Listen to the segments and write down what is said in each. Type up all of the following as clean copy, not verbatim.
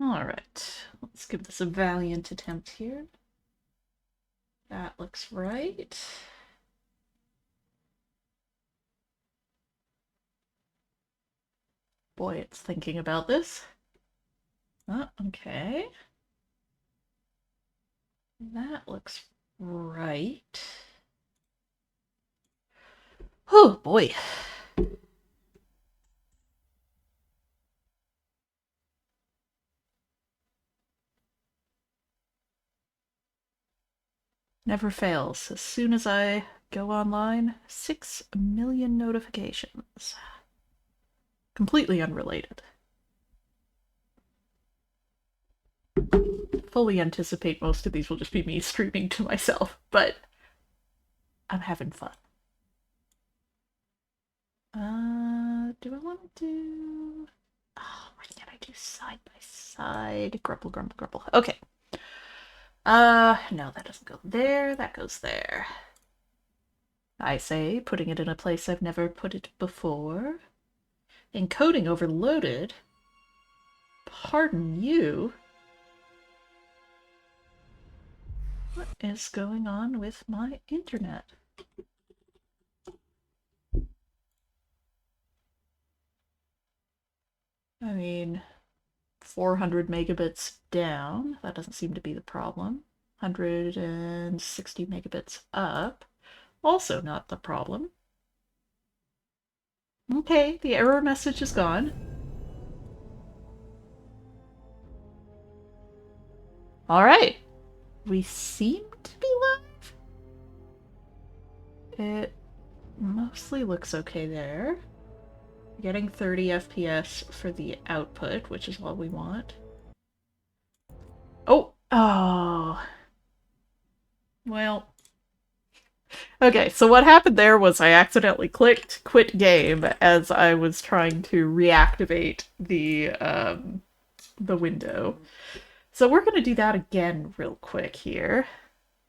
Alright, let's give this a valiant attempt here. That looks right. Boy, it's thinking about this. Oh, okay. That looks right. Oh, boy. Never fails. As soon as I go online, 6 million notifications. Completely unrelated. Fully anticipate most of these will just be me streaming to myself, but I'm having fun. Do I want to do... Oh, why can't I do side by side? Grumble, grumble, grumble. Okay. No, that doesn't go there. That goes there. I say, putting it in a place I've never put it before. Encoding overloaded. Pardon you. What is going on with my internet? I mean, 400 megabits down. That doesn't seem to be the problem. 160 megabits up. Also not the problem. Okay, the error message is gone. Alright. We seem to be live. It mostly looks okay there. Getting 30 FPS for the output, which is what we want. Oh! Oh. Well. Okay, so what happened there was I accidentally clicked quit game as I was trying to reactivate the window. So we're going to do that again real quick here.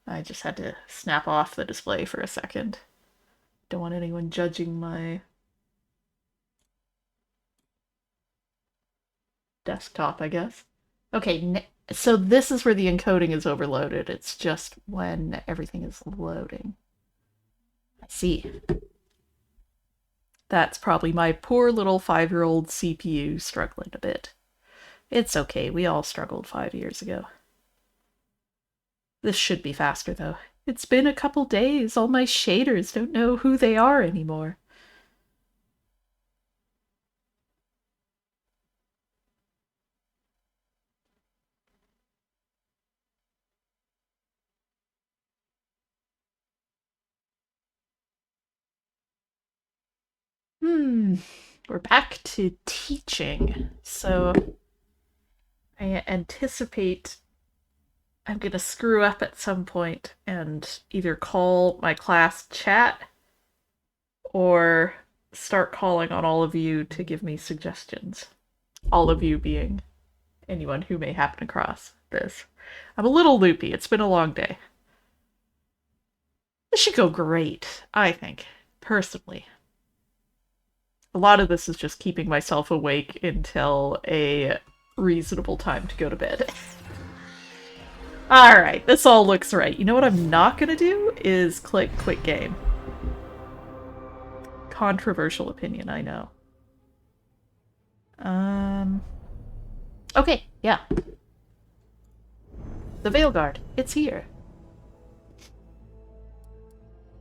I just had to snap off the display for a second. Don't want anyone judging my desktop, I guess. Okay, so this is where the encoding is overloaded. It's just when everything is loading. I see. That's probably my poor little 5-year-old CPU struggling a bit. It's okay, we all struggled 5 years ago. This should be faster, though. It's been a couple days. All my shaders don't know who they are anymore. We're back to teaching. So I anticipate I'm gonna screw up at some point and either call my class chat or start calling on all of you to give me suggestions. All of you being anyone who may happen across this. I'm a little loopy. It's been a long day. This should go great, I think, personally. A lot of this is just keeping myself awake until a reasonable time to go to bed. Alright, this all looks right. You know what I'm not gonna do is click quit game. Controversial opinion, I know. Okay, yeah. The Veilguard, it's here.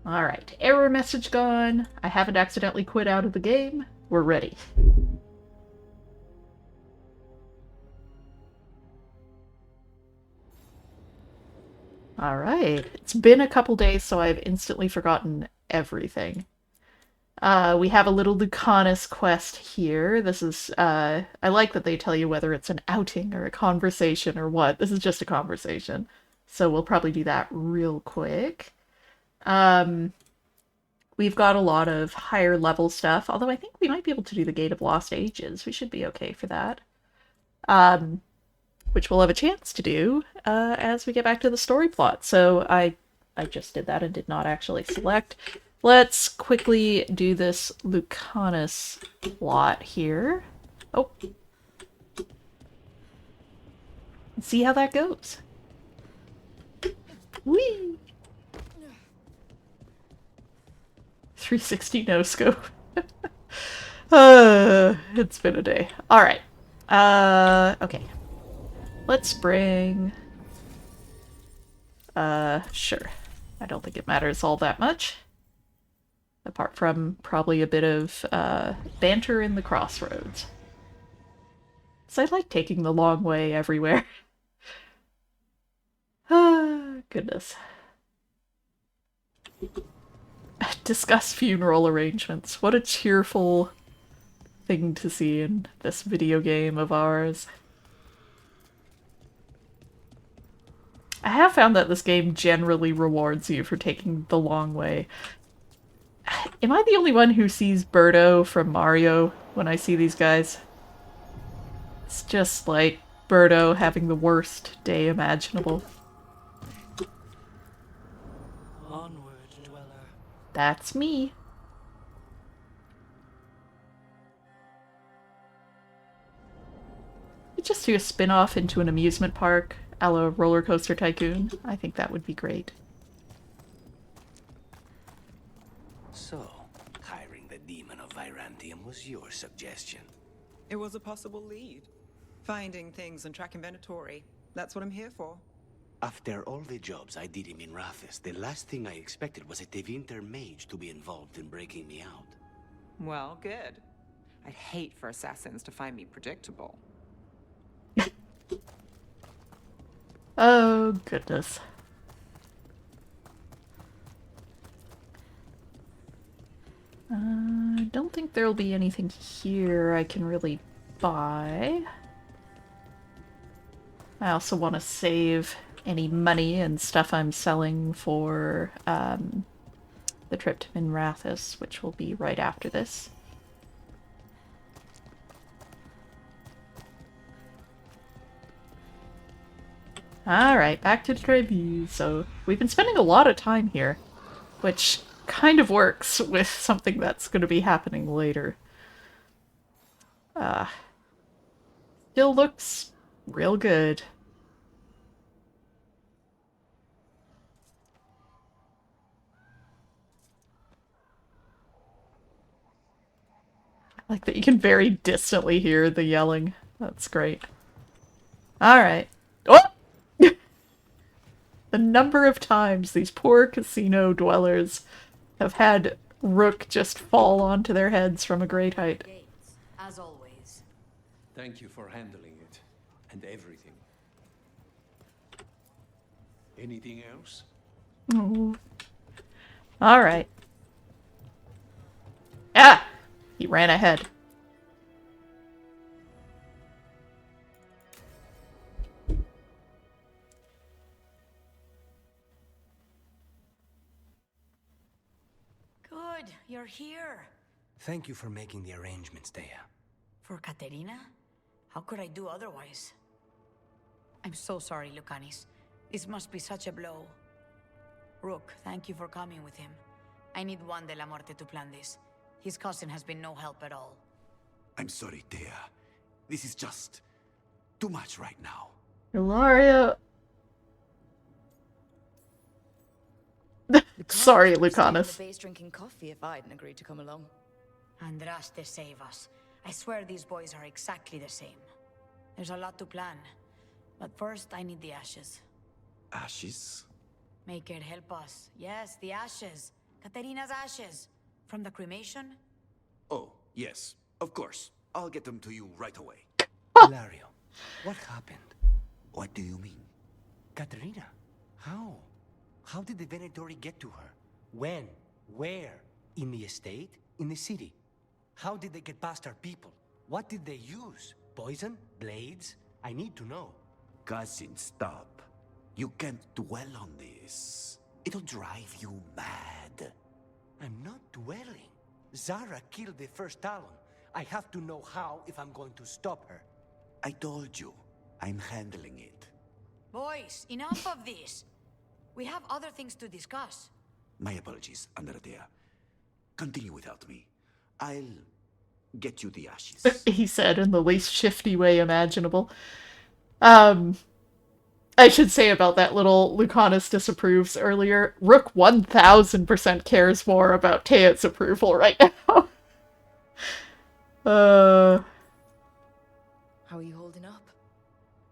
Alright, error message gone. I haven't accidentally quit out of the game. We're ready. Alright, it's been a couple days, so I've instantly forgotten everything. We have a little Lucanus quest here. This is, I like that they tell you whether it's an outing or a conversation or what. This is just a conversation. So we'll probably do that real quick. We've got a lot of higher level stuff, although I think we might be able to do the Gate of Lost Ages. We should be okay for that. Which we'll have a chance to do as we get back to the story plot. So I just did that and did not actually select. Let's quickly do this Lucanus plot here. Oh. See how that goes. Whee! 360 no scope. It's been a day. Alright. Okay. Let's bring... sure. I don't think it matters all that much. Apart from probably a bit of, banter in the crossroads. So I like taking the long way everywhere. Goodness. Discuss funeral arrangements. What a cheerful thing to see in this video game of ours. I have found that this game generally rewards you for taking the long way. Am I the only one who sees Birdo from Mario when I see these guys? It's just like Birdo having the worst day imaginable. Onward, dweller. That's me. We just do a spin-off into an amusement park, a la Roller Coaster Tycoon. I think that would be great. So, hiring the demon of Virantium was your suggestion. It was a possible lead. Finding things and tracking Venatori. That's what I'm here for. After all the jobs I did him in Rathus, the last thing I expected was a Tevinter mage to be involved in breaking me out. Well, good. I'd hate for assassins to find me predictable. Oh, goodness. I don't think there'll be anything here I can really buy. I also want to save any money and stuff I'm selling for the trip to Minrathous, which will be right after this. Alright, back to Trevi. So, we've been spending a lot of time here, which kind of works with something that's going to be happening later. Still looks real good. I like that you can very distantly hear the yelling. That's great. Alright. Oh! The number of times these poor casino dwellers have had Rook just fall onto their heads from a great height. As always. Thank you for handling it. And everything. Anything else? Oh. Alright. Ah! He ran ahead. Good, you're here. Thank you for making the arrangements, Dea. For Katerina? How could I do otherwise? I'm so sorry, Lucanis. This must be such a blow. Rook, thank you for coming with him. I need Juan de la Muerte to plan this. His cousin has been no help at all. I'm sorry, Dea. This is just too much right now. Ilaria. Sorry, Lucanus. The base drinking coffee if I hadn't agreed to come along. Andraste, save us. I swear these boys are exactly the same. There's a lot to plan. But first, I need the ashes. Ashes? Make it help us. Yes, the ashes. Katerina's ashes. From the cremation? Oh, yes, of course. I'll get them to you right away. Hilario, what happened? What do you mean? Katerina, how? How did the Venatori get to her? When? Where? In the estate? In the city? How did they get past our people? What did they use? Poison? Blades? I need to know. Cousin, stop. You can't dwell on this. It'll drive you mad. I'm not dwelling. Zara killed the first Talon. I have to know how if I'm going to stop her. I told you, I'm handling it. Boys, enough of this. We have other things to discuss. My apologies, Andradea. Continue without me. I'll get you the ashes. He said in the least shifty way imaginable. I should say about that little Lucanus disapproves earlier. Rook 1000% cares more about Tea's approval right now. How are you holding up?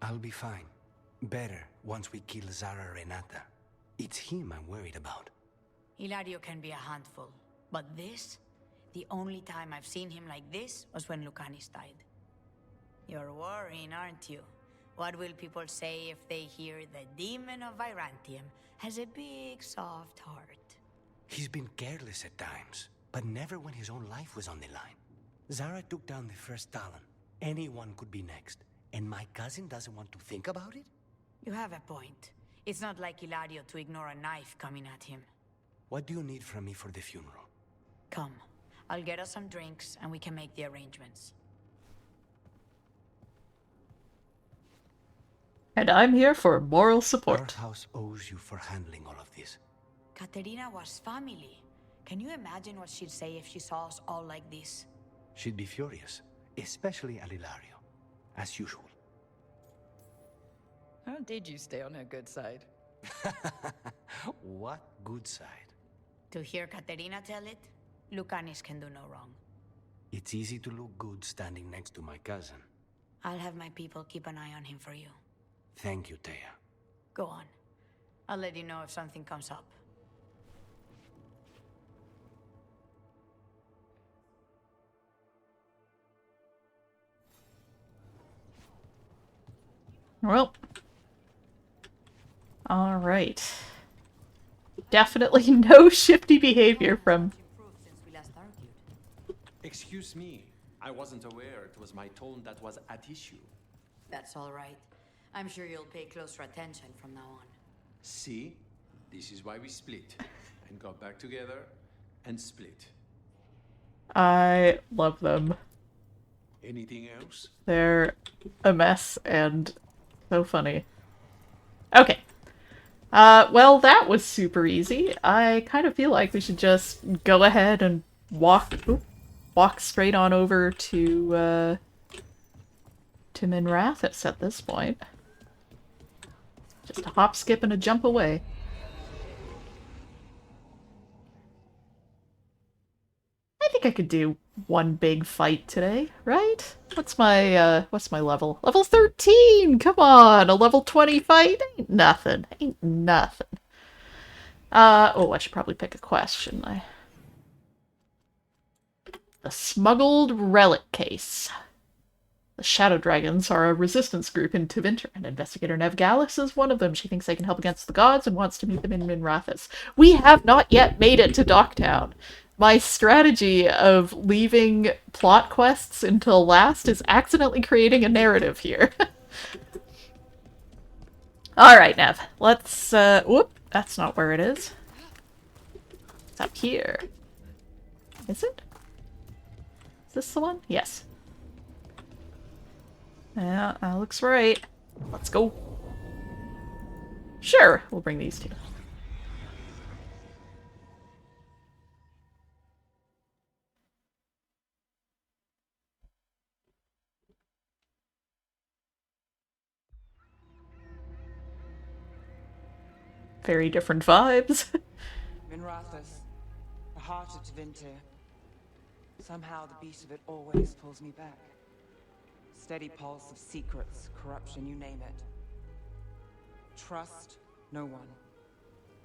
I'll be fine. Better once we kill Zara Renata. It's him I'm worried about. Hilario can be a handful, but this? The only time I've seen him like this was when Lucanis died. You're worrying, aren't you? What will people say if they hear the demon of Virantium has a big, soft heart? He's been careless at times, but never when his own life was on the line. Zara took down the first Talon. Anyone could be next. And my cousin doesn't want to think about it? You have a point. It's not like Hilario to ignore a knife coming at him. What do you need from me for the funeral? Come. I'll get us some drinks and we can make the arrangements. And I'm here for moral support. Our house owes you for handling all of this. Caterina was family. Can you imagine what she'd say if she saw us all like this? She'd be furious, especially at Hilario, as usual. How did you stay on her good side? What good side? To hear Caterina tell it, Lucanis can do no wrong. It's easy to look good standing next to my cousin. I'll have my people keep an eye on him for you. Thank you, Thea. Go on. I'll let you know if something comes up. Well. Alright. Definitely no shifty behavior from... Excuse me. I wasn't aware it was my tone that was at issue. That's all right. I'm sure you'll pay closer attention from now on. See? This is why we split. And got back together and split. I love them. Anything else? They're a mess and so funny. Okay. Well, that was super easy. I kind of feel like we should just go ahead and walk straight on over to Minrathous at this point. Just a hop, skip, and a jump away. I think I could do one big fight today, right? What's my level? Level 13! Come on! A level 20 fight? Ain't nothing. Ain't nothing. Oh, I should probably pick a quest, shouldn't I? The Smuggled Relic Case. The Shadow Dragons are a resistance group in Tevinter, and Investigator Nevgalis is one of them. She thinks they can help against the gods and wants to meet them in Minrathous. We have not yet made it to Docktown. My strategy of leaving plot quests until last is accidentally creating a narrative here. Alright, Nev. Let's, whoop, that's not where it is. It's up here. Is it? Is this the one? Yes. Yeah, that looks right. Let's go. Sure, we'll bring these two. Very different vibes. Minrathous, the heart of Tevinter. Somehow the beat of it always pulls me back. Steady pulse of secrets, corruption, you name it. Trust no one.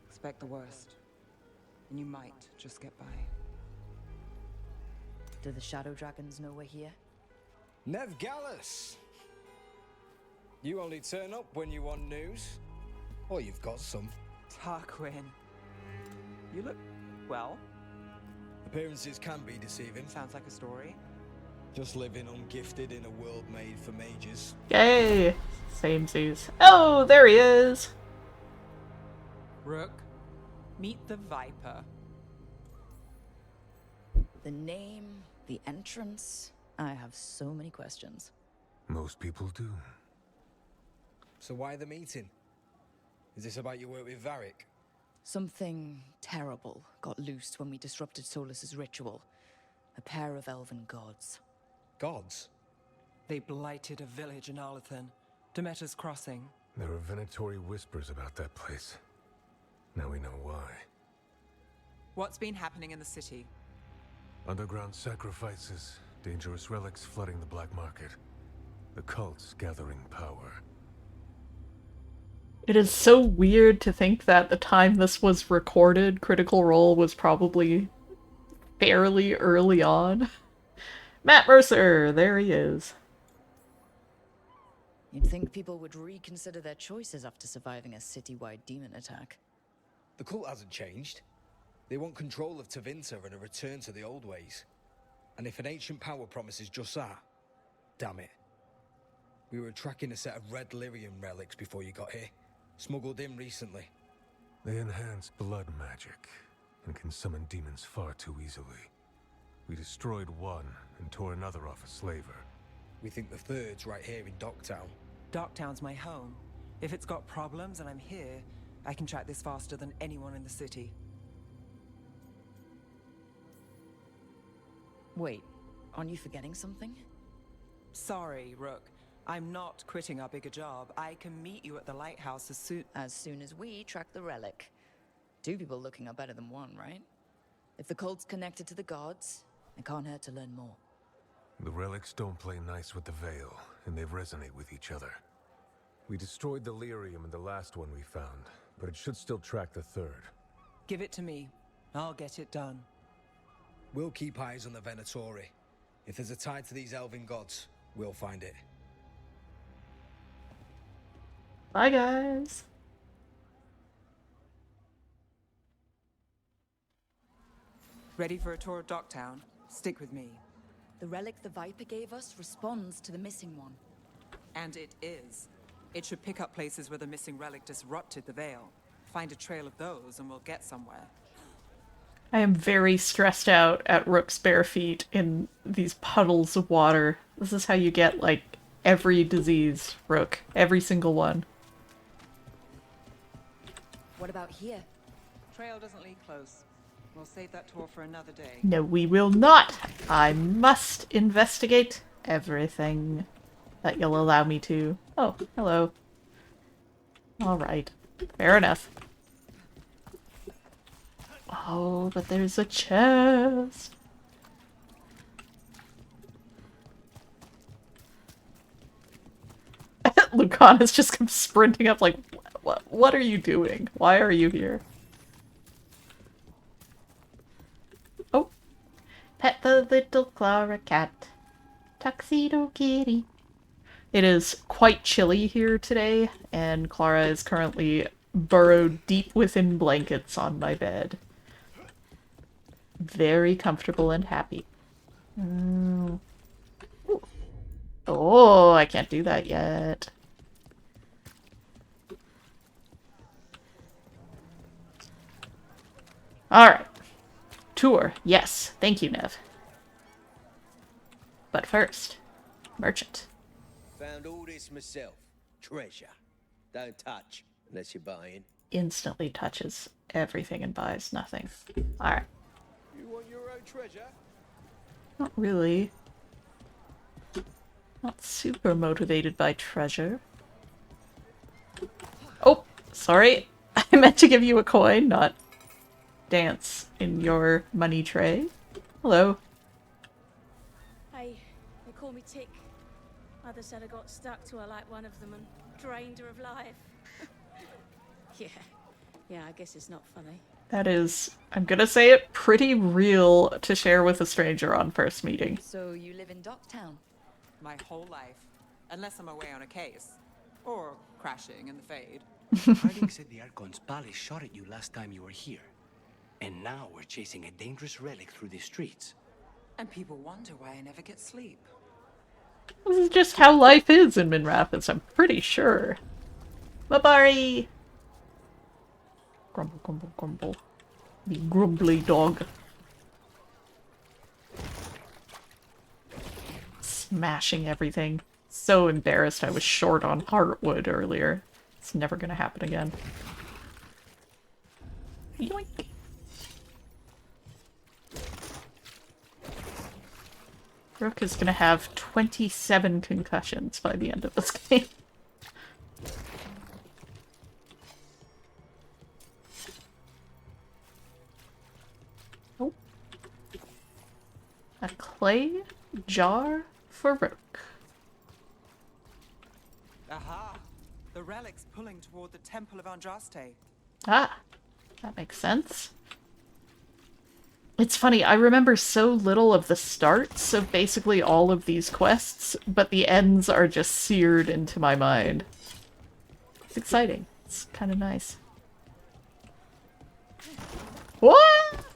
Expect the worst. And you might just get by. Do the Shadow Dragons know we're here? Nevgalis! You only turn up when you want news. Or you've got some. Tarquin. You look, well, Appearances can be deceiving. sounds like a story. Just living ungifted in a world made for mages. Yay! Samesies. Oh, there he is! Rook, meet the Viper. The name, the entrance. I have so many questions. Most people do. So why the meeting? Is this about your work with Varric? Something terrible got loosed when we disrupted Solus's ritual. A pair of elven gods. Gods? They blighted a village in Arlathan, Demeter's Crossing. There are venatory whispers about that place. Now we know why. What's been happening in the city? Underground sacrifices, dangerous relics flooding the black market. The cults gathering power. It is so weird to think that the time this was recorded, Critical Role was probably fairly early on. Matt Mercer, there he is. You'd think people would reconsider their choices after surviving a citywide demon attack. The cult hasn't changed. They want control of Tevinter and a return to the old ways. And if an ancient power promises just that, damn it. We were tracking a set of red lyrium relics before you got here. Smuggled in recently. They enhance blood magic and can summon demons far too easily. We destroyed one and tore another off a slaver. We think the third's right here in Docktown. Docktown's my home. If it's got problems and I'm here, I can track this faster than anyone in the city. Wait, aren't you forgetting something? Sorry, Rook. I'm not quitting our bigger job. I can meet you at the lighthouse as soon as we track the relic. Two people looking are better than one, right? If the cult's connected to the gods, it can't hurt to learn more. The relics don't play nice with the Veil, and they resonate with each other. We destroyed the lyrium in the last one we found, but it should still track the third. Give it to me. I'll get it done. We'll keep eyes on the Venatori. If there's a tie to these elven gods, we'll find it. Bye, guys. Ready for a tour of Docktown? Stick with me. The relic the Viper gave us responds to the missing one. And it is. It should pick up places where the missing relic disrupted the Veil. Find a trail of those and we'll get somewhere. I am very stressed out at Rook's bare feet in these puddles of water. This is how you get, like, every disease, Rook. Every single one. What about here? Trail doesn't lead close. We'll save that tour for another day. No, we will not. I must investigate everything that you'll allow me to. Oh, hello. Alright. Fair enough. Oh, but there's a chest. Lucana's just come sprinting up like, what are you doing? Why are you here? Oh. Pet the little Clara cat. Tuxedo kitty. It is quite chilly here today, and Clara is currently burrowed deep within blankets on my bed. Very comfortable and happy. Oh, I can't do that yet. Alright. Tour. Yes. Thank you, Nev. But first, merchant. Found all this myself. Treasure. Don't touch unless you're buying. Instantly touches everything and buys nothing. Alright. You want your own treasure? Not really. Not super motivated by treasure. Oh, sorry. I meant to give you a coin, not dance in your money tray. Hello. Hey, they call me Tick. Mother said I got stuck to her like one of them and drained her of life. Yeah, I guess it's not funny. That is, I'm gonna say it, pretty real to share with a stranger on first meeting. So you live in Docktown? My whole life. Unless I'm away on a case. Or crashing in the Fade. Harding said the Archon's palace shot at you last time you were here. And now we're chasing a dangerous relic through the streets. And people wonder why I never get sleep. This is just how life is in Min Rapids, I'm pretty sure. Babari! Grumble, grumble, grumble. The grumbly dog. Smashing everything. So embarrassed I was short on heartwood earlier. It's never gonna happen again. Yoink! Rook is gonna have 27 concussions by the end of this game. A clay jar for Rook. Aha! The relic's pulling toward the Temple of Andraste. Ah, that makes sense. It's funny, I remember so little of the starts of basically all of these quests, but the ends are just seared into my mind. It's exciting. It's kind of nice. What?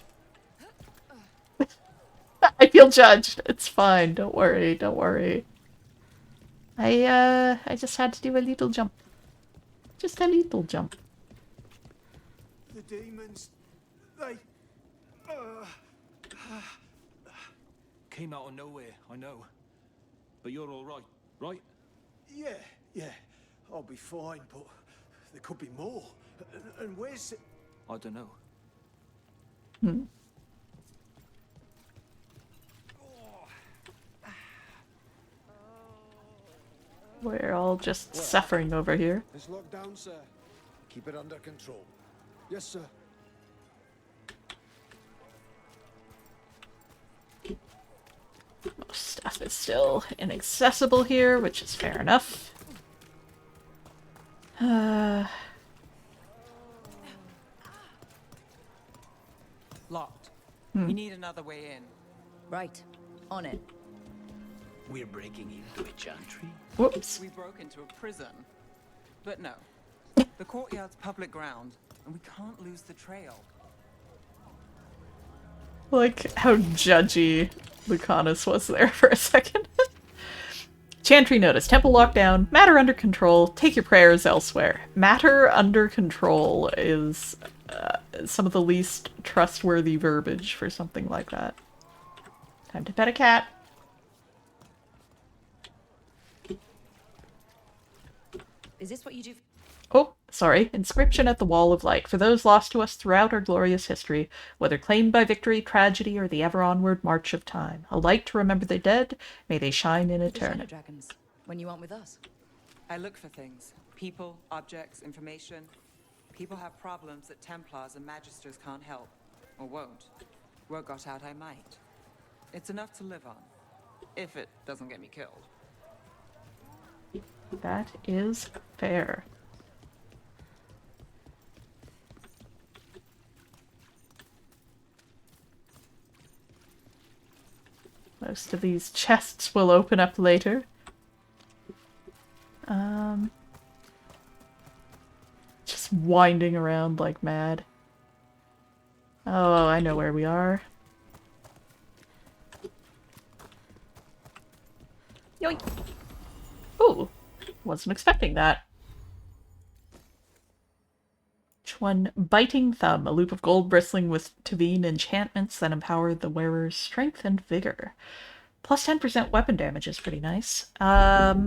I feel judged. It's fine. Don't worry. Don't worry. I just had to do a little jump. Just a little jump. The demons, they Came out of nowhere, I know. But you're all right, right? yeah, I'll be fine, but there could be more. And where's it? I don't know. Hmm. We're all just suffering over here. It's locked down, sir. Keep it under control. Yes, sir. Most stuff is still inaccessible here, which is fair enough. Locked. Hmm. We need another way in. Right. On it. We're breaking into a chantry? Whoops. We broke into a prison. But no. The courtyard's public ground, and we can't lose the trail. Like how judgy Lucanus was there for a second. Chantry notice. Temple lockdown. Matter under control. Take your prayers elsewhere. Matter under control is some of the least trustworthy verbiage for something like that. Time to pet a cat. Is this what you do? Oh, sorry. Inscription at the Wall of Light. For those lost to us throughout our glorious history, whether claimed by victory, tragedy, or the ever-onward march of time. A light to remember the dead, may they shine in The Shadow eternity. Dragons. When you aren't with us. I look for things. People, objects, information. People have problems that Templars and Magisters can't help. Or won't. Word got out I might. It's enough to live on. If it doesn't get me killed. That is fair. Most of these chests will open up later. Just winding around like mad. Oh, I know where we are. Yoink! Oh, wasn't expecting that. Which one? Biting Thumb, a loop of gold bristling with Tavine enchantments that empower the wearer's strength and vigor. Plus 10% weapon damage is pretty nice. Yeah,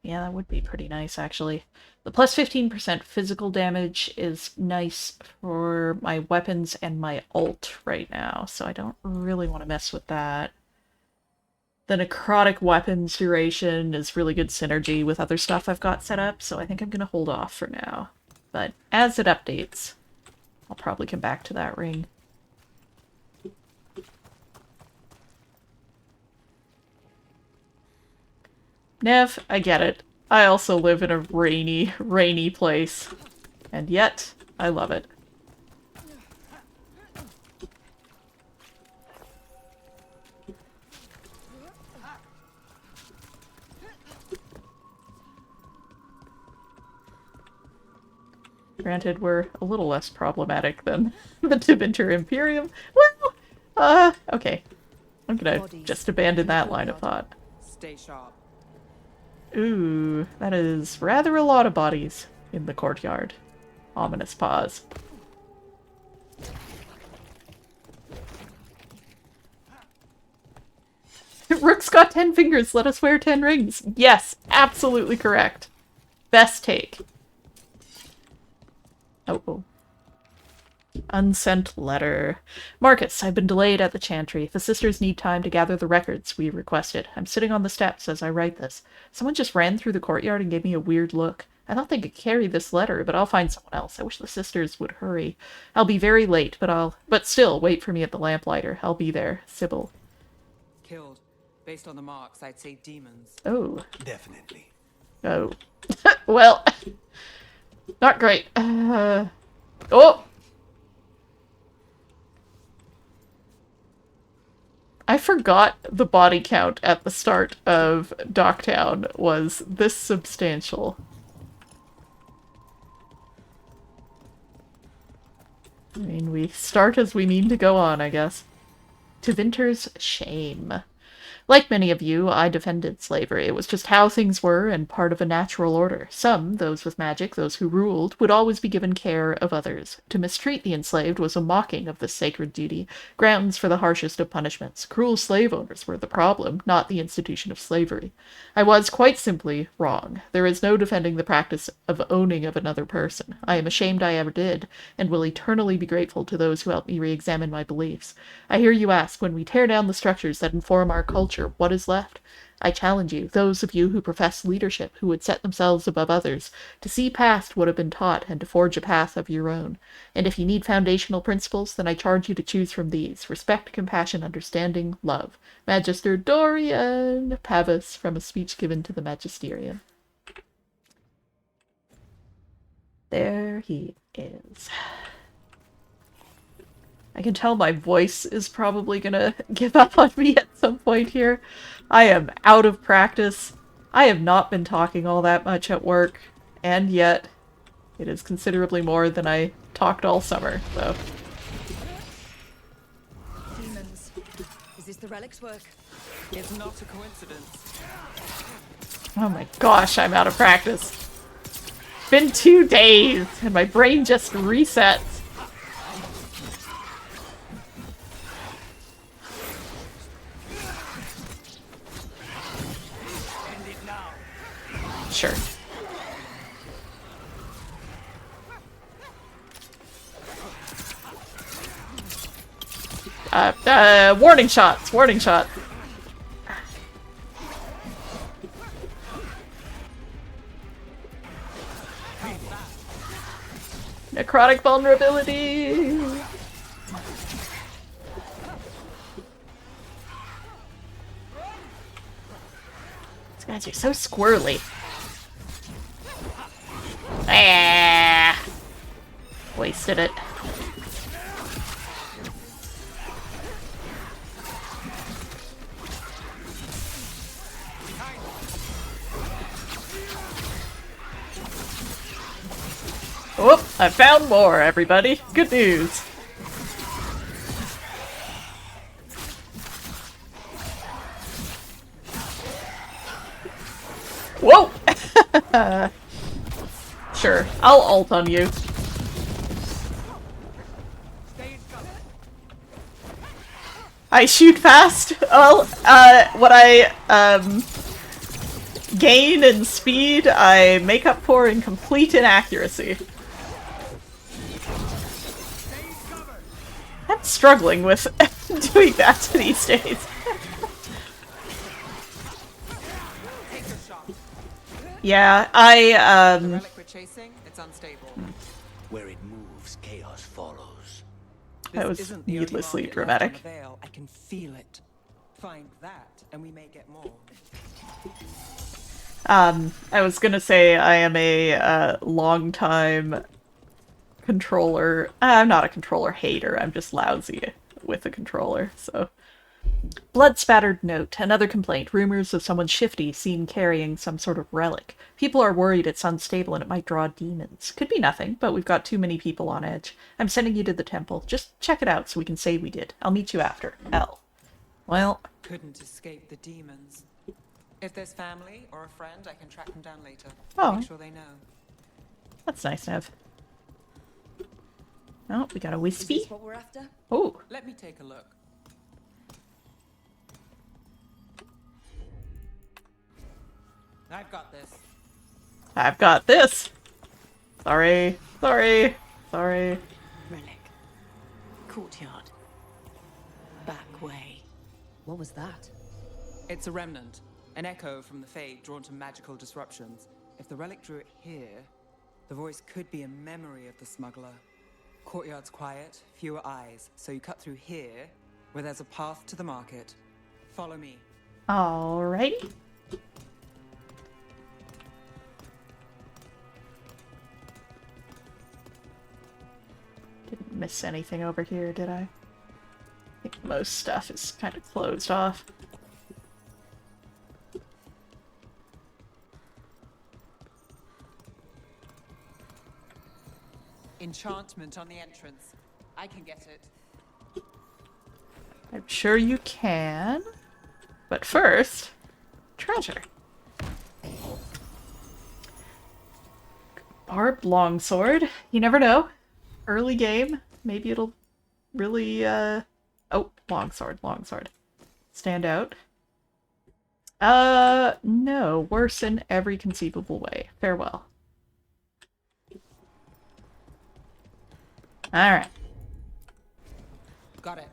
that would be pretty nice, actually. The plus 15% physical damage is nice for my weapons and my ult right now, so I don't really want to mess with that. The necrotic weapons duration is really good synergy with other stuff I've got set up, so I think I'm going to hold off for now. But as it updates, I'll probably come back to that ring. Nev, I get it. I also live in a rainy place. And yet, I love it. Granted, we're a little less problematic than the Tevinter Imperium. Well, okay. I'm gonna just abandon that line of thought. Stay sharp. Ooh, that is rather a lot of bodies in the courtyard. Ominous pause. Rook's got 10 fingers, let us wear 10 rings. Yes, absolutely correct. Best take. Oh. Unsent letter. Marcus, I've been delayed at the chantry. The sisters need time to gather the records we requested. I'm sitting on the steps as I write this. Someone just ran through the courtyard and gave me a weird look. I don't think I could carry this letter, but I'll find someone else. I wish the sisters would hurry. I'll be very late, but still, wait for me at the lamplighter. I'll be there. Sybil. Killed. Based on the marks, I'd say demons. Oh. Definitely. Oh. Well, not great. Oh! I forgot the body count at the start of Docktown was this substantial. I mean, we start as we mean to go on, I guess. To Winter's shame. Like many of you, I defended slavery. It was just how things were and part of a natural order. Some, those with magic, those who ruled, would always be given care of others. To mistreat the enslaved was a mocking of this sacred duty, grounds for the harshest of punishments. Cruel slave owners were the problem, not the institution of slavery. I was, quite simply, wrong. There is no defending the practice of owning of another person. I am ashamed I ever did, and will eternally be grateful to those who helped me re-examine my beliefs. I hear you ask, when we tear down the structures that inform our culture, what is left? I challenge you, those of you who profess leadership, who would set themselves above others, to see past what have been taught and to forge a path of your own. And if you need foundational principles, then I charge you to choose from these: respect, compassion, understanding, love. Magister Dorian Pavis, from a speech given to the Magisterium. There he is. I can tell my voice is probably gonna give up on me at some point here. I am out of practice. I have not been talking all that much at work, and yet it is considerably more than I talked all summer, so. Demons. Is this the relic's work? It's not a coincidence. Oh my gosh, I'm out of practice. Been 2 days, and my brain just resets. Sure. Warning shots, warning shot. Necrotic vulnerability. These guys are so squirrely. Ah! Wasted it. Whoop! I found more, everybody. Good news. Whoa! Sure, I'll ult on you. I shoot fast. Well, what I gain in speed, I make up for in complete inaccuracy. I'm struggling with doing that these days. Yeah, The relic we're chasing, it's unstable. Where it moves, chaos follows. That was Isn't the only needlessly market left on dramatic. the Veil. I can feel it. Find that, and we may get more. I was gonna say I am a long-time controller. I'm not a controller hater, I'm just lousy with a controller, so. Blood-spattered note. Another complaint. Rumors of someone shifty seen carrying some sort of relic. People are worried it's unstable and it might draw demons. Could be nothing, but we've got too many people on edge. I'm sending you to the temple. Just check it out so we can say we did. I'll meet you after. L. Well. Couldn't escape the demons. If there's family or a friend, I can track them down later. Oh. Make sure they know. That's nice to have. Oh, we got a wispy. Is this what we're after? Oh. Let me take a look. I've got this. I've got this. Sorry. Sorry. Sorry. Relic. Courtyard. Back way. What was that? It's a remnant. An echo from the Fade drawn to magical disruptions. If the relic drew it here, the voice could be a memory of the smuggler. Courtyard's quiet, fewer eyes, so you cut through here, where there's a path to the market. Follow me. Alrighty. Didn't miss anything over here, did I? I think most stuff is kind of closed off. Enchantment on the entrance. I can get it. I'm sure you can. But first, treasure. Barbed longsword. You never know. Early game. Maybe it'll really, Oh, longsword. Stand out. No. Worse in every conceivable way. Farewell. Alright. Got it.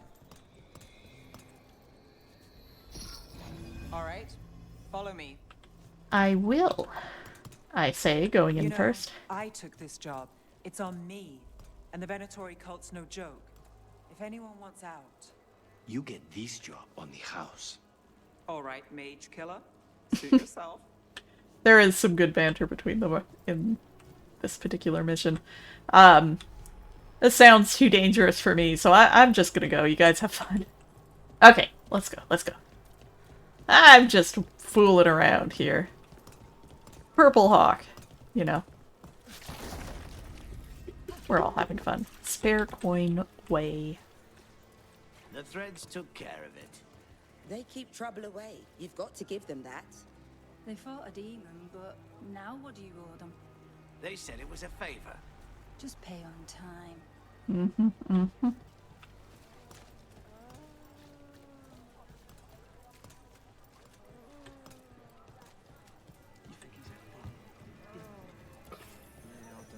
All right. Follow me. I will. I say, going in first. I took this job. It's on me. And the Venatori cult's no joke. If anyone wants out... You get this job on the house. All right, mage killer. Suit yourself. There is some good banter between them in this particular mission. This sounds too dangerous for me, so I'm just gonna go. You guys have fun. Okay, let's go. I'm just fooling around here. Purple Hawk, you know. We're all having fun. Spare coin way. The threads took care of it. They keep trouble away. You've got to give them that. They fought a demon, but now what do you owe them? They said it was a favor. Just pay on time. Mm-hmm. I don't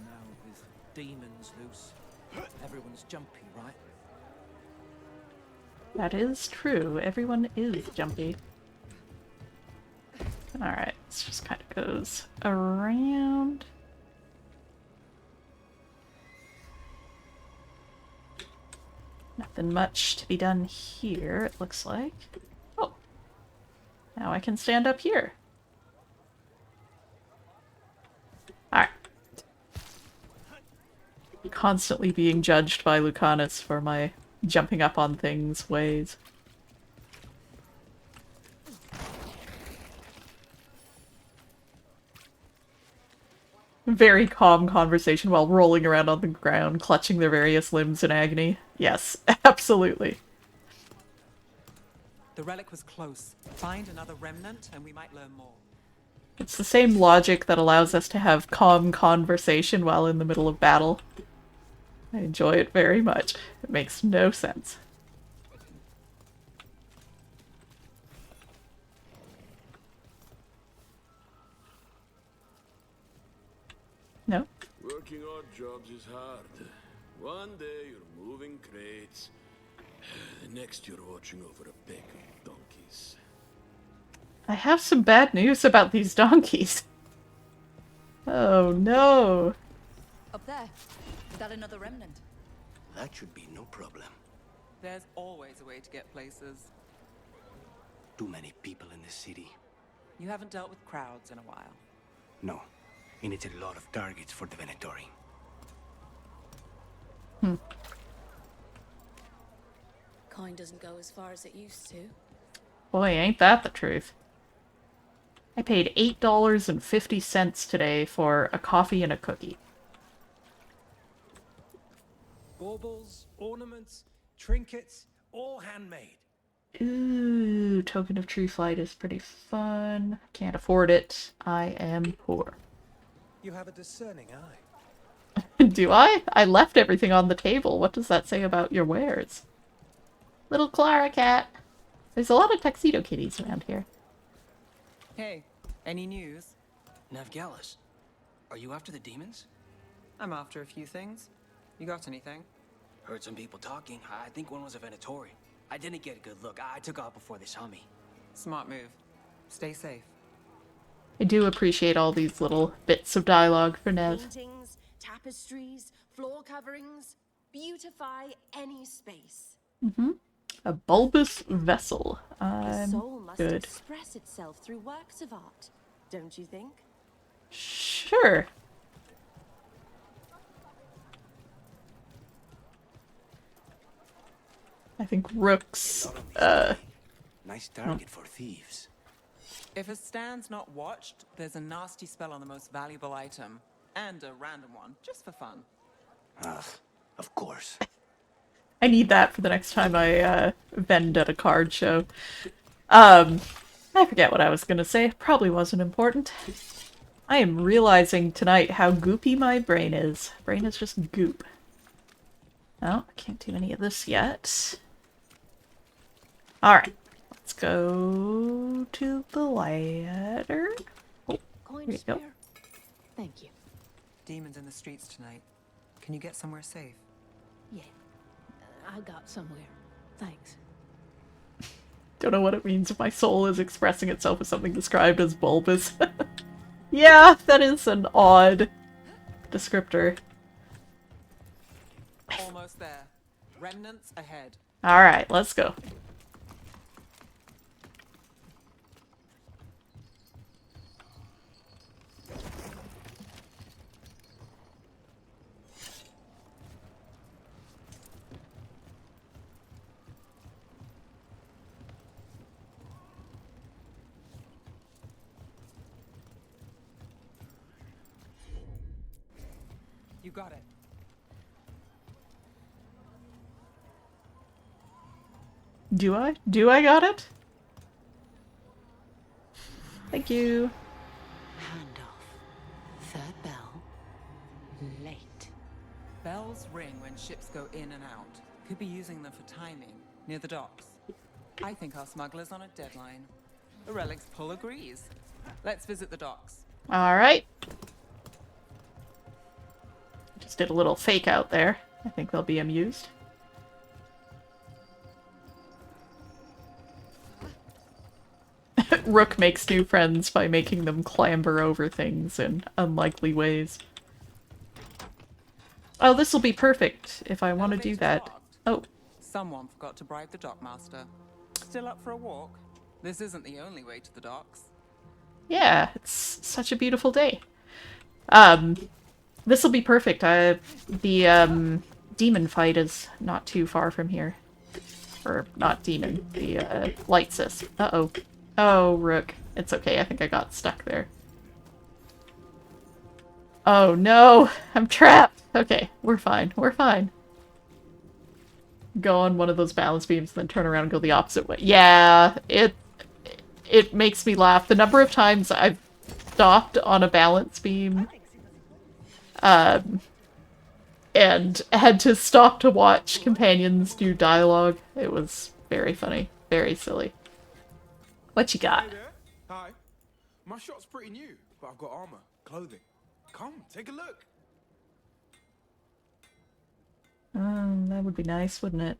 know, with demons loose, everyone's jumpy, right? That is true. Everyone is jumpy. Alright, this just kind of goes around. Nothing much to be done here, it looks like. Oh! Now I can stand up here. Alright. Constantly being judged by Lucanus for my jumping up on things ways. Very calm conversation while rolling around on the ground, clutching their various limbs in agony. Yes, absolutely. The relic was close. Find another remnant and we might learn more. It's the same logic that allows us to have calm conversation while in the middle of battle. I enjoy it very much. It makes no sense. No? Working odd jobs is hard. One day you're moving crates. The next you're watching over a pack of donkeys. I have some bad news about these donkeys. Oh no. Up there. Is that another remnant? That should be no problem. There's always a way to get places. Too many people in the city. You haven't dealt with crowds in a while. No. And it's a lot of targets for the Venatori. Coin doesn't go as far as it used to. Boy, ain't that the truth. I paid $8.50 today for a coffee and a cookie. Baubles, ornaments, trinkets, all handmade. Ooh, Token of True Flight is pretty fun. Can't afford it. I am poor. You have a discerning eye. Do I? I left everything on the table. What does that say about your wares? Little Clara cat. There's a lot of tuxedo kitties around here. Hey, any news? Navgalis, are you after the demons? I'm after a few things. You got anything? Heard some people talking. I think one was a Venatori. I didn't get a good look. I took off before they saw me. Smart move. Stay safe. I do appreciate all these little bits of dialogue for Nev. Paintings, tapestries, floor coverings. Beautify any space. A bulbous vessel. The I'm soul must good. express itself through works of art, don't you think? Sure. I think Rook's, Nice target for thieves. If a stand's not watched, there's a nasty spell on the most valuable item. And a random one, just for fun. Ugh, of course. I need that for the next time I vend at a card show. I forget what I was gonna say. Probably wasn't important. I am realizing tonight how goopy my brain is. Brain is just goop. Oh, I can't do any of this yet. Alright, let's go to the ladder. Oh, Coin here you go. spare? Thank you. Demons in the streets tonight. Can you get somewhere safe? Yeah, I got somewhere. Thanks. Don't know what it means if my soul is expressing itself as something described as bulbous. Yeah, that is an odd descriptor. Almost there. Remnants ahead. Alright, let's go. You got it. Do I? Do I got it? Thank you. Handoff. Third bell. Late. Bells ring when ships go in and out. Could be using them for timing, near the docks. I think our smuggler's on a deadline. The relic's pull agrees. Let's visit the docks. Alright. Just did a little fake out there. I think they'll be amused. Rook makes new friends by making them clamber over things in unlikely ways. Oh, this will be perfect if I want to do that. Oh. Someone forgot to bribe the dockmaster. Still up for a walk? This isn't the only way to the docks. Yeah, it's such a beautiful day. This will be perfect. The demon fight is not too far from here. Or, not demon. The, light sis. Uh-oh. Oh, Rook. It's okay. I think I got stuck there. Oh, no! I'm trapped! Okay, we're fine. We're fine. Go on one of those balance beams, then turn around and go the opposite way. Yeah, it makes me laugh. The number of times I've stopped on a balance beam, and had to stop to watch companions do dialogue. It was very funny. Very silly. What you got? Hey there. Hi. My shop's pretty new, but I've got armor, clothing. Come, take a look. That would be nice, wouldn't it?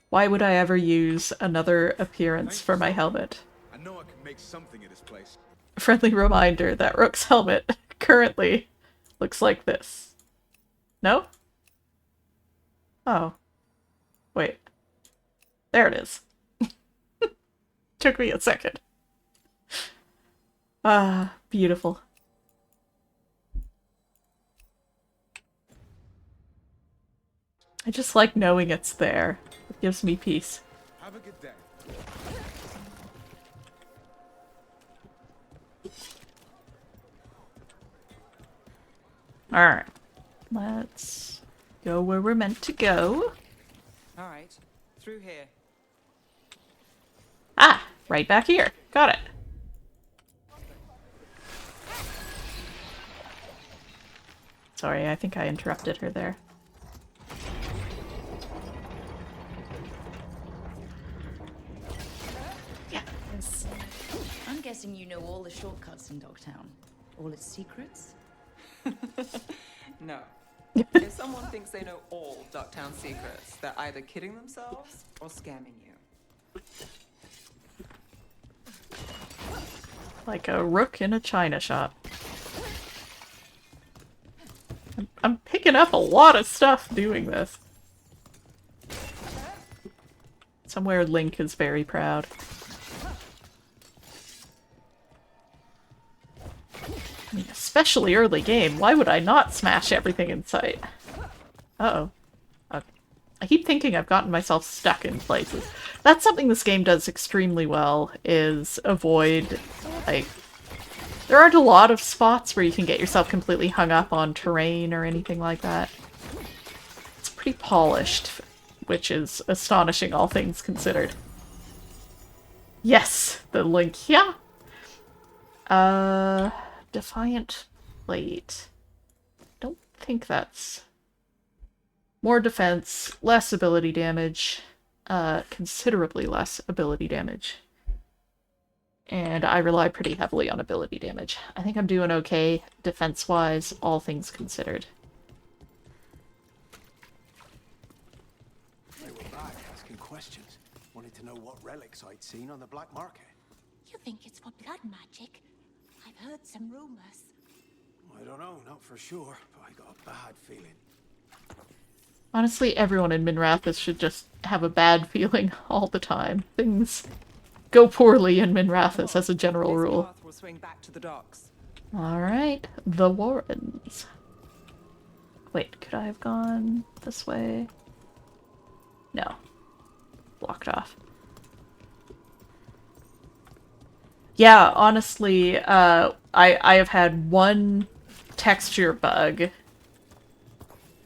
Why would I ever use another appearance for my helmet? I know I can make something of this place. Friendly reminder that Rook's helmet currently looks like this. No? Oh. Wait. There it is. Took me a second. Ah, beautiful. I just like knowing it's there. It gives me peace. Have a good day. Alright. Let's go where we're meant to go. Alright, through here. Ah! Right back here. Got it. Sorry, I think I interrupted her there. Yes. I'm guessing you know all the shortcuts in Dogtown. All its secrets? No. If someone thinks they know all Ducktown secrets, they're either kidding themselves or scamming you. Like a rook in a china shop. I'm picking up a lot of stuff doing this. Somewhere Link is very proud. I mean, especially early game. Why would I not smash everything in sight? Uh-oh. Okay. I keep thinking I've gotten myself stuck in places. That's something this game does extremely well, is avoid, like... There aren't a lot of spots where you can get yourself completely hung up on terrain or anything like that. It's pretty polished, which is astonishing, all things considered. Yes, the Link, yeah! Defiant Plate. Don't think that's... More defense, less ability damage, considerably less ability damage. And I rely pretty heavily on ability damage. I think I'm doing okay, defense-wise, all things considered. They were back asking questions. Wanted to know what relics I'd seen on the black market. You think it's for blood magic? I've heard some rumors. I don't know, not for sure, but I got a bad feeling. Honestly, everyone in Minrathous should just have a bad feeling all the time. Things go poorly in Minrathous as a general rule. We'll swing back to the docks. Alright, the Warrens. Wait, could I have gone this way? No. Blocked off. Yeah, honestly, I have had one texture bug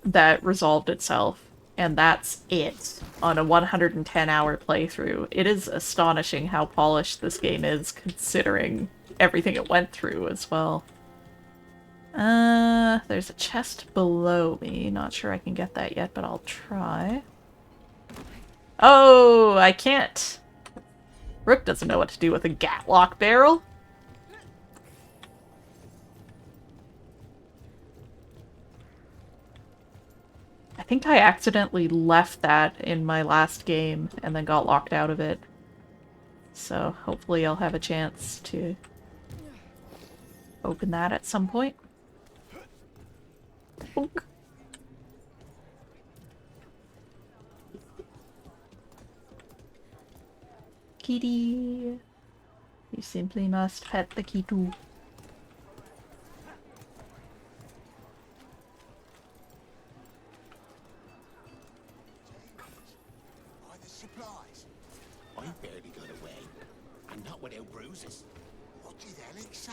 that resolved itself, and that's it on a 110-hour playthrough. It is astonishing how polished this game is, considering everything it went through as well. There's a chest below me. Not sure I can get that yet, but I'll try. Oh, I can't. Rook doesn't know what to do with a Gatlock barrel. I think I accidentally left that in my last game and then got locked out of it. So hopefully I'll have a chance to open that at some point. Bonk. Kitty. You simply must pet the kitty. By the supplies. I barely got away. And not without bruises. What did Alex say?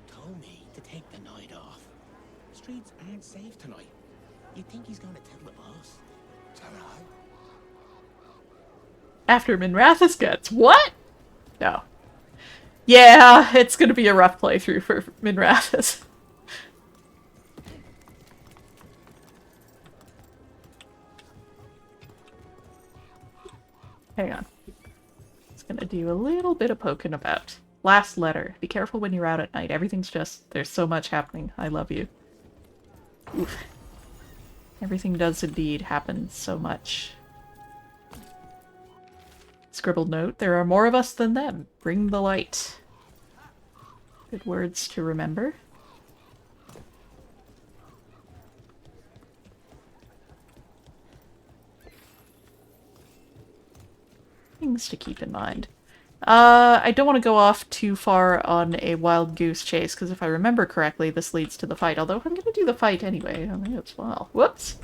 Told me to take the night off. Streets aren't safe tonight. You think he's gonna tell the boss? Dunno. After Minrathous gets what? No. Yeah, it's gonna be a rough playthrough for Minrathous. Hang on. It's gonna do a little bit of poking about. Last letter. Be careful when you're out at night. Everything's just... There's so much happening. I love you. Oof. Everything does indeed happen so much. Scribbled note. There are more of us than them. Bring the light. Good words to remember. Things to keep in mind. I don't want to go off too far on a wild goose chase, because if I remember correctly, this leads to the fight. Although I'm going to do the fight anyway. I may as well. Whoops!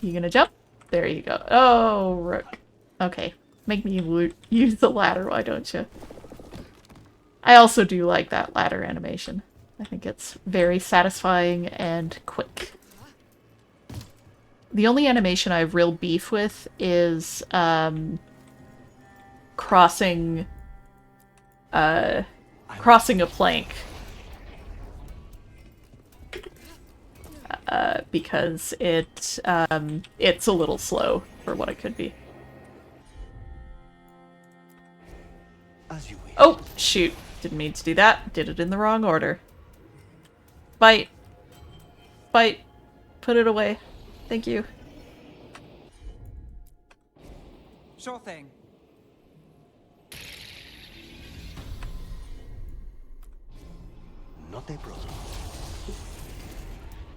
You gonna jump? There you go. Oh, Rook. Okay. Make me use the ladder, why don't you? I also do like that ladder animation. I think it's very satisfying and quick. The only animation I have real beef with is crossing a plank. Because it's a little slow for what it could be. Oh, shoot. Didn't mean to do that. Did it in the wrong order. Bite. Bite. Put it away. Thank you. Sure thing. Not a problem.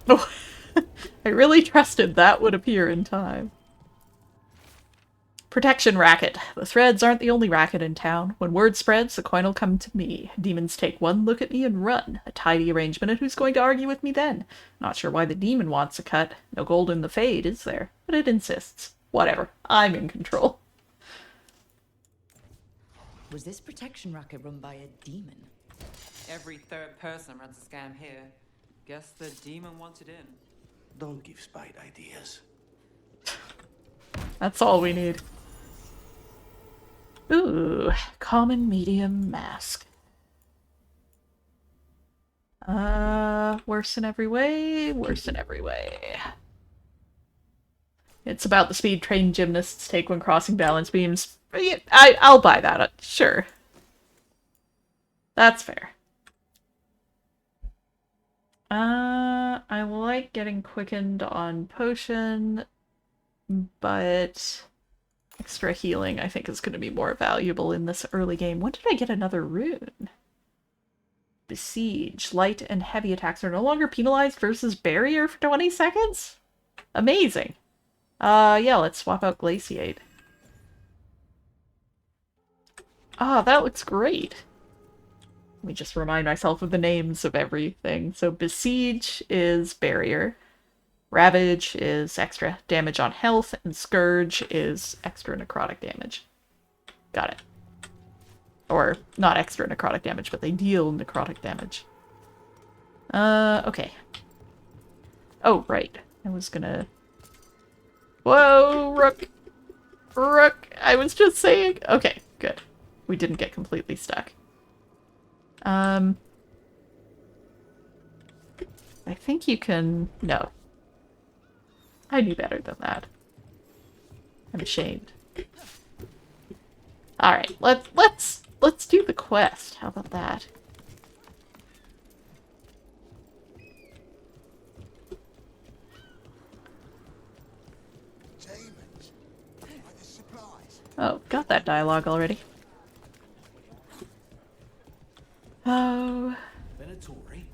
Oh, I really trusted that would appear in time. Protection racket. The threads aren't the only racket in town. When word spreads, the coin will come to me. Demons take one look at me and run. A tidy arrangement, and who's going to argue with me then? Not sure why the demon wants a cut. No gold in the fade, is there? But it insists. Whatever. I'm in control. Was this protection racket run by a demon? Every third person runs a scam here. Guess the demon wanted in. Don't give Spite ideas. That's all we need. Ooh, common medium mask. Worse in every way, worse in every way. It's about the speed trained gymnasts take when crossing balance beams. Yeah, I'll buy that, sure. That's fair. I like getting quickened on potion, but extra healing I think is going to be more valuable in this early game. When did I get another rune? Besiege. Light and heavy attacks are no longer penalized versus barrier for 20 seconds? Amazing. Yeah, let's swap out Glaciate. Ah, that looks great. Let me just remind myself of the names of everything. So Besiege is barrier. Ravage is extra damage on health, and Scourge is extra necrotic damage. Got it. Or, not extra necrotic damage, but they deal necrotic damage. Okay. Oh, right. I was gonna... Whoa, Rook! Rook! I was just saying... Okay, good. We didn't get completely stuck. I think you can... No. I knew better than that. I'm ashamed. Alright, let's do the quest. How about that? Oh, got that dialogue already. Oh. Venatori?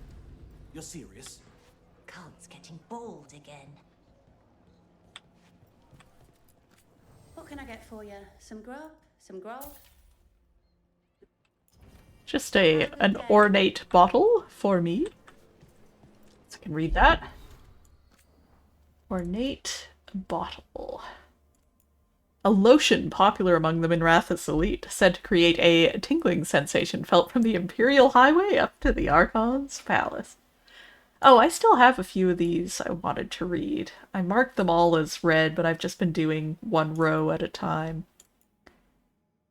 You're serious? Khan's getting bold again. What can I get for you? Some grub? Some grog? Just an ornate bottle for me. So I can read that. Ornate bottle. A lotion popular among the Minrathous elite, said to create a tingling sensation felt from the Imperial Highway up to the Archon's palace. Oh, I still have a few of these I wanted to read. I marked them all as read, but I've just been doing one row at a time.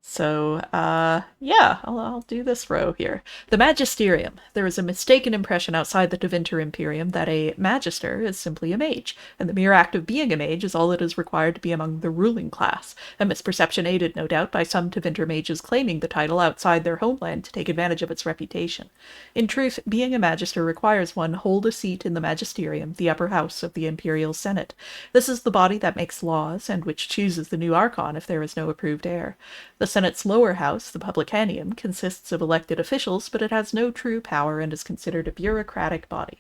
So, yeah, I'll do this row here. The Magisterium. There is a mistaken impression outside the Tevinter Imperium that a Magister is simply a mage, and the mere act of being a mage is all that is required to be among the ruling class, a misperception aided, no doubt, by some Tevinter mages claiming the title outside their homeland to take advantage of its reputation. In truth, being a Magister requires one hold a seat in the Magisterium, the upper house of the Imperial Senate. This is the body that makes laws, and which chooses the new Archon if there is no approved heir. The Senate's lower house, the Publicanium, consists of elected officials, but it has no true power and is considered a bureaucratic body.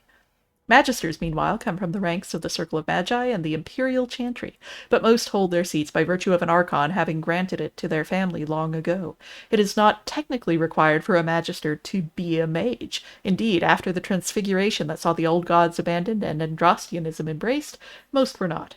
Magisters, meanwhile, come from the ranks of the Circle of Magi and the Imperial Chantry, but most hold their seats by virtue of an Archon having granted it to their family long ago. It is not technically required for a Magister to be a mage. Indeed, after the transfiguration that saw the old gods abandoned and Androstianism embraced, most were not.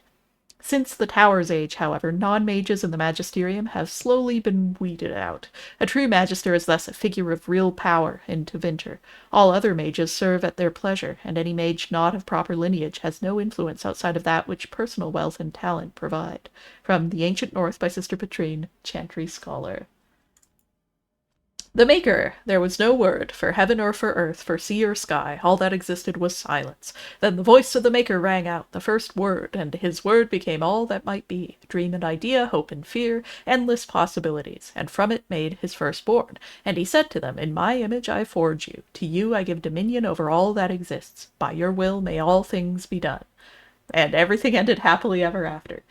Since the Tower's age, however, non-mages in the Magisterium have slowly been weeded out. A true Magister is thus a figure of real power in Tevinter. All other mages serve at their pleasure, and any mage not of proper lineage has no influence outside of that which personal wealth and talent provide. From The Ancient North by Sister Petrine, Chantry Scholar. The Maker. There was no word, for heaven or for earth, for sea or sky. All that existed was silence. Then the voice of the Maker rang out, the first word, and his word became all that might be. Dream and idea, hope and fear, endless possibilities. And from it made his firstborn. And he said to them, In my image I forge you. To you I give dominion over all that exists. By your will may all things be done. And everything ended happily ever after.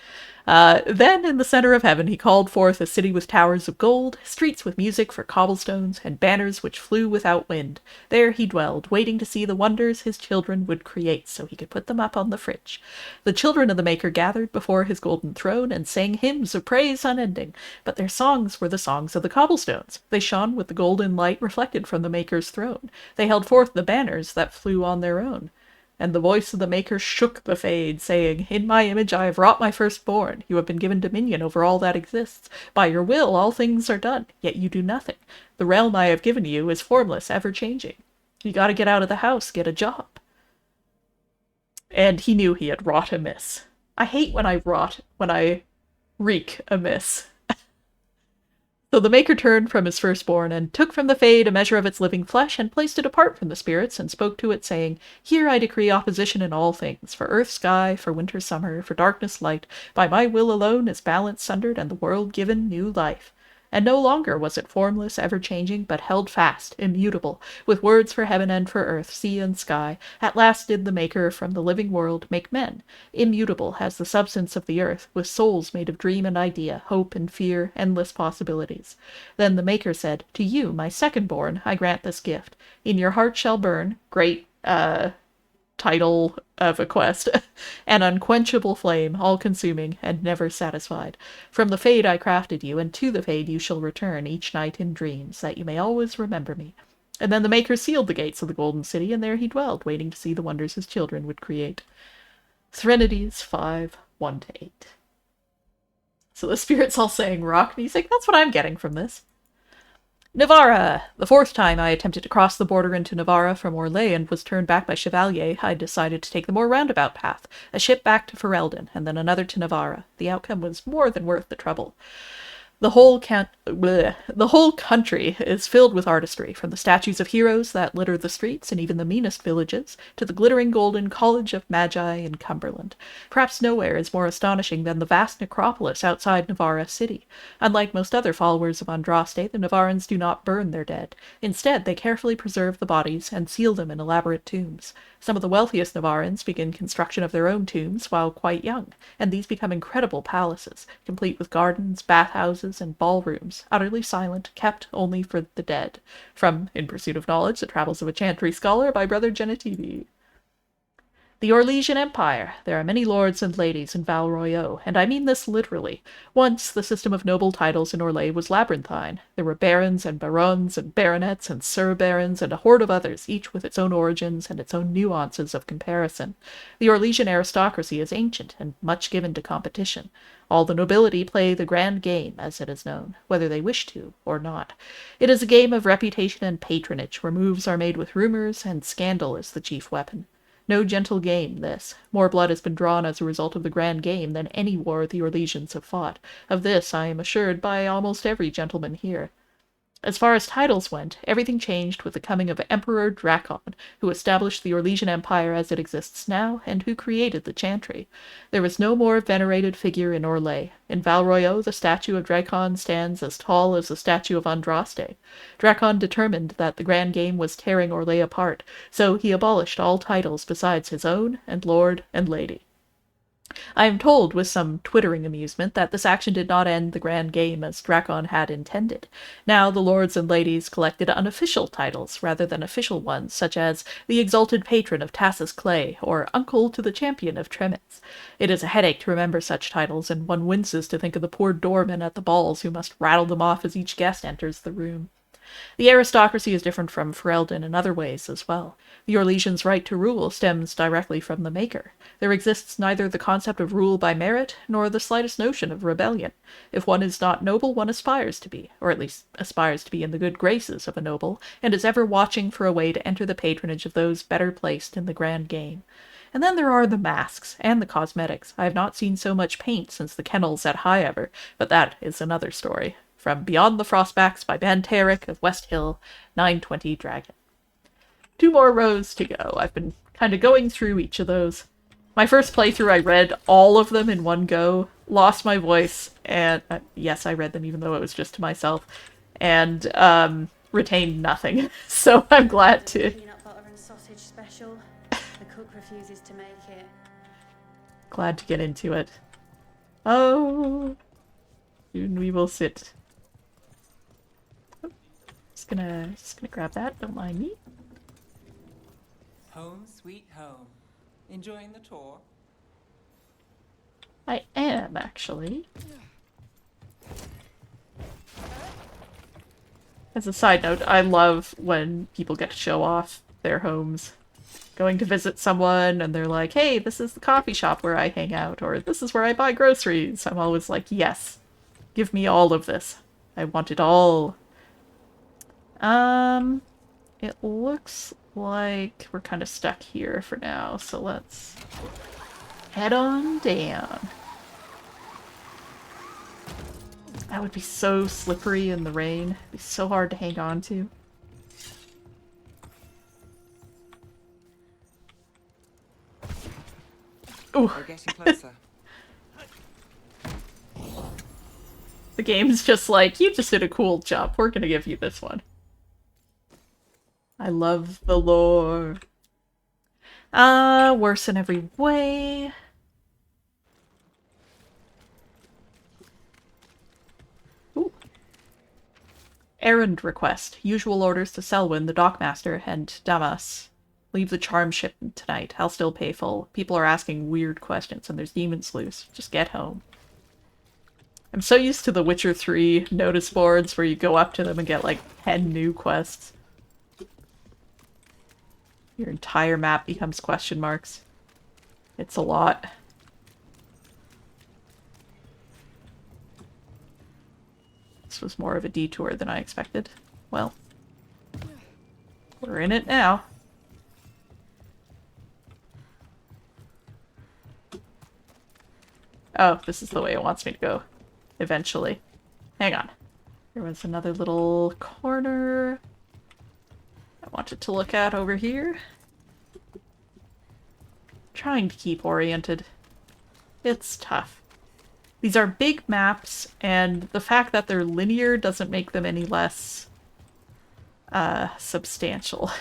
Then, in the center of heaven, he called forth a city with towers of gold, streets with music for cobblestones, and banners which flew without wind. There he dwelled, waiting to see the wonders his children would create, so he could put them up on the fridge. The children of the Maker gathered before his golden throne and sang hymns of praise unending, but their songs were the songs of the cobblestones. They shone with the golden light reflected from the Maker's throne. They held forth the banners that flew on their own. And the voice of the Maker shook the Fade, saying, "In my image I have wrought my firstborn. You have been given dominion over all that exists. By your will all things are done, yet you do nothing. The realm I have given you is formless, ever-changing. You gotta get out of the house, get a job." And he knew he had wrought amiss. I hate when I wreak amiss. So the Maker turned from his firstborn, and took from the Fade a measure of its living flesh, and placed it apart from the spirits, and spoke to it, saying, "Here I decree opposition in all things, for earth sky, for winter summer, for darkness light. By my will alone is balance sundered, and the world given new life." And no longer was it formless, ever-changing, but held fast, immutable, with words for heaven and for earth, sea and sky. At last did the Maker from the living world make men, immutable as the substance of the earth, with souls made of dream and idea, hope and fear, endless possibilities. Then the Maker said, "To you, my second-born, I grant this gift. In your heart shall burn," great, title of a quest, "an unquenchable flame, all-consuming, and never satisfied. From the Fade I crafted you, and to the Fade you shall return each night in dreams, that you may always remember me." And then the Maker sealed the gates of the Golden City, and there he dwelled, waiting to see the wonders his children would create. Threnodies 5, 1-8. So the spirits all saying rock music, that's what I'm getting from this. Navarra! The fourth time I attempted to cross the border into Navarra from Orlais and was turned back by Chevalier, I decided to take the more roundabout path, a ship back to Ferelden, and then another to Navarra. The outcome was more than worth the trouble. The whole country is filled with artistry, from the statues of heroes that litter the streets and even the meanest villages, to the glittering golden College of Magi in Cumberland. Perhaps nowhere is more astonishing than the vast necropolis outside Navarra city. Unlike most other followers of Andraste, the Navarrans do not burn their dead. Instead, they carefully preserve the bodies and seal them in elaborate tombs. Some of the wealthiest Navarrans begin construction of their own tombs while quite young, and these become incredible palaces, complete with gardens, bathhouses, and ballrooms, utterly silent, kept only for the dead. From In Pursuit of Knowledge, The Travels of a Chantry Scholar by Brother Genetivi. The Orlesian Empire. There are many lords and ladies in Val Royeaux, and I mean this literally. Once, the system of noble titles in Orlais was labyrinthine. There were barons and barons and baronets and sir-barons and a horde of others, each with its own origins and its own nuances of comparison. The Orlesian aristocracy is ancient and much given to competition. All the nobility play the grand game, as it is known, whether they wish to or not. It is a game of reputation and patronage, where moves are made with rumors, and scandal is the chief weapon. No gentle game, this. More blood has been drawn as a result of the grand game than any war the Orlesians have fought. Of this I am assured by almost every gentleman here. As far as titles went, everything changed with the coming of Emperor Drakon, who established the Orlesian Empire as it exists now, and who created the Chantry. There was no more venerated figure in Orlais. In Val Royeaux, the statue of Drakon stands as tall as the statue of Andraste. Drakon determined that the grand game was tearing Orlais apart, so he abolished all titles besides his own and lord and lady. I am told, with some twittering amusement, that this action did not end the grand game as Drakon had intended. Now the lords and ladies collected unofficial titles rather than official ones, such as the Exalted Patron of Tassus Clay, or Uncle to the Champion of Tremens. It is a headache to remember such titles, and one winces to think of the poor doormen at the balls who must rattle them off as each guest enters the room. The aristocracy is different from Ferelden in other ways as well. The Orlesians' right to rule stems directly from the Maker. There exists neither the concept of rule by merit, nor the slightest notion of rebellion. If one is not noble, one aspires to be, or at least aspires to be in the good graces of a noble, and is ever watching for a way to enter the patronage of those better placed in the grand game. And then there are the masks, and the cosmetics. I have not seen so much paint since the kennels at Highever, but that is another story. From Beyond the Frostbacks by Ben Tarek of West Hill, 920 Dragon. 2 more rows to go. I've been kind of going through each of those. My first playthrough, I read all of them in one go, lost my voice, and yes, I read them even though it was just to myself, and retained nothing. So I'm glad to. Peanut butter and sausage special. The cook refuses to make it. Glad to get into it. Oh, soon we will sit. Oh, just gonna grab that. Don't mind me. Home sweet home. Enjoying the tour? I am, actually. As a side note, I love when people get to show off their homes. Going to visit someone and they're like, hey, this is the coffee shop where I hang out, or this is where I buy groceries. I'm always like, yes, give me all of this. I want it all. It looks like we're kind of stuck here for now, so let's head on down. That would be so slippery in the rain. It'd be so hard to hang on to. Ooh. We're getting closer. The game's just like, you just did a cool jump. We're gonna give you this one. I love the lore. Worse in every way. Ooh. Errand request. Usual orders to Selwyn, the dockmaster, and Damas. Leave the charm ship tonight. I'll still pay full. People are asking weird questions and there's demons loose. Just get home. I'm so used to the Witcher 3 notice boards where you go up to them and get like 10 new quests. Your entire map becomes question marks. It's a lot. This was more of a detour than I expected. Well, we're in it now. Oh, this is the way it wants me to go. Eventually. Hang on. There was another little corner I wanted to look at over here. Trying to keep oriented. It's tough. These are big maps, and the fact that they're linear doesn't make them any less substantial.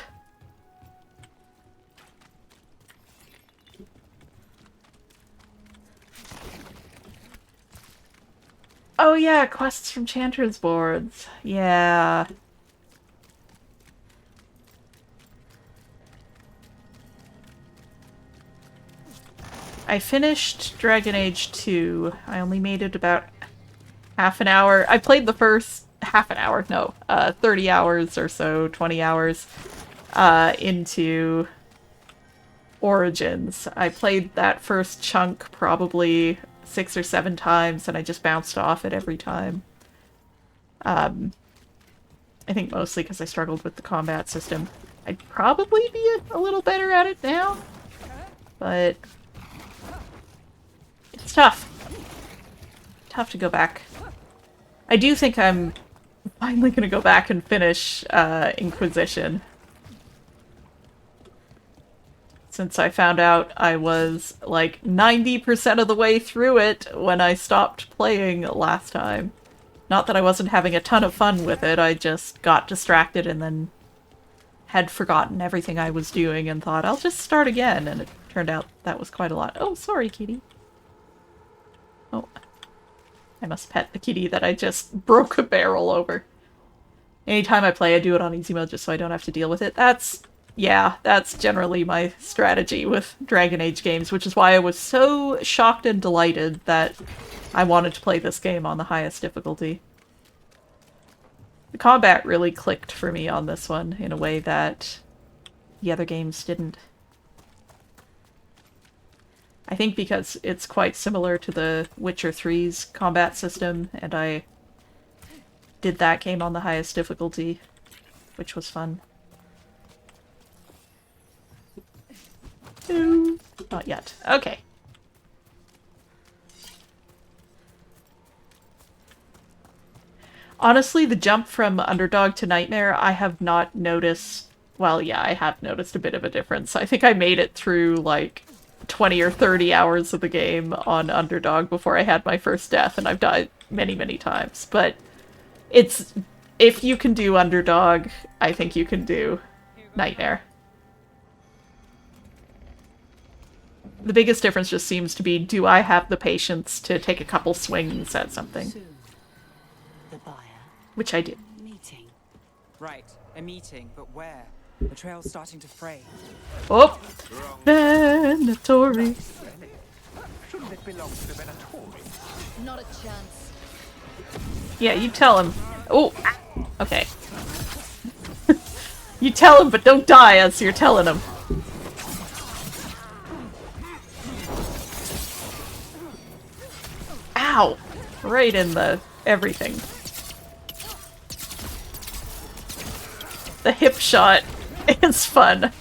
Oh yeah, quests from Chanter's boards. Yeah. I finished Dragon Age 2. I only made it about half an hour. I played the first half an hour, no, 30 hours or so, 20 hours, into Origins. I played that first chunk probably 6 or 7 times, and I just bounced off it every time. I think mostly because I struggled with the combat system. I'd probably be a little better at it now, but it's tough. Tough to go back. I do think I'm finally gonna go back and finish Inquisition. Since I found out I was like 90% of the way through it when I stopped playing last time. Not that I wasn't having a ton of fun with it, I just got distracted and then had forgotten everything I was doing and thought, I'll just start again, and it turned out that was quite a lot. Oh, sorry, kitty. Oh. I must pet the kitty that I just broke a barrel over. Anytime I play, I do it on easy mode just so I don't have to deal with it. Yeah, that's generally my strategy with Dragon Age games, which is why I was so shocked and delighted that I wanted to play this game on the highest difficulty. The combat really clicked for me on this one in a way that the other games didn't. I think because it's quite similar to the Witcher 3's combat system, and I did that game on the highest difficulty, which was fun. Ooh, not yet. Okay. Honestly, the jump from Underdog to Nightmare, I have not noticed... Well, yeah, I have noticed a bit of a difference. I think I made it through, like, 20 or 30 hours of the game on Underdog before I had my first death, and I've died many, many times. But it's... If you can do Underdog, I think you can do Nightmare. The biggest difference just seems to be, do I have the patience to take a couple swings at something? Soon. The buyer. Which I do. Meeting. Right, a meeting, but where? The trail's starting to fray. Oh! Venatori. Shouldn't it belong to the Venatori? Not a chance. Yeah, you tell him. Oh! Okay. You tell him, but don't die as you're telling him. Ow! Right in the everything. The hip shot is fun.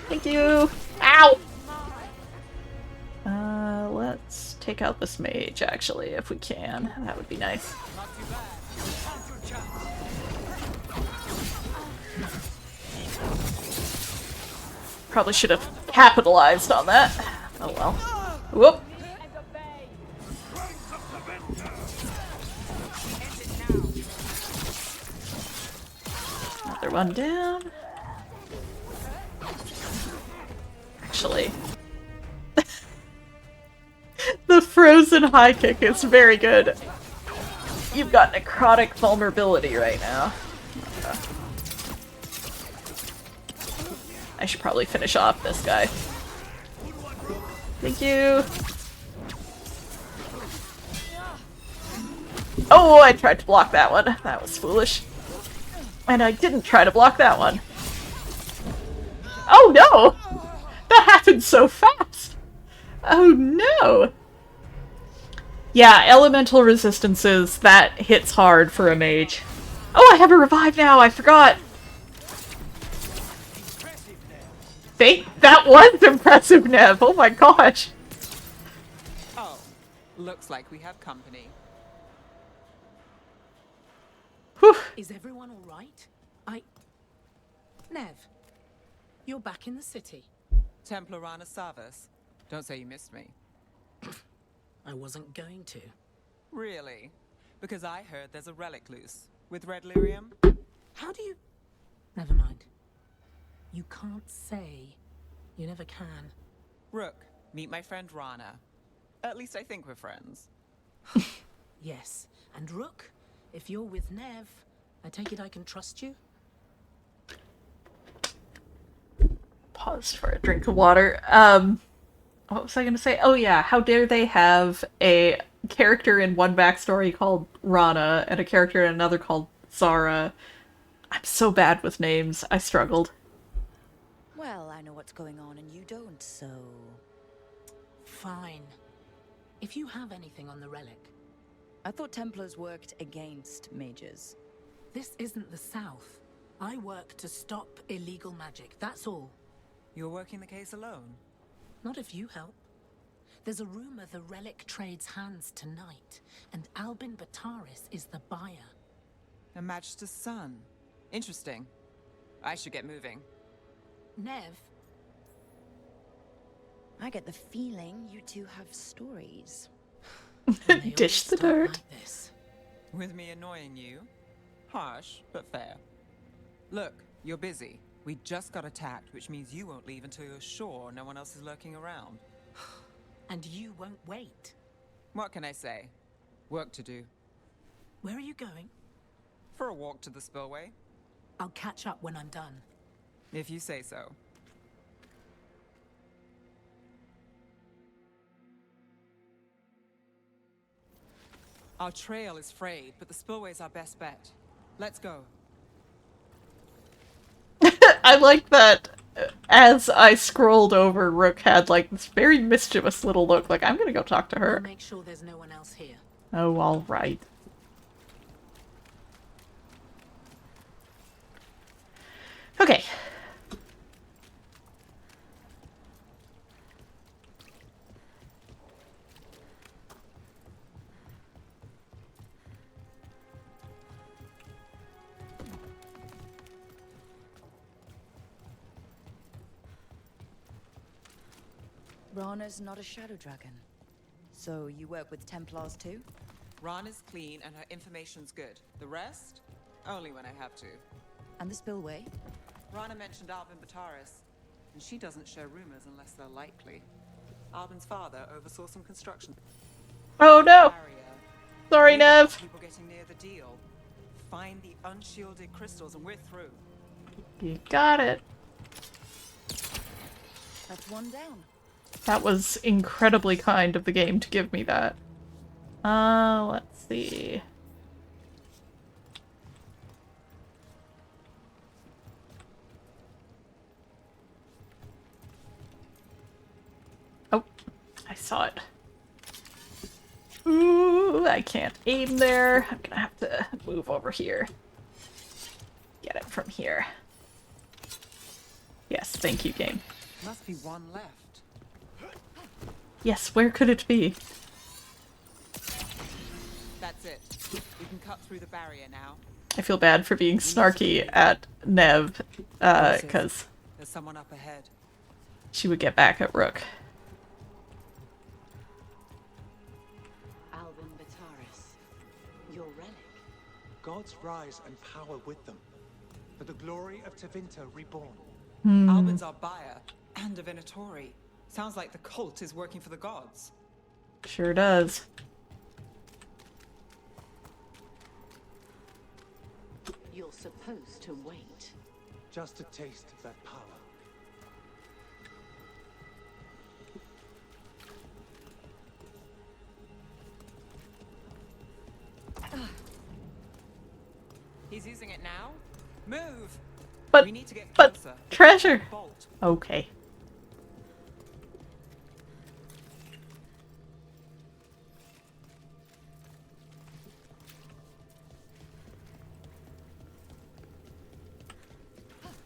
Thank you! Ow! Let's take out this mage, actually, if we can. That would be nice. Probably should have capitalized on that. Oh well. Whoop! Another one down. Actually, the frozen high kick is very good. You've got necrotic vulnerability right now. I should probably finish off this guy. Thank you. Oh, I tried to block that one. That was foolish. And I didn't try to block that one. Oh no! That happened so fast! Oh no! Yeah, elemental resistances, that hits hard for a mage. Oh, I have a revive now! I forgot! That was impressive, Nev! Oh my gosh! Oh, looks like we have company. Whew. Is everyone all right? Nev, you're back in the city. Templar Rana Savas. Don't say you missed me. I wasn't going to. Really? Because I heard there's a relic loose. With red lyrium? How do you... Never mind. You can't say. You never can. Rook, meet my friend Rana. At least I think we're friends. Yes. And Rook, if you're with Nev, I take it I can trust you? Pause for a drink of water. What was I gonna say? Oh yeah, how dare they have a character in one backstory called Rana and a character in another called Zara. I'm so bad with names. I struggled. Well, I know what's going on and you don't, so... Fine. If you have anything on the relic... I thought Templars worked against mages. This isn't the South. I work to stop illegal magic, that's all. You're working the case alone? Not if you help. There's a rumor the relic trades hands tonight, and Albin Bataris is the buyer. A Magister's son. Interesting. I should get moving. Nev? I get the feeling you two have stories. Dish the dirt. Like this. With me annoying you? Harsh, but fair. Look, you're busy. We just got attacked, which means you won't leave until you're sure no one else is lurking around. And you won't wait. What can I say? Work to do. Where are you going? For a walk to the spillway. I'll catch up when I'm done. If you say so. Our trail is frayed, but the spillway's our best bet. Let's go. I like that as I scrolled over, Rook had like this very mischievous little look, like I'm gonna go talk to her. I'll make sure there's no one else here. Oh, alright. Okay. Rana's not a shadow dragon. So you work with Templars too? Rana's clean and her information's good. The rest? Only when I have to. And the spillway? Rana mentioned Albin Bataris, and she doesn't share rumors unless they're likely. Albin's father oversaw some construction. Oh no! Barrier. Sorry, We don't want Nev. people getting near the deal. Find the unshielded crystals, and we're through. You got it. That's one down. That was incredibly kind of the game to give me that. Let's see. Oh, I saw it. Ooh, I can't aim there. I'm gonna have to move over here. Get it from here. Yes, thank you, game. Must be one left. Yes, where could it be? That's it. We can cut through the barrier now. I feel bad for being snarky at Nev, because There's someone up ahead. she would get back at Rook. Albin Bataris, your relic. Gods rise and power with them. For the glory of Tevinter reborn. Albin's our buyer, and a Venatori. Sounds like the cult is working for the gods. Sure does. You're supposed to wait. Just a taste of that power. He's using it now? Move! But, we need to get but, closer. treasure! Bolt. Okay.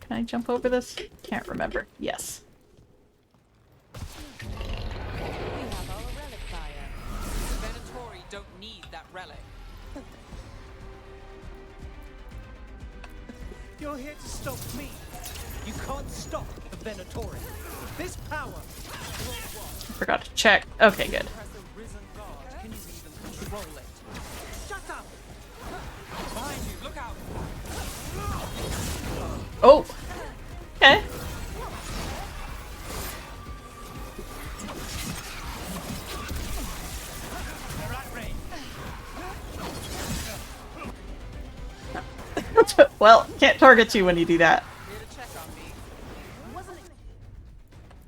Can I jump over this? Can't remember. Yes. We have our relic buyer. The Venatori don't need that relic. You're here to stop me. You can't stop the Venatori. This power. I forgot to check. Okay, good. Risen god. Can you even control it? Shut up! Behind you, look out! Oh! Okay. Well, can't target you when you do that. Wasn't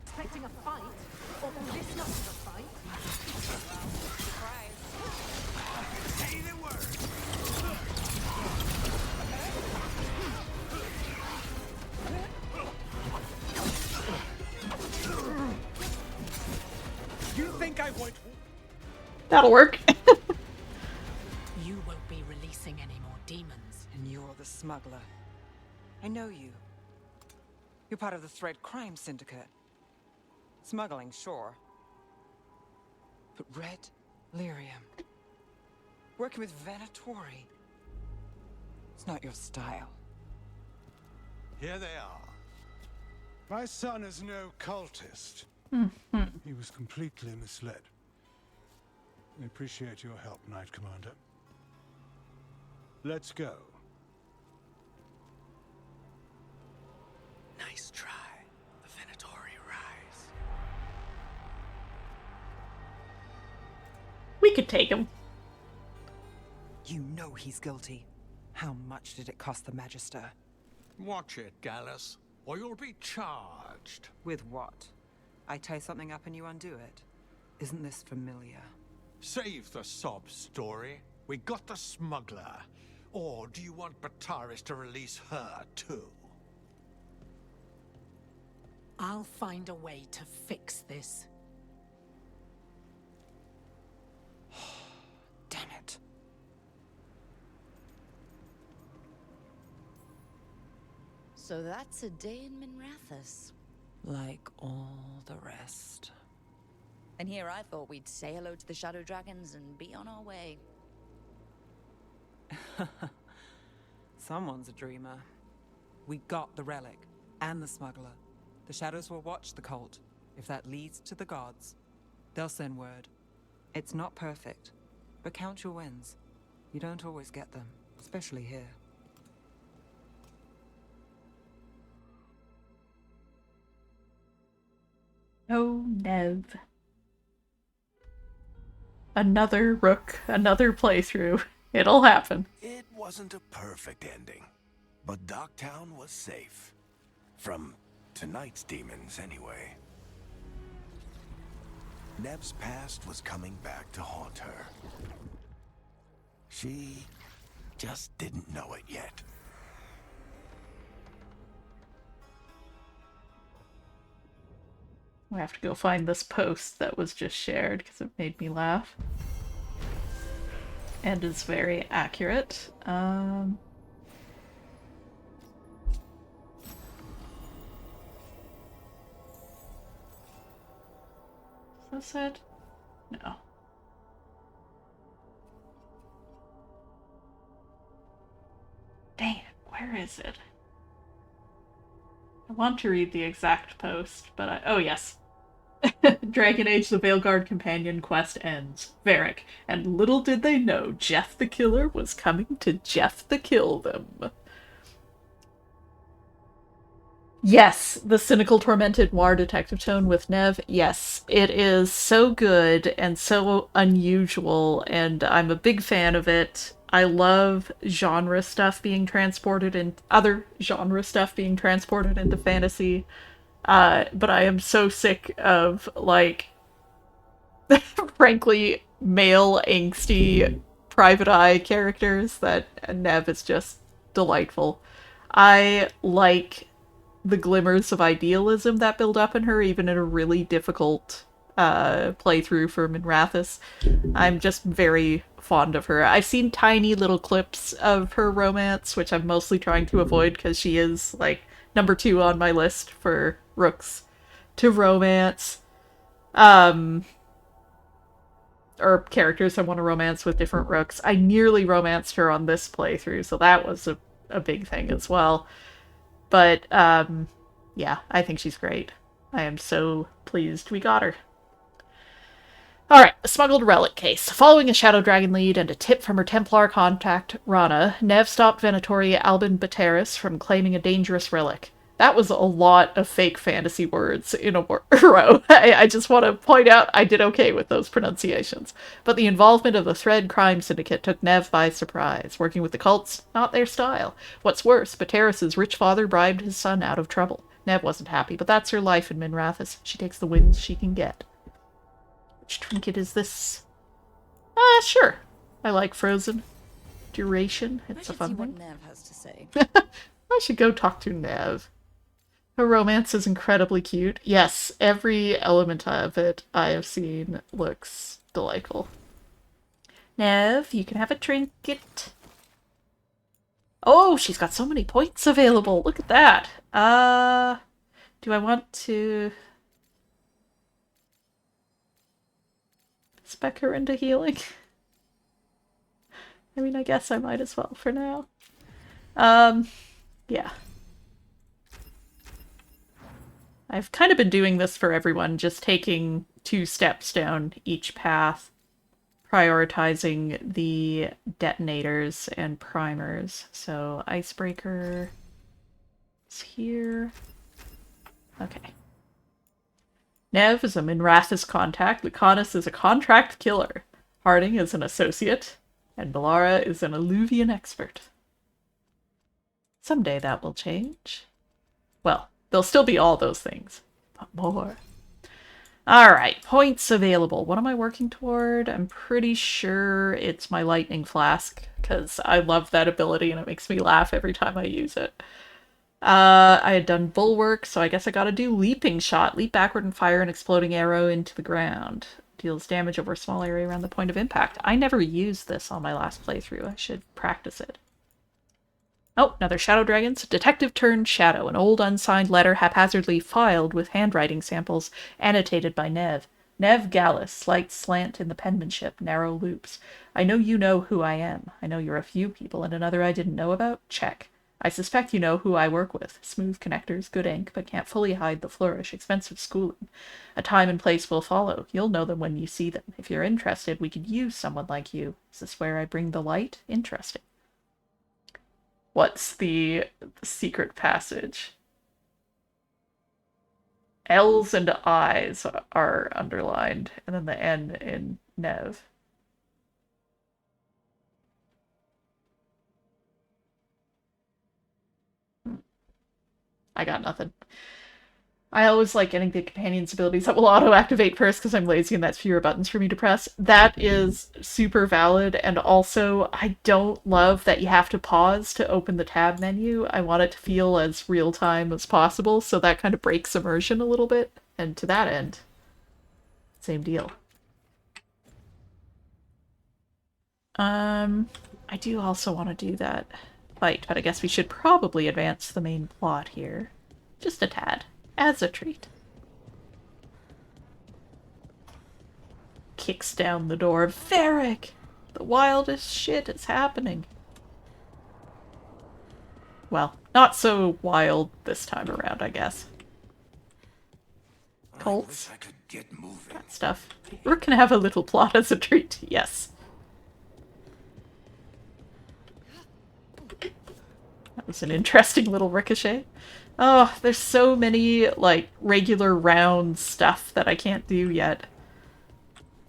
expecting a fight, or this much of a fight. Say the word. You think I won't? That'll work. You won't be releasing any more demons. And you're the smuggler. I know you. You're part of the Thread Crime Syndicate. Smuggling, sure. But Red Lyrium. Working with Venatori. It's not your style. Here they are. My son is no cultist. He was completely misled. We appreciate your help, Knight Commander. Let's go. Nice try. The Venatori rise. We could take him. You know he's guilty. How much did it cost the Magister? Watch it, Gallus, or you'll be charged. With what? I tie something up and you undo it. Isn't this familiar? Save the sob story. We got the smuggler. Or do you want Bataris to release her, too? I'll find a way to fix this. Damn it. So that's a day in Minrathous. Like all the rest. And here I thought we'd say hello to the Shadow Dragons and be on our way. Someone's a dreamer. We got the relic and the smuggler. The shadows will watch the cult. If that leads to the gods, they'll send word. It's not perfect, but count your wins. You don't always get them, especially here. Oh, Nev. Another Rook, another playthrough. It'll happen. It wasn't a perfect ending, but Docktown was safe. From tonight's demons, anyway. Nev's past was coming back to haunt her. She just didn't know it yet. I have to go find this post that was just shared because it made me laugh. And is very accurate. Is that it? No. Dang it, where is it? I want to read the exact post, but oh yes. Dragon Age the Veilguard companion quest ends. Varric. And little did they know Jeff the Killer was coming to Jeff the Kill them. Yes, the cynical, tormented noir detective tone with Nev. Yes, it is so good and so unusual, and I'm a big fan of it. I love genre stuff being transported and other genre stuff being transported into fantasy. But I am so sick of, like, frankly, male angsty private eye characters that Nev is just delightful. I like the glimmers of idealism that build up in her, even in a really difficult playthrough for Minrathous. I'm just very fond of her. I've seen tiny little clips of her romance, which I'm mostly trying to avoid because she is, like, number 2 on my list for Rooks to romance. Or characters I want to romance with different Rooks. I nearly romanced her on this playthrough, so that was a big thing as well. But, yeah, I think she's great. I am so pleased we got her. Alright, a smuggled relic case. Following a Shadow Dragon lead and a tip from her Templar contact, Rana, Nev stopped Venatori Albin Bateris from claiming a dangerous relic. That was a lot of fake fantasy words in a row. I just want to point out I did okay with those pronunciations. But the involvement of the Thread crime syndicate took Nev by surprise. Working with the cults, not their style. What's worse, Bateris's rich father bribed his son out of trouble. Nev wasn't happy, but that's her life in Minrathous. She takes the wins she can get. Which trinket is this? Sure. I like Frozen. Duration. It's a fun one. What Nev has to say. I should go talk to Nev. Her romance is incredibly cute. Yes, every element of it I have seen looks delightful. Nev, you can have a trinket. Oh, she's got so many points available. Look at that. Do I want to spec her into healing? I mean, I guess I might as well for now. Yeah. I've kind of been doing this for everyone, just taking 2 steps down each path, prioritizing the detonators and primers. So Icebreaker is here. Okay. Nev is a Minrathous contact, Lucanus is a contract killer, Harding is an associate, and Belara is an Alluvian expert. Someday that will change. Well, they'll still be all those things, but more. Alright, points available. What am I working toward? I'm pretty sure it's my Lightning Flask, because I love that ability and it makes me laugh every time I use it. I had done Bulwark, so I guess I gotta do Leaping Shot. Leap backward and fire an exploding arrow into the ground. Deals damage over a small area around the point of impact. I never used this on my last playthrough. I should practice it. Oh, another Shadow Dragons. Detective turned Shadow. An old unsigned letter haphazardly filed with handwriting samples annotated by Nev. Nev Gallus, slight slant in the penmanship, narrow loops. I know you know who I am. I know you're a few people and another I didn't know about. Check. I suspect you know who I work with. Smooth connectors, good ink, but can't fully hide the flourish. Expensive schooling. A time and place will follow. You'll know them when you see them. If you're interested, we could use someone like you. Is this where I bring the light? Interesting. What's the secret passage? L's and I's are underlined, and then the N in Nev. I got nothing. I always like getting the companion's abilities that will auto-activate first because I'm lazy and that's fewer buttons for me to press. That is super valid, and also I don't love that you have to pause to open the tab menu. I want it to feel as real-time as possible, so that kind of breaks immersion a little bit, and to that end, same deal. I do also want to do that fight, but I guess we should probably advance the main plot here. Just a tad. As a treat. Kicks down the door. Varric! The wildest shit is happening. Well, not so wild this time around, I guess. Colts. I could get moving. That stuff. We're gonna have a little plot as a treat, yes. That was an interesting little ricochet. Oh, there's so many, like, regular round stuff that I can't do yet.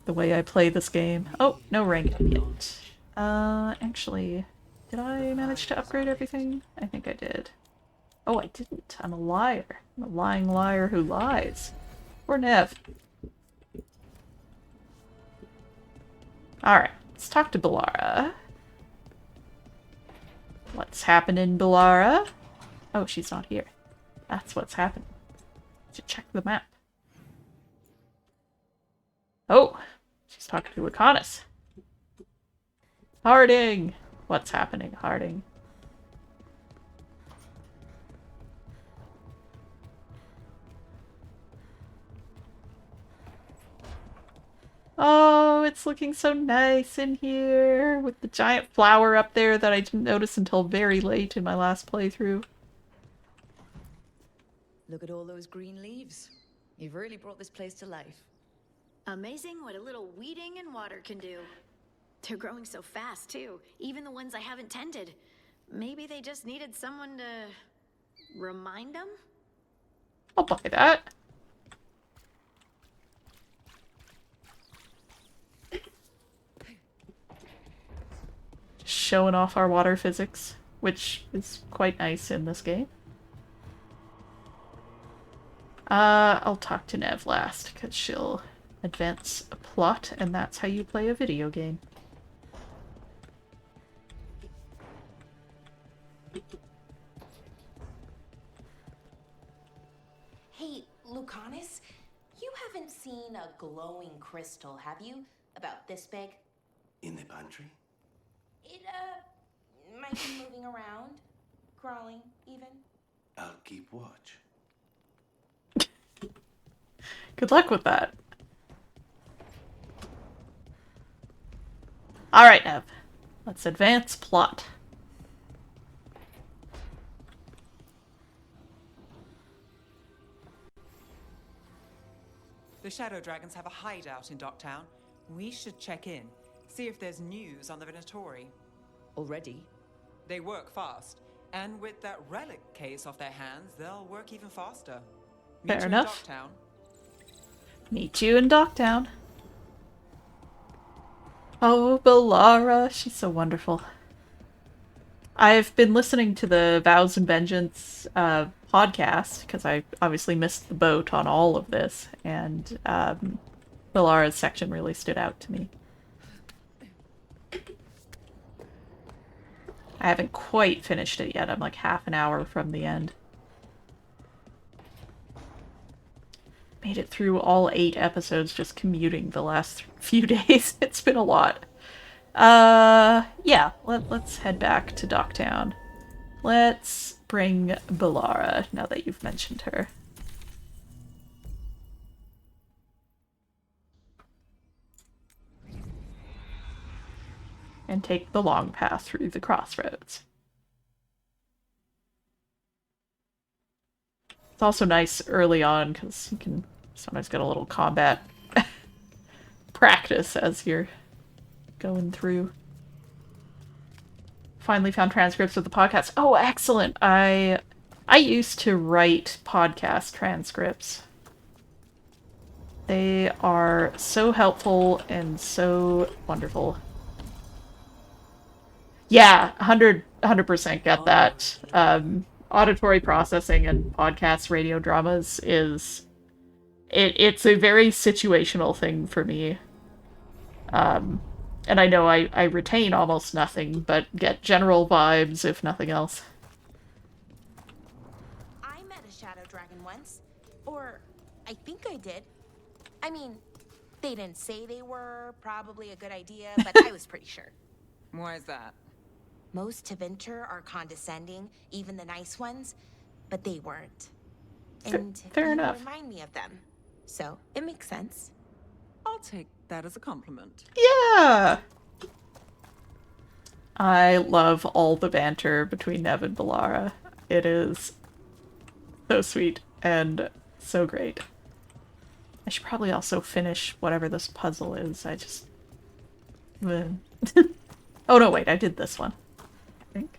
The way I play this game. Oh, no rank yet. Actually, did I manage to upgrade everything? I think I did. Oh, I didn't. I'm a liar. I'm a lying liar who lies. Poor Nev. Alright, let's talk to Bellara. What's happening, Bellara? Oh, she's not here. That's what's happening. Should check the map. Oh, she's talking to Lucanus. Harding! What's happening, Harding? Oh, it's looking so nice in here with the giant flower up there that I didn't notice until very late in my last playthrough. Look at all those green leaves. You've really brought this place to life. Amazing what a little weeding and water can do. They're growing so fast, too. Even the ones I haven't tended. Maybe they just needed someone to remind them? I'll buy that. Just showing off our water physics, which is quite nice in this game. I'll talk to Nev last, because she'll advance a plot, and that's how you play a video game. Hey, Lucanus, you haven't seen a glowing crystal, have you? About this big? In the pantry? It, might be moving around. Crawling, even. I'll keep watch. Good luck with that. Alright, Nev. Let's advance plot. The Shadow Dragons have a hideout in Docktown. We should check in, see if there's news on the Venatori. Already? They work fast, and with that relic case off their hands, they'll work even faster. Meet Fair you enough. In Docktown. Meet you in Docktown. Oh, Bellara, she's so wonderful. I've been listening to the Vows and Vengeance podcast, because I obviously missed the boat on all of this, and Bellara's section really stood out to me. I haven't quite finished it yet. I'm like half an hour from the end. Made it through all 8 episodes just commuting the last few days. It's been a lot. Yeah, let's head back to Docktown. Let's bring Bellara, now that you've mentioned her. And take the long path through the crossroads. It's also nice early on, because you can sometimes get a little combat practice as you're going through. Finally found transcripts of the podcast. Oh, excellent! I used to write podcast transcripts They are so helpful and so wonderful. Yeah, 100% get that. Auditory processing and podcast radio dramas is... It's a very situational thing for me. And I know I retain almost nothing, but get general vibes, if nothing else. I met a shadow dragon once. Or, I think I did. I mean, they didn't say they were probably a good idea, but I was pretty sure. Why is that? Most Tevinter are condescending, even the nice ones, but they weren't. And fair you enough. remind me of them. So, it makes sense. I'll take that as a compliment. Yeah! I love all the banter between Nev and Balara. It is so sweet and so great. I should probably also finish whatever this puzzle is. I just... Oh no, wait, I did this one, I think.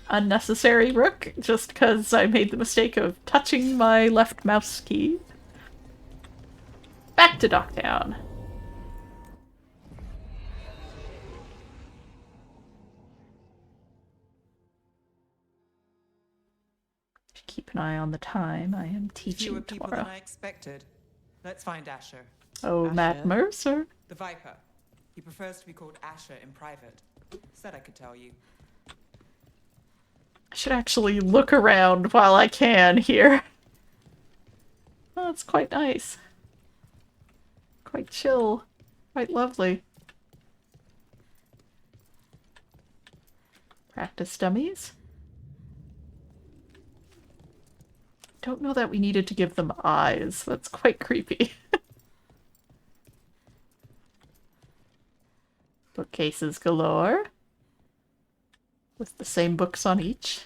Unnecessary rook, just because I made the mistake of touching my left mouse key. Back to Docktown. Keep an eye on the time. I am teaching Fewer people tomorrow. than I expected. Let's find Asher. Oh, Asher? Matt Mercer. The Viper. He prefers to be called Asher in private. Said I could tell you. I should actually look around while I can here. Oh, it's quite nice. Quite chill. Quite lovely. Practice dummies. Don't know that we needed to give them eyes. That's quite creepy. Bookcases galore. With the same books on each.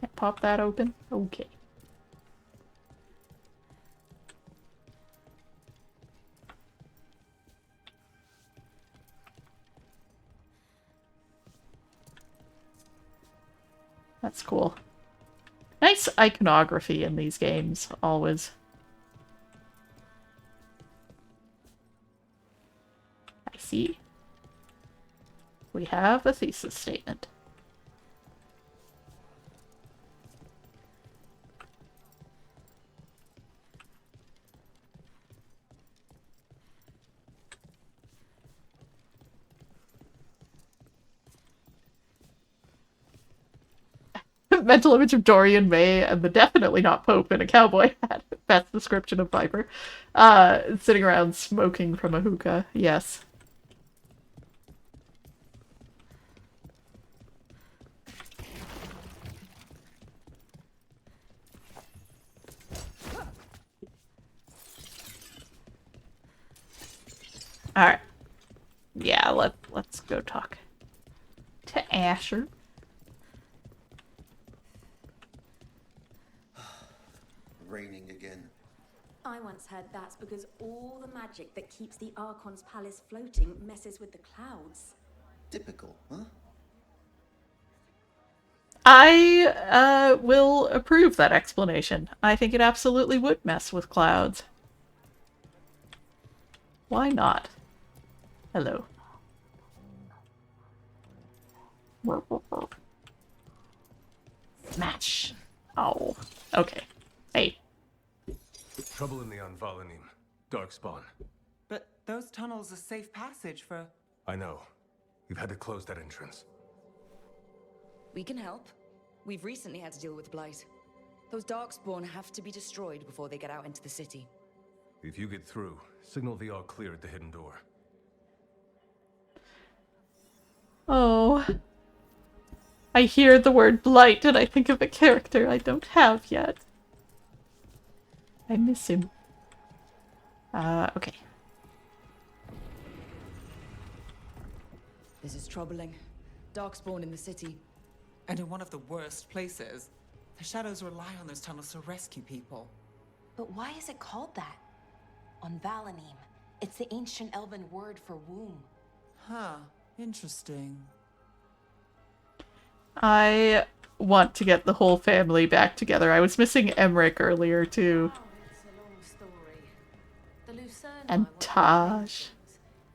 Can't pop that open? Okay. That's cool. Nice iconography in these games, always. I see. We have a thesis statement. Mental image of Dorian May and the definitely not Pope in a cowboy hat. Best description of Viper. Sitting around smoking from a hookah. Yes. Alright. Yeah, let's go talk to Asher. Raining again. I once heard that's because all the magic that keeps the Archon's palace floating messes with the clouds. Typical, huh? I will approve that explanation. I think it absolutely would mess with clouds. Why not? Hello. Smash. Oh. Okay. Hey. Trouble in the Anvalanim. Darkspawn. But those tunnels are safe passage for... I know. We've had to close that entrance. We can help. We've recently had to deal with Blight. Those Darkspawn have to be destroyed before they get out into the city. If you get through, signal the all clear at the hidden door. Oh. I hear the word blight and I think of a character I don't have yet. I miss him. Okay. This is troubling. Darkspawn in the city. And in one of the worst places. The Shadows rely on those tunnels to rescue people. But why is it called that? On Valanim, it's the ancient elven word for womb. Huh. Interesting. I want to get the whole family back together. I was missing Emmerich earlier, too. It's a long story. The Lucerni And wanted Taj.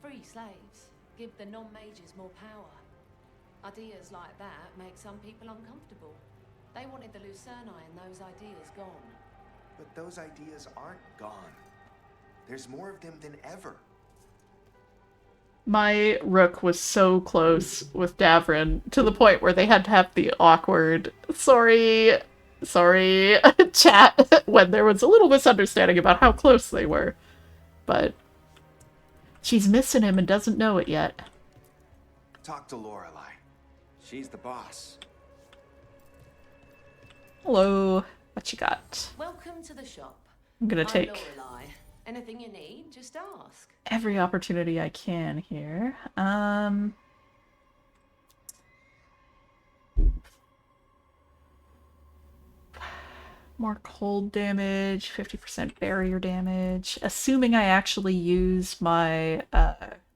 free slaves, give the non-mages more power. Ideas like that make some people uncomfortable. They wanted the Lucerni and those ideas gone. But those ideas aren't gone. There's more of them than ever. My rook was so close with Davrin to the point where they had to have the awkward sorry chat when there was a little misunderstanding about how close they were. But she's missing him and doesn't know it yet. Talk to Lorelei. She's the boss. Hello. What you got? Welcome to the shop. I'm gonna take Lorelei. Anything you need, just ask. every opportunity I can here. More cold damage, 50% barrier damage. Assuming I actually use my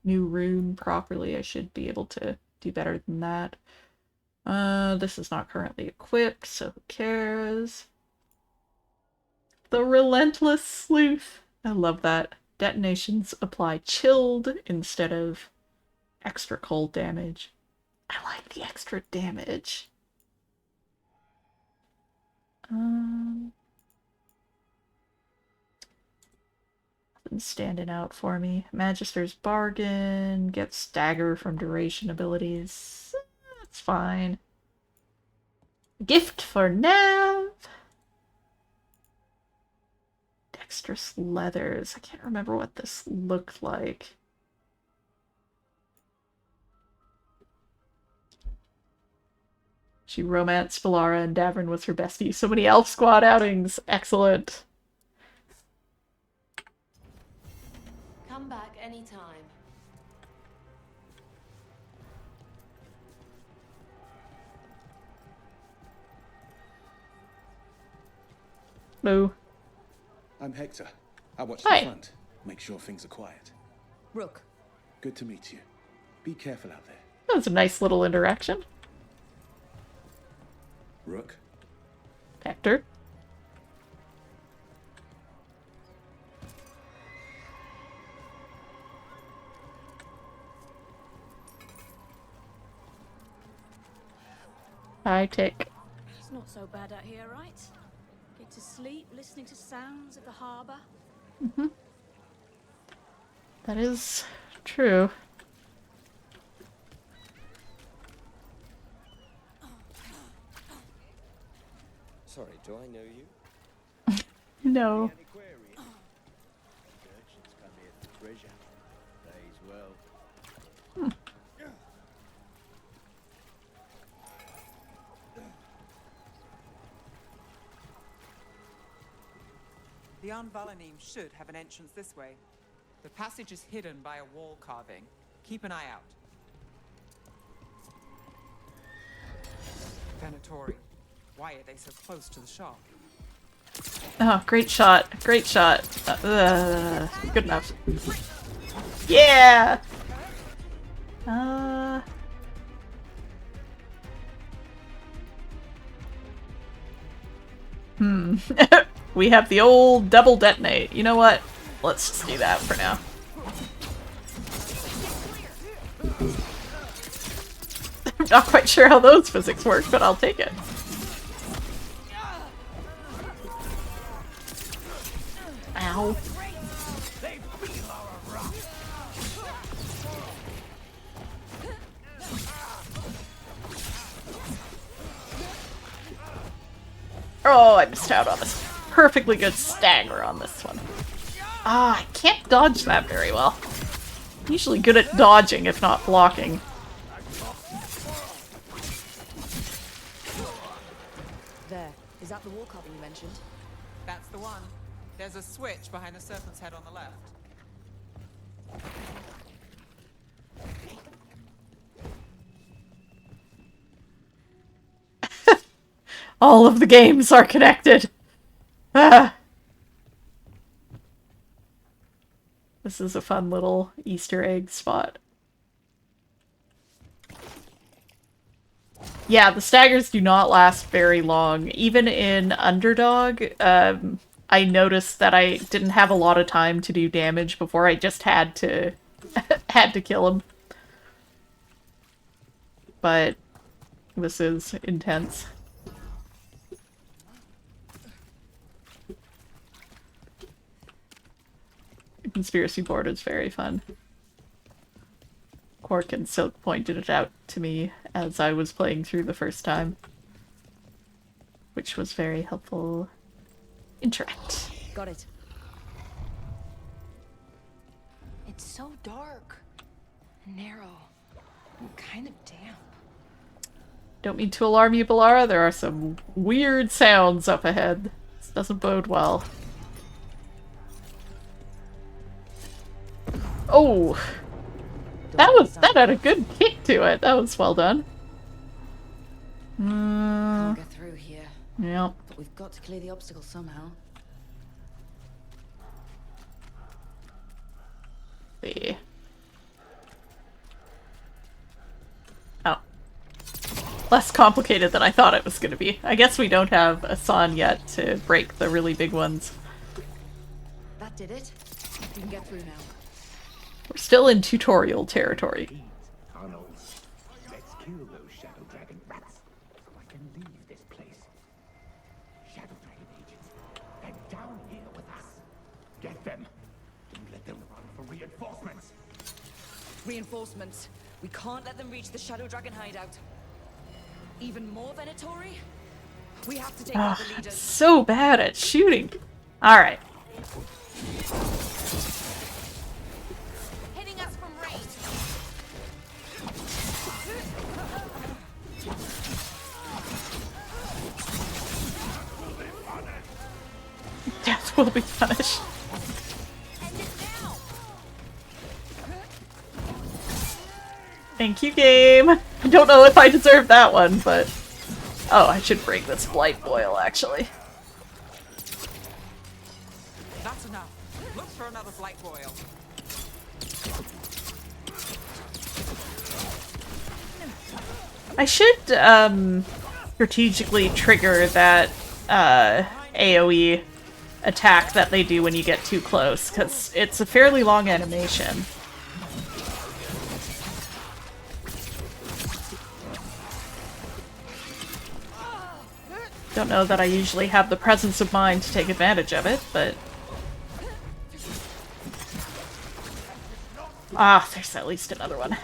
new rune properly, I should be able to do better than that. This is not currently equipped, so who cares? The Relentless Sleuth. I love that. Detonations apply chilled instead of extra cold damage. I like the extra damage. Nothing's standing out for me. Magister's Bargain. Gets stagger from duration abilities. That's fine. Gift for Nav. Dexterous Leathers. I can't remember what this looked like. She romanced Valara and Davrin was her bestie. So many Elf Squad outings. Excellent. Come back anytime. Hello. I'm Hector. I watch Hi. the front. Make sure things are quiet. Rook. Good to meet you. Be careful out there. That was a nice little interaction. Rook. Hector. Hi, Tick. It's not so bad out here, right? Get to sleep, listening to sounds of the harbour. Mm-hmm. That is true. Sorry, do I know you? No. Merchants come here for treasure. Pays well. The Valanim should have an entrance this way. The passage is hidden by a wall carving. Keep an eye out. Venatori, why are they so close to the shop? Oh, great shot. Great shot. Good enough. Yeah! We have the old double detonate. You know what? Let's just do that for now. I'm not quite sure how those physics work, but I'll take it. Ow. Oh, I missed out on this perfectly good stagger on this one. Ah, I can't dodge that very well. I'm usually good at dodging, if not blocking. There. Is that the wall carving you mentioned? That's the one. There's a switch behind the serpent's head on the left. All of the games are connected. Ah. This is a fun little Easter egg spot. Yeah, the staggers do not last very long. Even in Underdog, I noticed that I didn't have a lot of time to do damage before I just had to had to kill him. But this is intense. The conspiracy board is very fun. Quark and Silk pointed it out to me as I was playing through the first time, which was very helpful. Interact. Got it. It's so dark, narrow, and kind of damp. Don't mean to alarm you, Balara. There are some weird sounds up ahead. This doesn't bode well. Oh! That had a good kick to it. That was well done. Can't get through here. Yep. But we've got to clear the obstacle somehow. See. Oh. Less complicated than I thought it was going to be. I guess we don't have a sawn yet to break the really big ones. That did it. We can get through now. We're still in tutorial territory. Tunnels. Let's kill those Shadow Dragon rats so I can leave this place. Shadow Dragon agents, they're down here with us. Get them. Don't let them run for reinforcements. Reinforcements. We can't let them reach the Shadow Dragon hideout. Even more Venatori? We have to take out the leaders. So bad at shooting. Alright. Hitting us from range. Death will be punished. Thank you, game. I don't know if I deserve that one, but... Oh, I should bring this Blight Boil, actually. That's enough. Look for another blight boil. I should, strategically trigger that, AoE attack that they do when you get too close, because it's a fairly long animation. Don't know that I usually have the presence of mind to take advantage of it, but... Ah, there's at least another one.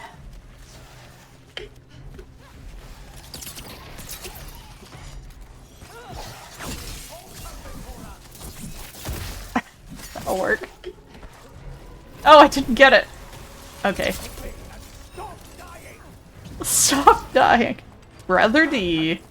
That'll work. Oh, I didn't get it! Okay. Stop dying! Brother D.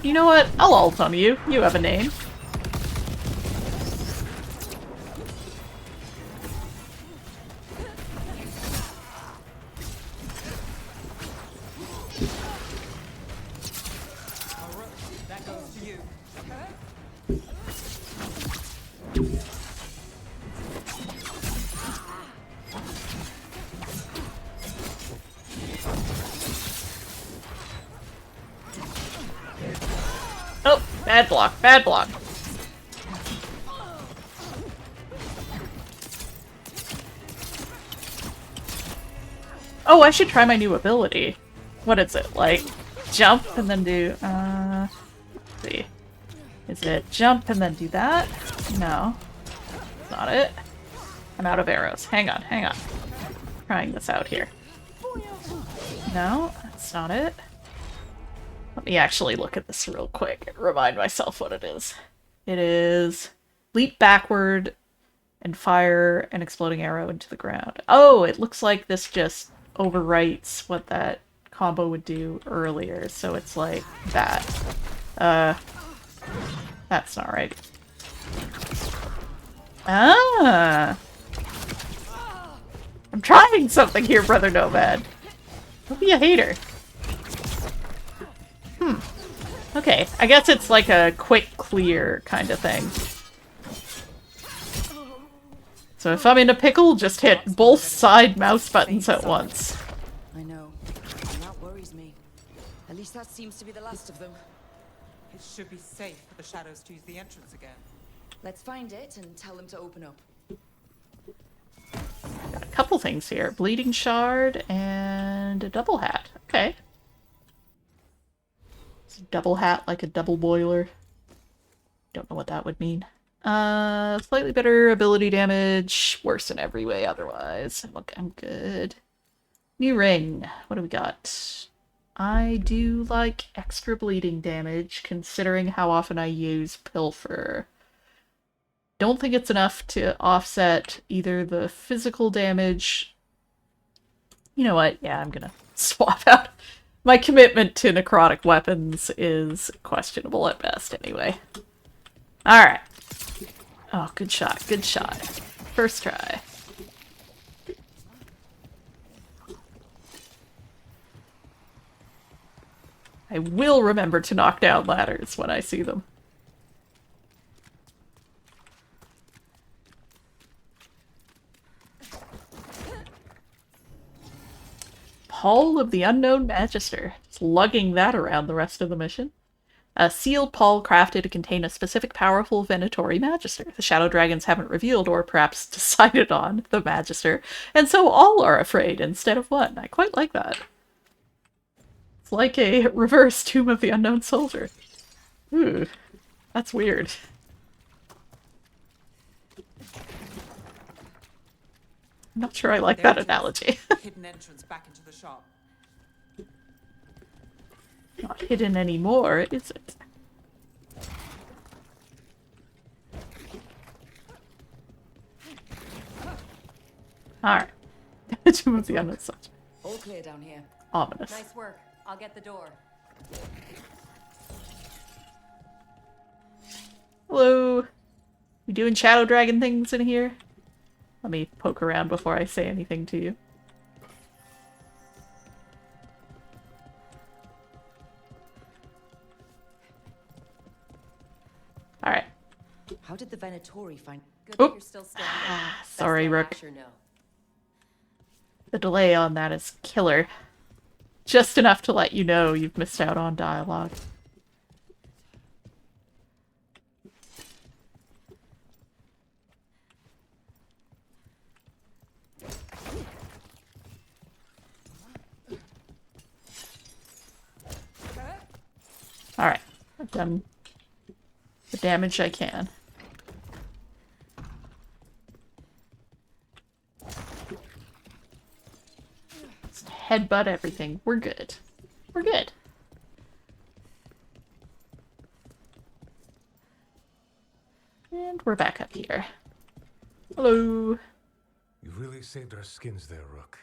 You know what? I'll ult on you. You have a name. That goes to you. Oh, bad block, bad block. Oh, I should try my new ability. What is it? Like, jump and then do, let's see. Is it jump and then do that? No. That's not it. I'm out of arrows. Hang on, hang on. Trying this out here. No, that's not it. Let me actually look at this real quick and remind myself what it is. It is leap backward and fire an exploding arrow into the ground. Oh, it looks like this just overwrites what that combo would do earlier, so it's like that. That's not right. Ah! I'm trying something here, Brother Nomad. Don't be a hater. Okay, I guess it's like a quick clear kind of thing. So if I'm in a pickle, just hit both side mouse buttons at once. I know. And that worries me. At least that seems to be the last of them. It should be safe for the shadows to use the entrance again. Let's find it and tell them to open up. Got a couple things here. Bleeding shard and a double hat. Okay. It's a double hat like a double boiler. Don't know what that would mean. Slightly better ability damage. Worse in every way otherwise. Look, I'm good. New ring. What do we got? I do like extra bleeding damage, considering how often I use Pilfer. Don't think it's enough to offset either the physical damage. You know what? Yeah, I'm gonna swap out. My commitment to necrotic weapons is questionable at best anyway. Alright. Oh, good shot, good shot. First try. I will remember to knock down ladders when I see them. Pall of the Unknown Magister. Just lugging that around the rest of the mission. A sealed pall crafted to contain a specific powerful Venatori Magister. The Shadow Dragons haven't revealed or perhaps decided on the Magister, and so all are afraid instead of one. I quite like that. It's like a reverse Tomb of the Unknown Soldier. Ooh, that's weird. I'm not sure I like that analogy. Hidden entrance back into the shop. Not hidden anymore, is it? Alright. Tomb of the Unknown Soldier. All clear down here. Ominous. Nice work. I'll get the door. Hello. You doing Shadow Dragon things in here? Let me poke around before I say anything to you. Alright. How did the Venatori find... Good Oh. that you're still standing. Sorry, Rook. Sure know. The delay on that is killer. Just enough to let you know you've missed out on dialogue. Alright, I've done the damage I can. Just headbutt everything. We're good. We're good. And we're back up here. Hello. You really saved our skins there, Rook.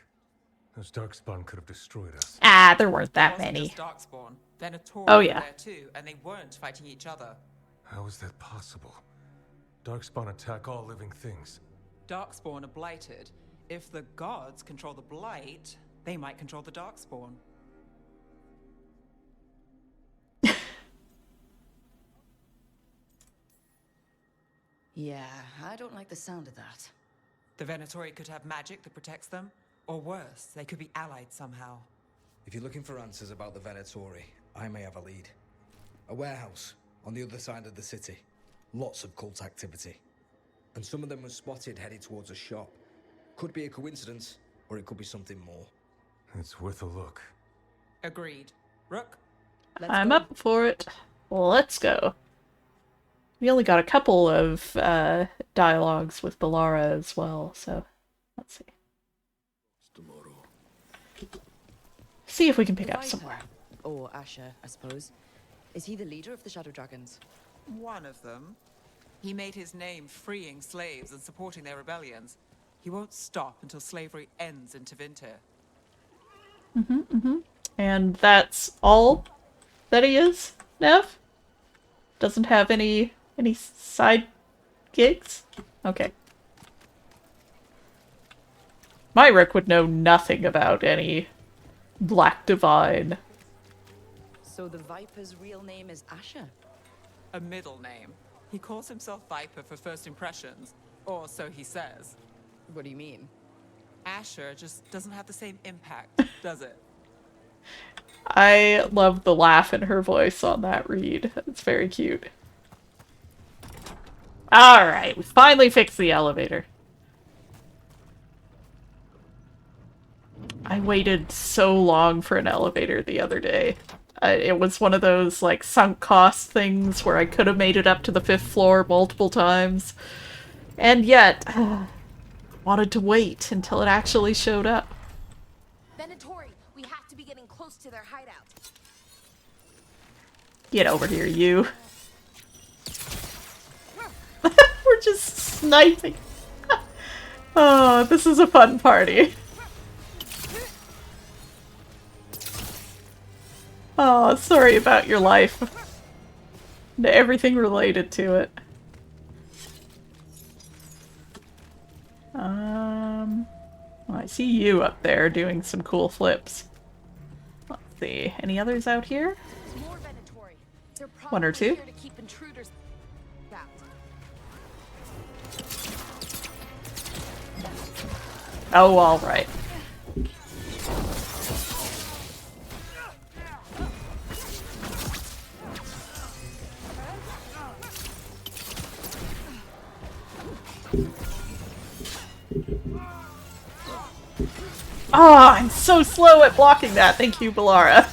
Those darkspawn could have destroyed us. Ah, there weren't that It wasn't many. just Darkspawn. Venatori Oh, were yeah. there too, and they weren't fighting each other. How is that possible? Darkspawn attack all living things. Darkspawn are blighted. If the gods control the blight, they might control the Darkspawn. Yeah, I don't like the sound of that. The Venatori could have magic that protects them, or worse, they could be allied somehow. If you're looking for answers about the Venatori, I may have a lead. A warehouse on the other side of the city. Lots of cult activity. And some of them were spotted headed towards a shop. Could be a coincidence, or it could be something more. It's worth a look. Agreed. Rook? I'm up for it. Let's go. We only got a couple of dialogues with Belara as well, so let's see. See if we can pick up some more. Or Asher, I suppose. Is he the leader of the Shadow Dragons? One of them. He made his name freeing slaves and supporting their rebellions. He won't stop until slavery ends in Tevinter. And that's all that he is, Nev? Doesn't have any side gigs? Okay. My Rook would know nothing about any Black Divine. So the Viper's real name is Asher? A middle name. He calls himself Viper for first impressions. Or so he says. What do you mean? Asher just doesn't have the same impact, does it? I love the laugh in her voice on that read. It's very cute. Alright, we finally fixed the elevator. I waited so long for an elevator the other day. It was one of those, like, sunk cost things where I could have made it up to the 5th floor multiple times. And yet, wanted to wait until it actually showed up. Venatori, we have to be getting close to their hideout. Get over here, you. We're just sniping. Oh, this is a fun party. Oh, sorry about your life. And everything related to it. Well, I see you up there doing some cool flips. Let's see. Any others out here? More Venatori. They're One or two? here to keep intruders out. Oh, alright. Oh, I'm so slow at blocking that. Thank you, Balara.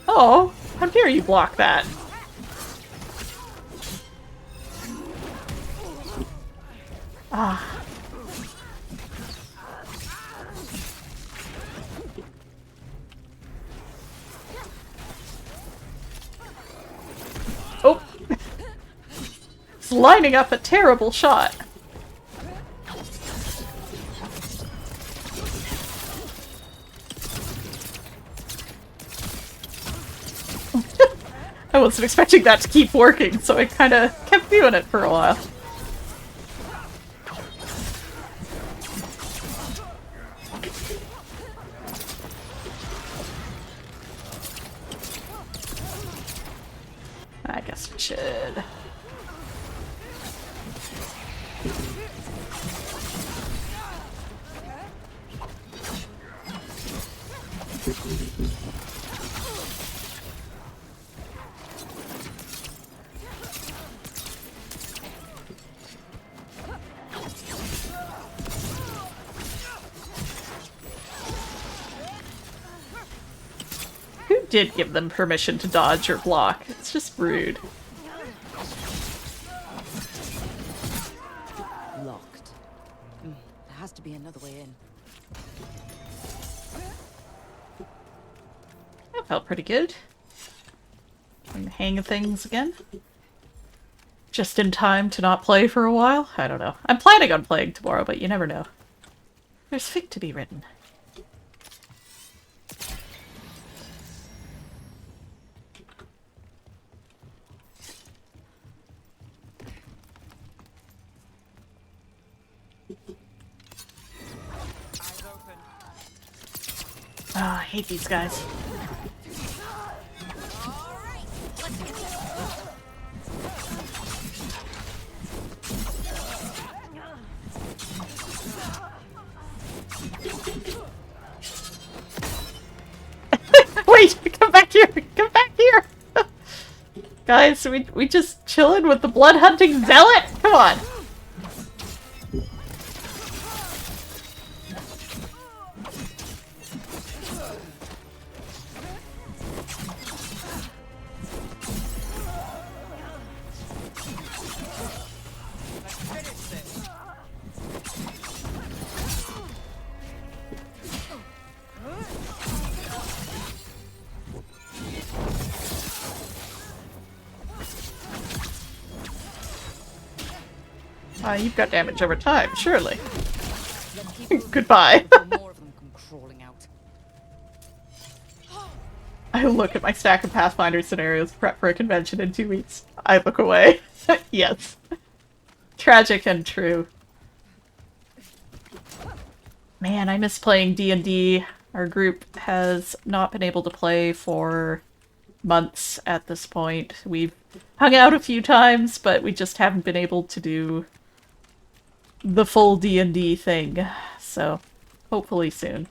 Oh, how dare you block that? Ah. Oh! It's lining up a terrible shot. I wasn't expecting that to keep working, so I kinda kept doing it for a while. I guess we should. Who did give them permission to dodge or block? It's just rude. Locked. There has to be another way in. That felt pretty good. Getting the hang of things again. Just in time to not play for a while? I don't know. I'm planning on playing tomorrow, but you never know. There's fic to be written. Oh, I hate these guys. Wait, come back here! Come back here! Guys, we just chilling with the blood hunting zealot? Come on! You've got damage over time, surely. Goodbye. I look at my stack of Pathfinder scenarios, prep for a convention in 2 weeks. I look away. Yes. Tragic and true. Man, I miss playing D&D. Our group has not been able to play for months at this point. We've hung out a few times, but we just haven't been able to do the full D&D thing. So, hopefully soon.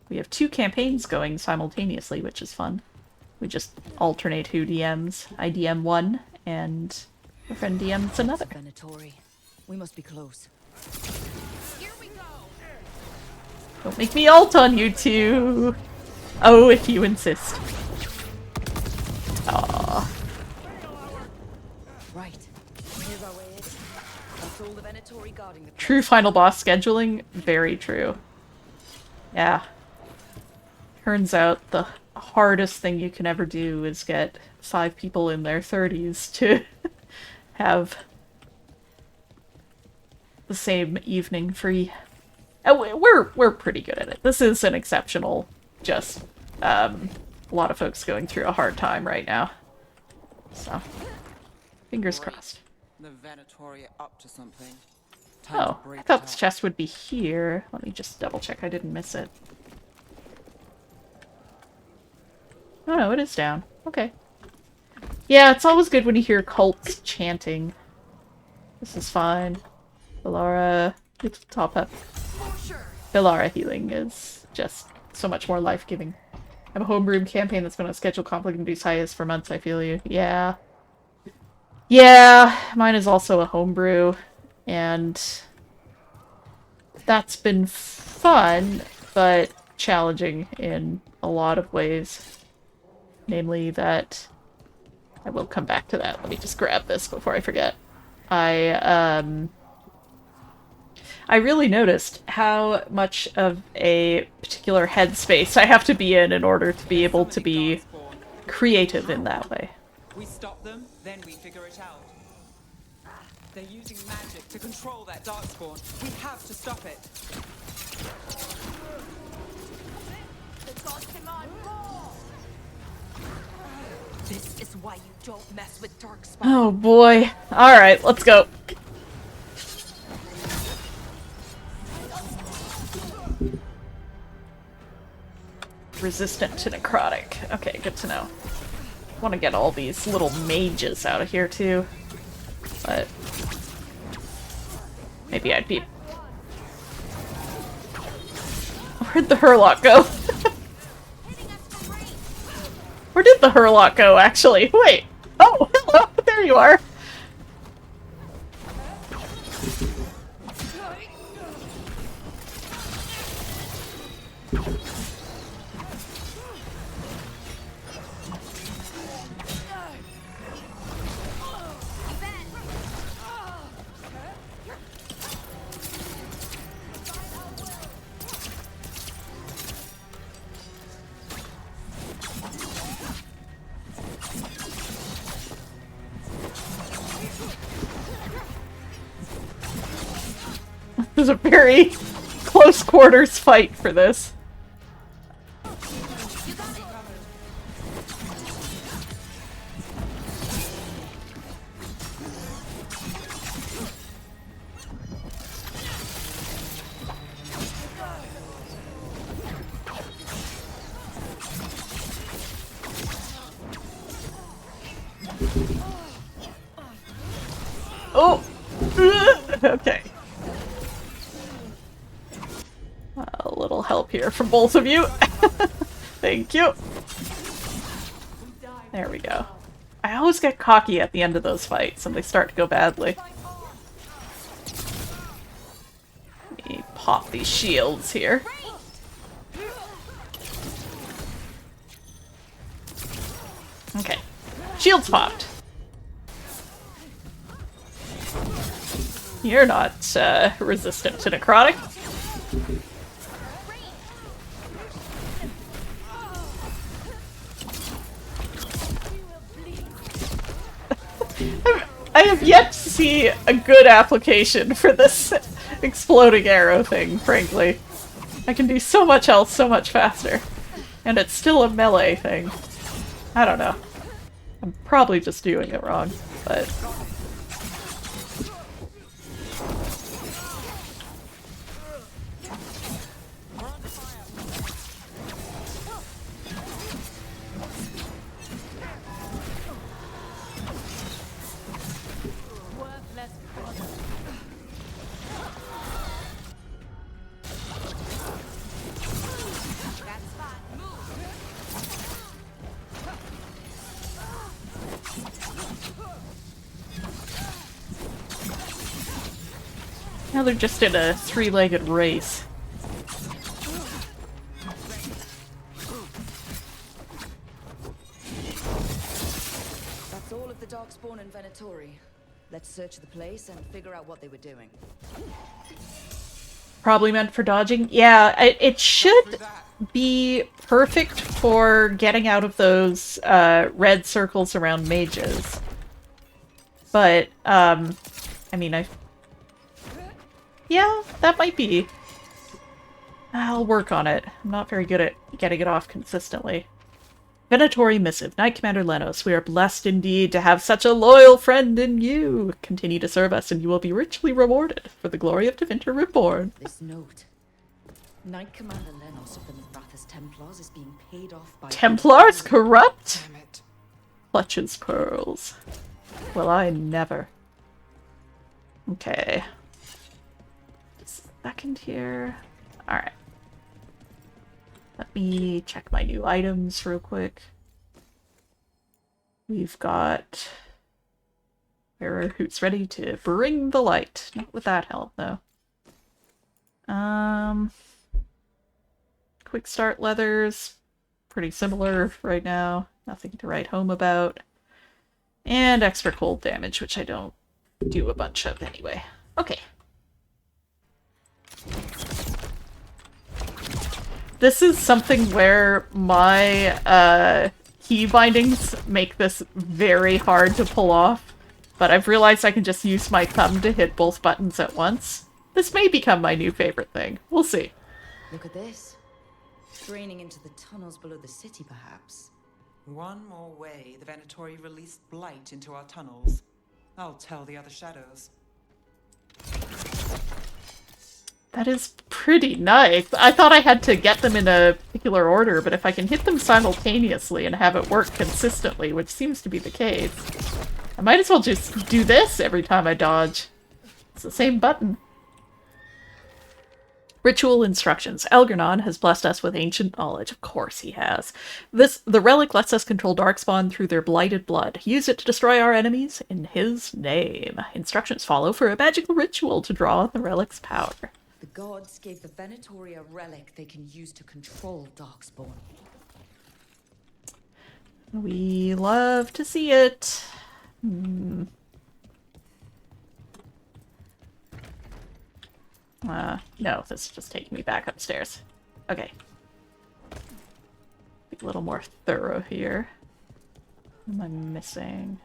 We have 2 campaigns going simultaneously, which is fun. We just alternate who DMs. I DM one, and my friend DMs another. We must be close. Don't make me ult on you two! Oh, if you insist. Aww. Right. Here's our way in. That's all the Venatori guarding the place. True final boss scheduling? Very true. Yeah. Turns out the hardest thing you can ever do is get 5 people in their 30s to have the same evening free. We're pretty good at it. This is an exceptional, just a lot of folks going through a hard time right now. So, fingers crossed. The Venatori are up to something. Oh, I thought this chest would be here. Let me just double check I didn't miss it. Oh no, it is down. Okay. Yeah, it's always good when you hear cults chanting. This is fine. Villara, top up. Villara healing is just so much more life-giving. I have a homebrew campaign that's been on schedule conflict-induced highest for months, I feel you. Yeah. Yeah, mine is also a homebrew, and that's been fun, but challenging in a lot of ways. Namely that... I will come back to that. Let me just grab this before I forget. I really noticed how much of a particular headspace I have to be in order to be able to be creative in that way. We stop them, then we figure it out. They're using magic to control that darkspawn. We have to stop it. This is why you don't mess with darkspawn. Oh boy. Alright, let's go. Resistant to necrotic. Okay, good to know. Want to get all these little mages out of here too. But maybe I'd be... Where'd the Hurlock go? Where did the Hurlock go, actually? Wait! Oh, hello! There you are! This is a very close quarters fight for this. Oh! Okay. A little help here from both of you. Thank you. There we go. I always get cocky at the end of those fights and they start to go badly. Let me pop these shields here. Okay. Shields popped. You're not resistant to necrotic. I have I've yet to see a good application for this exploding arrow thing, frankly. I can do so much else so much faster. And it's still a melee thing. I don't know. I'm probably just doing it wrong, but... Now they're just in a three-legged race. That's all of the Darkspawn and Venatori. Let's search the place and figure out what they were doing. Probably meant for dodging. Yeah, it should be perfect for getting out of those red circles around mages. But, I mean, yeah, that might be. I'll work on it. I'm not very good at getting it off consistently. Venatori Missive. Knight Commander Lenos, we are blessed indeed to have such a loyal friend in you. Continue to serve us and you will be richly rewarded for the glory of Tevinter Reborn. This note. Knight Commander Lenos of the Mithrath's Templars is being paid off by... Templars corrupt? Damn it. Clutches pearls. Well, I never. Okay. Second here. Alright. Let me check my new items real quick. We've got... Bearer who's ready to bring the light. Not with that help, though. Quick start leathers. Pretty similar right now. Nothing to write home about. And extra cold damage, which I don't do a bunch of anyway. Okay. This is something where my key bindings make this very hard to pull off, but I've realized I can just use my thumb to hit both buttons at once. This may become my new favorite thing. We'll see. Look at this. Draining into the tunnels below the city, perhaps. One more way the Venatori released blight into our tunnels. I'll tell the other shadows. That is pretty nice. I thought I had to get them in a particular order, but if I can hit them simultaneously and have it work consistently, which seems to be the case, I might as well just do this every time I dodge. It's the same button. Ritual instructions. Elgernon has blessed us with ancient knowledge. Of course he has. The relic lets us control Darkspawn through their blighted blood. Use it to destroy our enemies in his name. Instructions follow for a magical ritual to draw on the relic's power. The gods gave the Venatori a relic they can use to control Darkspawn. We love to see it. No, this is just taking me back upstairs. Okay. Be a little more thorough here. What am I missing?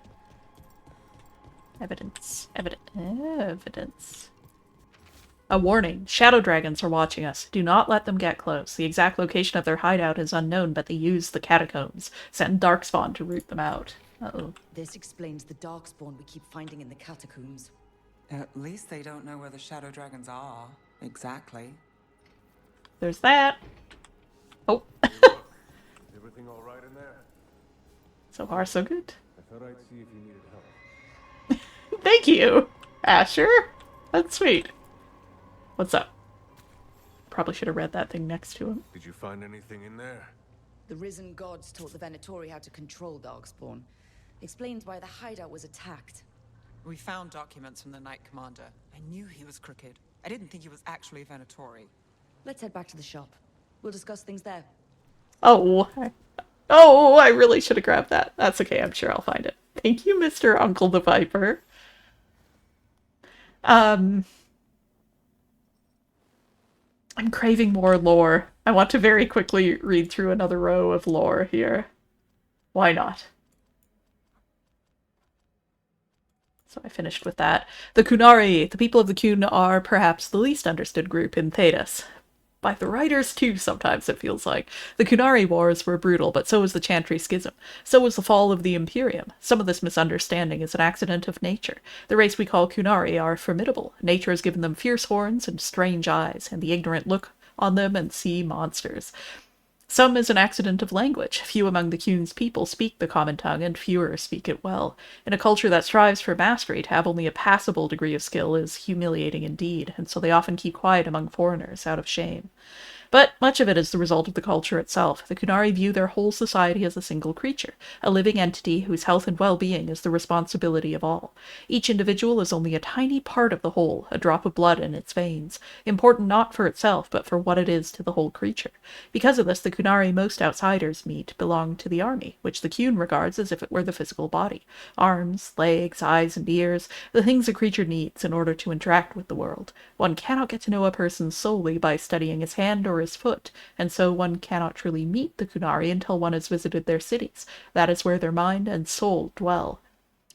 Evidence. Evidence. A warning. Shadow dragons are watching us. Do not let them get close. The exact location of their hideout is unknown, but they use the catacombs. Send Darkspawn to root them out. Uh-oh. This explains the Darkspawn we keep finding in the catacombs. At least they don't know where the shadow dragons are. Exactly. There's that. Oh. Everything all right in there? So far, so good. I thought I'd see if you needed help. Thank you, Asher. That's sweet. What's up? Probably should have read that thing next to him. Did you find anything in there? The risen gods taught the Venatori how to control Darkspawn. Explains why the hideout was attacked. We found documents from the Knight Commander. I knew he was crooked. I didn't think he was actually Venatori. Let's head back to the shop. We'll discuss things there. Oh, I really should have grabbed that. That's okay, I'm sure I'll find it. Thank you, Mr. Uncle the Viper. I'm craving more lore. I want to very quickly read through another row of lore here. Why not? So I finished with that. The Kunari, the people of the Kun, are perhaps the least understood group in Thedas. By the writers, too, sometimes it feels like. The Kunari Wars were brutal, but so was the Chantry Schism. So was the fall of the Imperium. Some of this misunderstanding is an accident of nature. The race we call Kunari are formidable. Nature has given them fierce horns and strange eyes, and the ignorant look on them and see monsters. Some is an accident of language. Few among the Kun's people speak the common tongue, and fewer speak it well. In a culture that strives for mastery, to have only a passable degree of skill is humiliating indeed, and so they often keep quiet among foreigners, out of shame. But much of it is the result of the culture itself. The Kunari view their whole society as a single creature, a living entity whose health and well-being is the responsibility of all. Each individual is only a tiny part of the whole, a drop of blood in its veins, important not for itself, but for what it is to the whole creature. Because of this, the Kunari most outsiders meet belong to the army, which the Kun regards as if it were the physical body. Arms, legs, eyes, and ears, the things a creature needs in order to interact with the world. One cannot get to know a person solely by studying his hand or his foot, and so one cannot truly meet the Kunari until one has visited their cities. That is where their mind and soul dwell.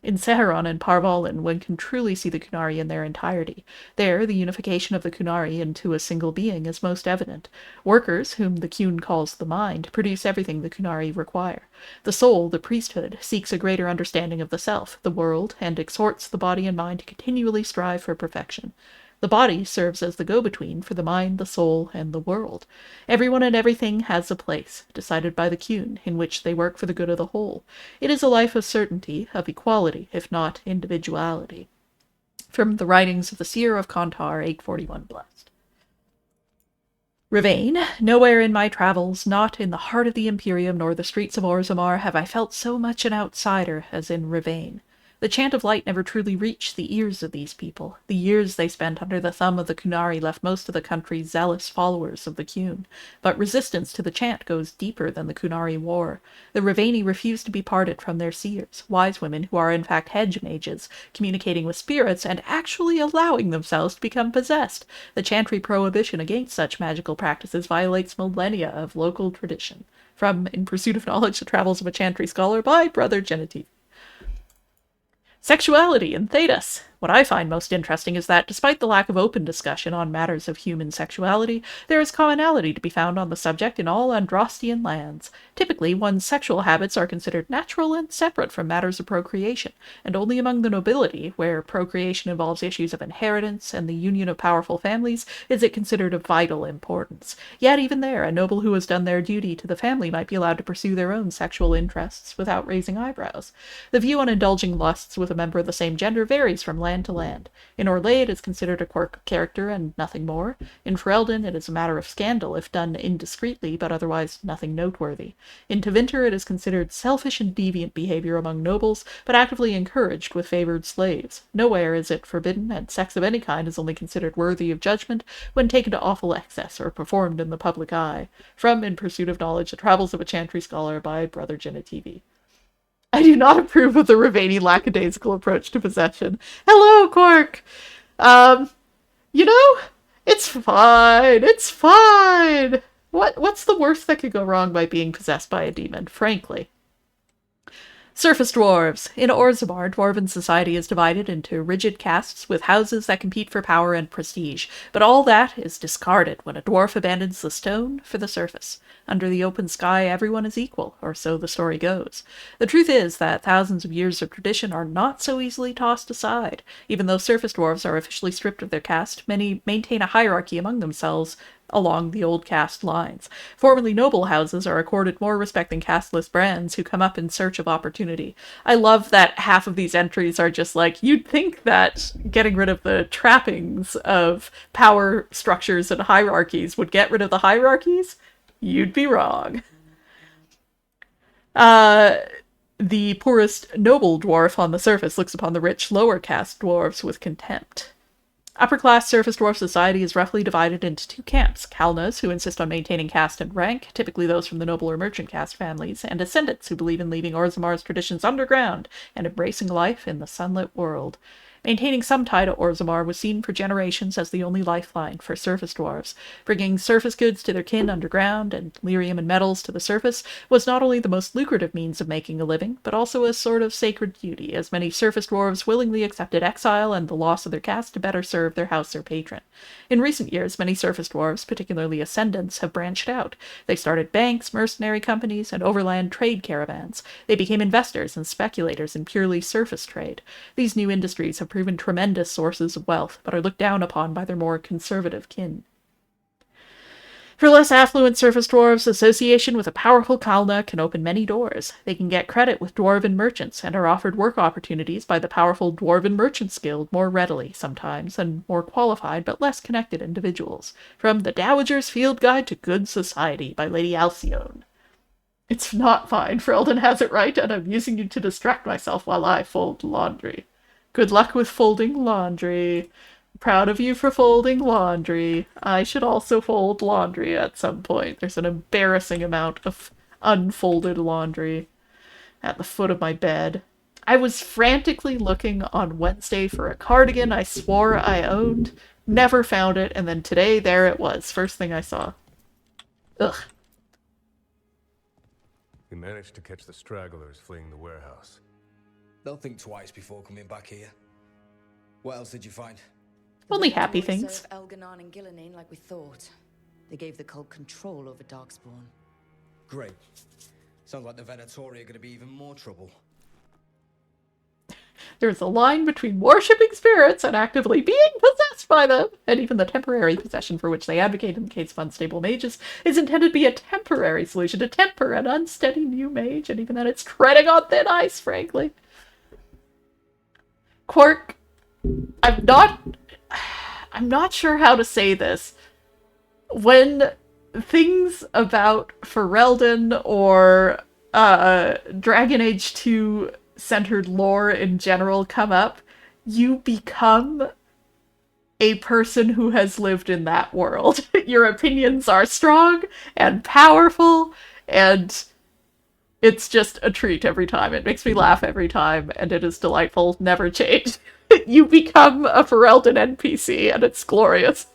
In Seheron and Parvalin, one can truly see the Kunari in their entirety. There, the unification of the Kunari into a single being is most evident. Workers, whom the Kun calls the mind, produce everything the Kunari require. The soul, the priesthood, seeks a greater understanding of the self, the world, and exhorts the body and mind to continually strive for perfection. The body serves as the go-between for the mind, the soul, and the world. Everyone and everything has a place, decided by the Kun, in which they work for the good of the whole. It is a life of certainty, of equality, if not individuality. From the writings of the Seer of Kantar, 841 Blessed. Rivain. Nowhere in my travels, not in the heart of the Imperium nor the streets of Orzammar, have I felt so much an outsider as in Rivain. The chant of light never truly reached the ears of these people. The years they spent under the thumb of the Kunari left most of the country zealous followers of the Kun. But resistance to the chant goes deeper than the Kunari war. The Rivaini refuse to be parted from their seers, wise women who are in fact hedge mages, communicating with spirits and actually allowing themselves to become possessed. The chantry prohibition against such magical practices violates millennia of local tradition. From In Pursuit of Knowledge, The Travels of a Chantry Scholar by Brother Genitive. Sexuality in Thedas. What I find most interesting is that, despite the lack of open discussion on matters of human sexuality, there is commonality to be found on the subject in all Andrastian lands. Typically, one's sexual habits are considered natural and separate from matters of procreation, and only among the nobility, where procreation involves issues of inheritance and the union of powerful families, is it considered of vital importance. Yet even there, a noble who has done their duty to the family might be allowed to pursue their own sexual interests without raising eyebrows. The view on indulging lusts with a member of the same gender varies from land to land. In Orlais it is considered a quirk of character and nothing more. In Ferelden it is a matter of scandal if done indiscreetly, but otherwise nothing noteworthy. In Tevinter it is considered selfish and deviant behavior among nobles, but actively encouraged with favored slaves. Nowhere is it forbidden, and sex of any kind is only considered worthy of judgment when taken to awful excess or performed in the public eye. From In Pursuit of Knowledge, The Travels of a Chantry Scholar by Brother Genitive. I do not approve of the Rivaini lackadaisical approach to possession. Hello, Quark! It's fine. It's fine. What's the worst that could go wrong by being possessed by a demon, frankly? Surface dwarves. In Orzammar, dwarven society is divided into rigid castes with houses that compete for power and prestige, but all that is discarded when a dwarf abandons the stone for the surface. Under the open sky, everyone is equal, or so the story goes. The truth is that thousands of years of tradition are not so easily tossed aside. Even though surface dwarves are officially stripped of their caste, many maintain a hierarchy among themselves along the old caste lines. Formerly noble houses are accorded more respect than casteless brands who come up in search of opportunity. I love that half of these entries are just like, you'd think that getting rid of the trappings of power structures and hierarchies would get rid of the hierarchies? You'd be wrong. The poorest noble dwarf on the surface looks upon the rich lower caste dwarves with contempt. Upper-class surface dwarf society is roughly divided into two camps: Kalnas, who insist on maintaining caste and rank, typically those from the noble or merchant caste families, and Ascendants, who believe in leaving Orzammar's traditions underground and embracing life in the sunlit world. Maintaining some tie to Orzammar was seen for generations as the only lifeline for surface dwarves. Bringing surface goods to their kin underground and lyrium and metals to the surface was not only the most lucrative means of making a living, but also a sort of sacred duty, as many surface dwarves willingly accepted exile and the loss of their caste to better serve their house or patron. In recent years, many surface dwarves, particularly ascendants, have branched out. They started banks, mercenary companies, and overland trade caravans. They became investors and speculators in purely surface trade. These new industries have proven tremendous sources of wealth, but are looked down upon by their more conservative kin. For less affluent surface dwarves, association with a powerful Kalna can open many doors. They can get credit with dwarven merchants and are offered work opportunities by the powerful Dwarven Merchants Guild more readily, sometimes, than more qualified but less connected individuals. From The Dowager's Field Guide to Good Society by Lady Alcyone. It's not fine, Ferelden has it right, and I'm using you to distract myself while I fold laundry. Good luck with folding laundry. Proud of you for folding laundry. I should also fold laundry at some point. There's an embarrassing amount of unfolded laundry at the foot of my bed. I was frantically looking on Wednesday for a cardigan I swore I owned, never found it, and then today there it was, first thing I saw. Ugh. We managed to catch the stragglers fleeing the warehouse. They'll think twice before coming back here. What else did you find? Only happy Veilguard things. serve Elganon and Gillinane like we thought. They gave the cult control over Darkspawn. Great. Sounds like the Venatori are going to be even more trouble. There's a line between worshipping spirits and actively being possessed by them, and even the temporary possession for which they advocate in the case of unstable mages is intended to be a temporary solution to temper an unsteady new mage, and even then it's treading on thin ice, frankly. Quark, I'm not sure how to say this. When things about Ferelden or Dragon Age 2 centered lore in general come up, you become a person who has lived in that world. Your opinions are strong and powerful, and it's just a treat every time. It makes me laugh every time, and it is delightful, never change. You become a Ferelden NPC, and it's glorious.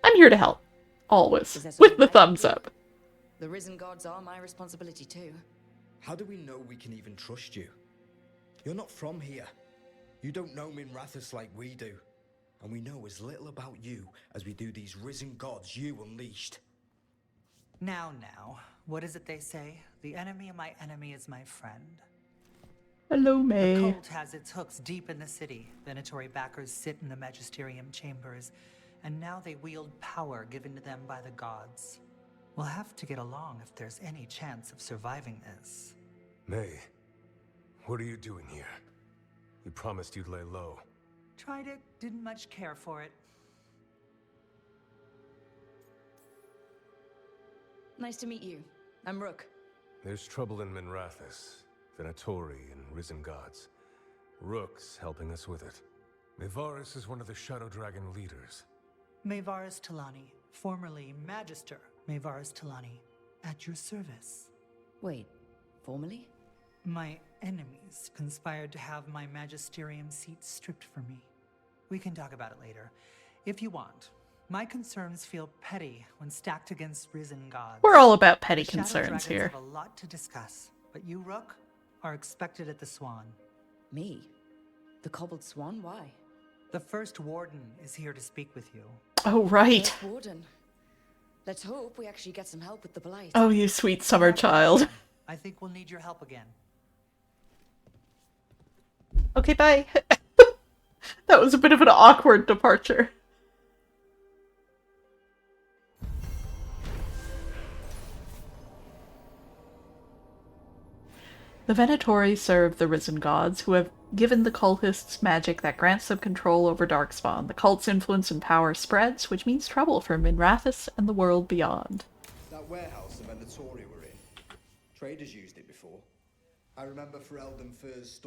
I'm here to help. Always. With the thumbs up. The risen gods are my responsibility too. How do we know we can even trust you? You're not from here. You don't know Minrathous like we do. And we know as little about you as we do these risen gods you unleashed. Now, what is it they say? The enemy of my enemy is my friend. Hello, May. The cult has its hooks deep in the city. Venatori backers sit in the magisterium chambers, and now they wield power given to them by the gods. We'll have to get along if there's any chance of surviving this. May, what are you doing here? You promised you'd lay low. Tried it, didn't much care for it. Nice to meet you. I'm Rook. There's trouble in Minrathous, Venatori, and Risen Gods. Rook's helping us with it. Mevaris is one of the Shadow Dragon leaders. Mevaris Talani, formerly Magister Mevaris Talani, at your service. Wait, formally? My enemies conspired to have my magisterium seat stripped from me. We can talk about it later, if you want. My concerns feel petty when stacked against risen gods. We're all about petty The Shadow concerns Dragons here. have a lot to discuss, but you, Rook, are expected at the Swan. Me? The Cobbled Swan? Why? The First Warden is here to speak with you. Oh, right. First Warden. Let's hope we actually get some help with the Blight. Oh, you sweet summer child. I think we'll need your help again. Okay, bye. That was a bit of an awkward departure. The Venatori serve the risen gods, who have given the cultists magic that grants them control over Darkspawn. The cult's influence and power spreads, which means trouble for Minrathous and the world beyond. That warehouse the Venatori were in. Traders used it before. I remember Ferelden first...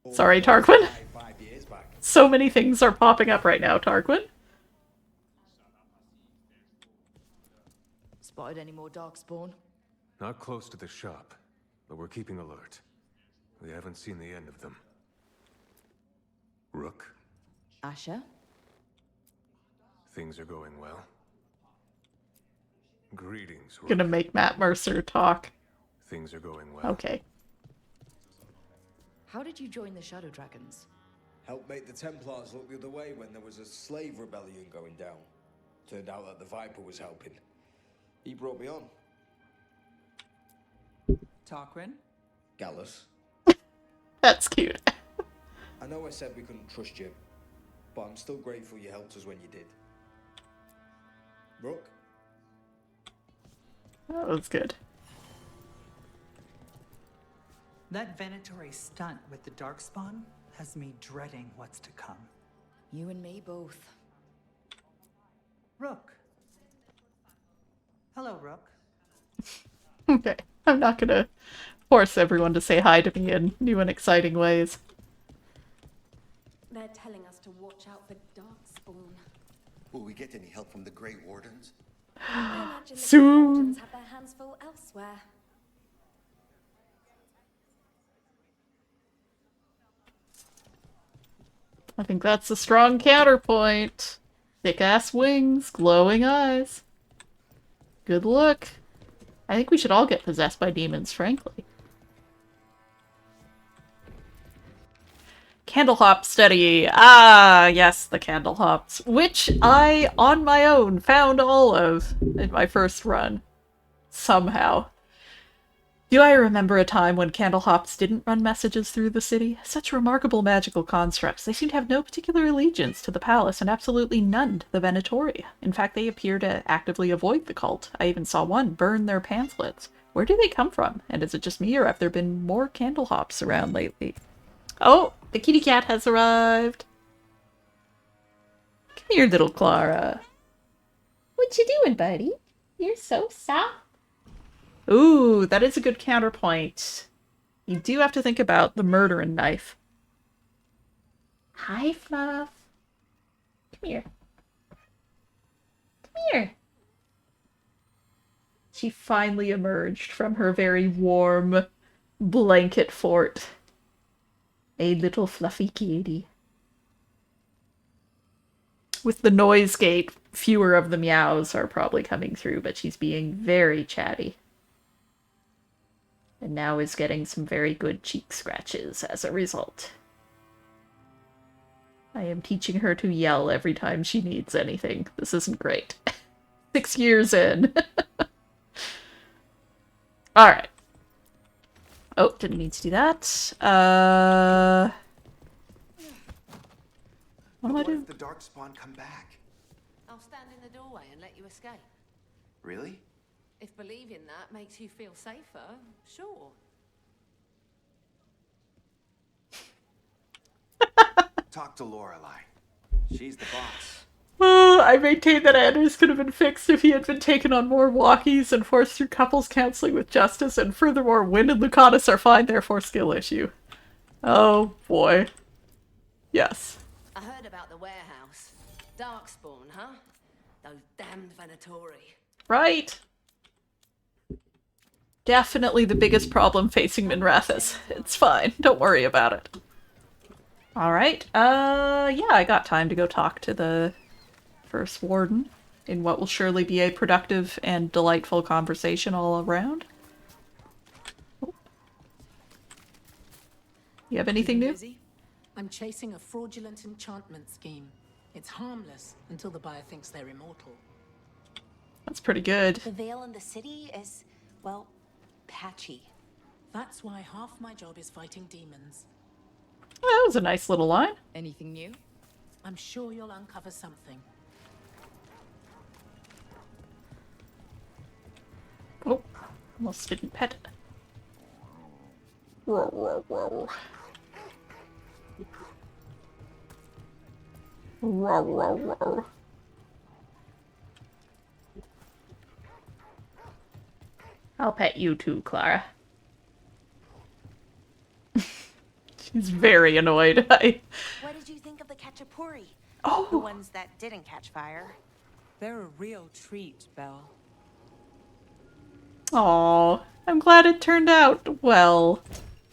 Sorry, Tarquin. 5 years back. So many things are popping up right now, Tarquin. Spotted any more Darkspawn? Not close to the shop, but we're keeping alert. We haven't seen the end of them. Rook, Asher? things are going well. Greetings, Rook. Gonna make Matt Mercer talk. Things are going well. Okay. How did you join the Shadow Dragons? Helped make the Templars look the other way when there was a slave rebellion going down. Turned out that the Viper was helping. He brought me on. Tarquin? Gallus. That's cute. I know I said we couldn't trust you, but I'm still grateful you helped us when you did. Rook? That was good. That Venatori stunt with the Darkspawn has me dreading what's to come. You and me both. Rook. Hello, Rook. Okay. I'm not gonna force everyone to say hi to me in new and exciting ways. They're telling us to watch out for Darkspawn. Will we get any help from the Grey Wardens? I imagine the Soon. Wardens have their hands full elsewhere. I think that's a strong counterpoint. Thick-ass wings, glowing eyes. Good look. I think we should all get possessed by demons, frankly. Candlehop study. Ah, yes, the Candlehops, which I, on my own, found all of in my first run. Somehow. Do I remember a time when Candlehops didn't run messages through the city? Such remarkable magical constructs. They seem to have no particular allegiance to the palace and absolutely none to the Venatori. In fact, they appear to actively avoid the cult. I even saw one burn their pamphlets. Where do they come from? And is it just me, or have there been more Candlehops around lately? Oh, the kitty cat has arrived. Come here, little Clara. What you doing, buddy? You're so soft. Ooh, that is a good counterpoint. You do have to think about the murdering knife. Hi, Fluff. Come here. Come here. She finally emerged from her very warm blanket fort. A little fluffy kitty. With the noise gate, fewer of the meows are probably coming through, but she's being very chatty. And now is getting some very good cheek scratches as a result. I am teaching her to yell every time she needs anything. This isn't great. 6 years in. Alright. Oh, didn't mean to do that. What do I do? If the Darkspawn come back? I'll stand in the doorway and let you escape. Really? If believing that makes you feel safer, sure. Talk to Lorelei. She's the boss. I maintain that Anders could have been fixed if he had been taken on more walkies and forced through couples counseling with justice, and furthermore, Wynn and Lucanus are fine, therefore skill issue. Oh, boy. Yes. I heard about the warehouse. Darkspawn, huh? Those damned Venatori. Right. Definitely the biggest problem facing Minrathis. It's fine. Don't worry about it. Alright. Yeah, I got time to go talk to the first warden in what will surely be a productive and delightful conversation all around. Oh. You have anything new? I'm chasing a fraudulent enchantment scheme. It's harmless until the buyer thinks they're immortal. That's pretty good. The veil in the city is, well, patchy. That's why half my job is fighting demons. That was a nice little line. Anything new? I'm sure you'll uncover something. Oh, almost didn't pet it. Roar, roar, roar. Roar, roar, roar. I'll pet you too, Clara. She's very annoyed. What did you think of the Khachapuri? Oh. The ones that didn't catch fire. They're a real treat, Belle. Aw, I'm glad it turned out well.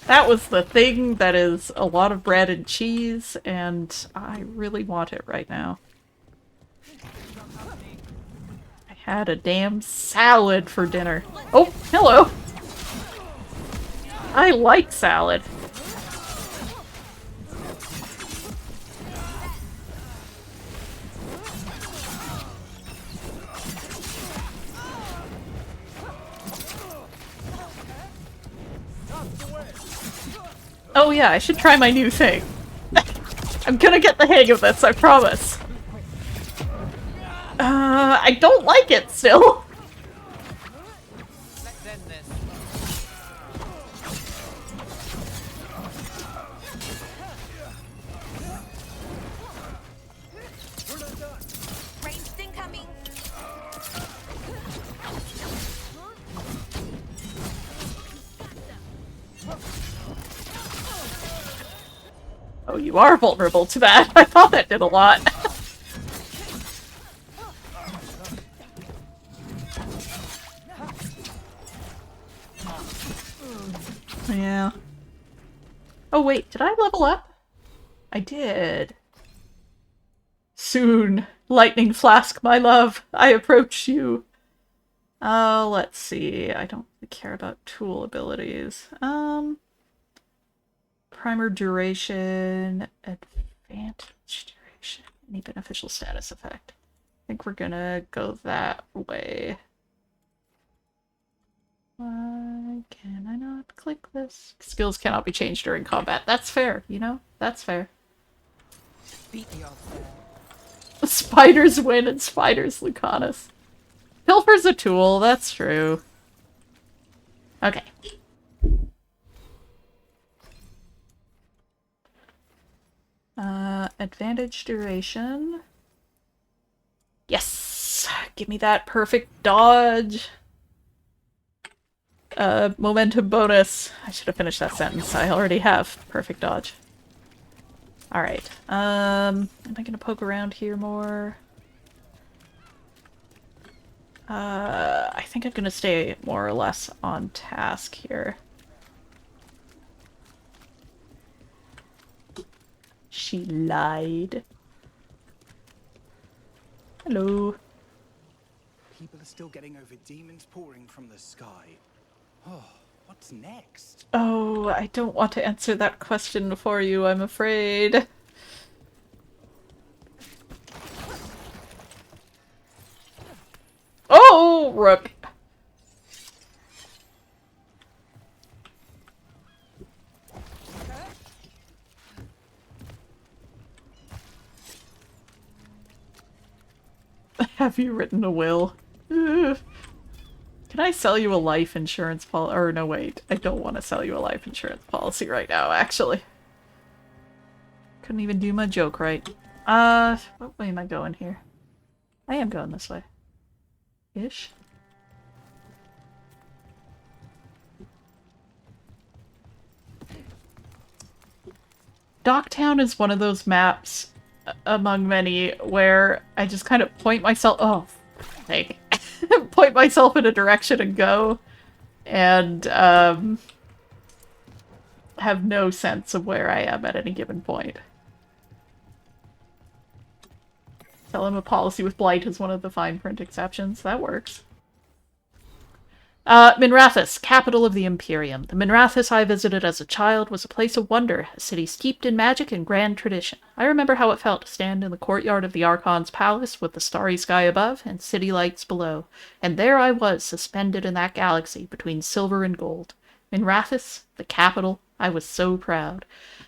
That was the thing that is a lot of bread and cheese, and I really want it right now. I had a damn salad for dinner. Oh, hello! I like salad. Oh yeah, I should try my new thing. I'm gonna get the hang of this, I promise. I don't like it still. Ranged incoming. Oh, you are vulnerable to that. I thought that did a lot. Yeah. Oh wait, did I level up? I did. Soon, lightning flask, my love, I approach you. Oh, let's see. I don't really care about tool abilities. Primer duration, advantage duration, any beneficial status effect. I think we're gonna go that way. Why can I not click this? Skills cannot be changed during combat. That's fair, you know? That's fair. Spiders win and spiders Lucanus. Pilfer's a tool, that's true. Okay. Advantage duration. Yes! Give me that perfect dodge. Momentum bonus. I should have finished that sentence. I already have perfect dodge. Alright. Am I gonna poke around here more? I think I'm gonna stay more or less on task here. She lied. Hello. People are still getting over demons pouring from the sky. Oh, what's next? Oh, I don't want to answer that question for you, I'm afraid. Oh, Rook. Have you written a will? Ugh. Can I sell you a life insurance policy? Or no, wait. I don't want to sell you a life insurance policy right now, actually. Couldn't even do my joke right. What way am I going here? I am going this way. Ish. Docktown is one of those maps among many where I just kind of point myself— oh, like, point myself in a direction and go, and have no sense of where I am at any given point. Tell him a policy with blight is one of the fine print exceptions. That works. Minrathous, capital of the Imperium. The Minrathous I visited as a child was a place of wonder, a city steeped in magic and grand tradition. I remember how it felt to stand in the courtyard of the Archon's palace with the starry sky above and city lights below, and there I was, suspended in that galaxy between silver and gold. Minrathous, the capital, I was so proud.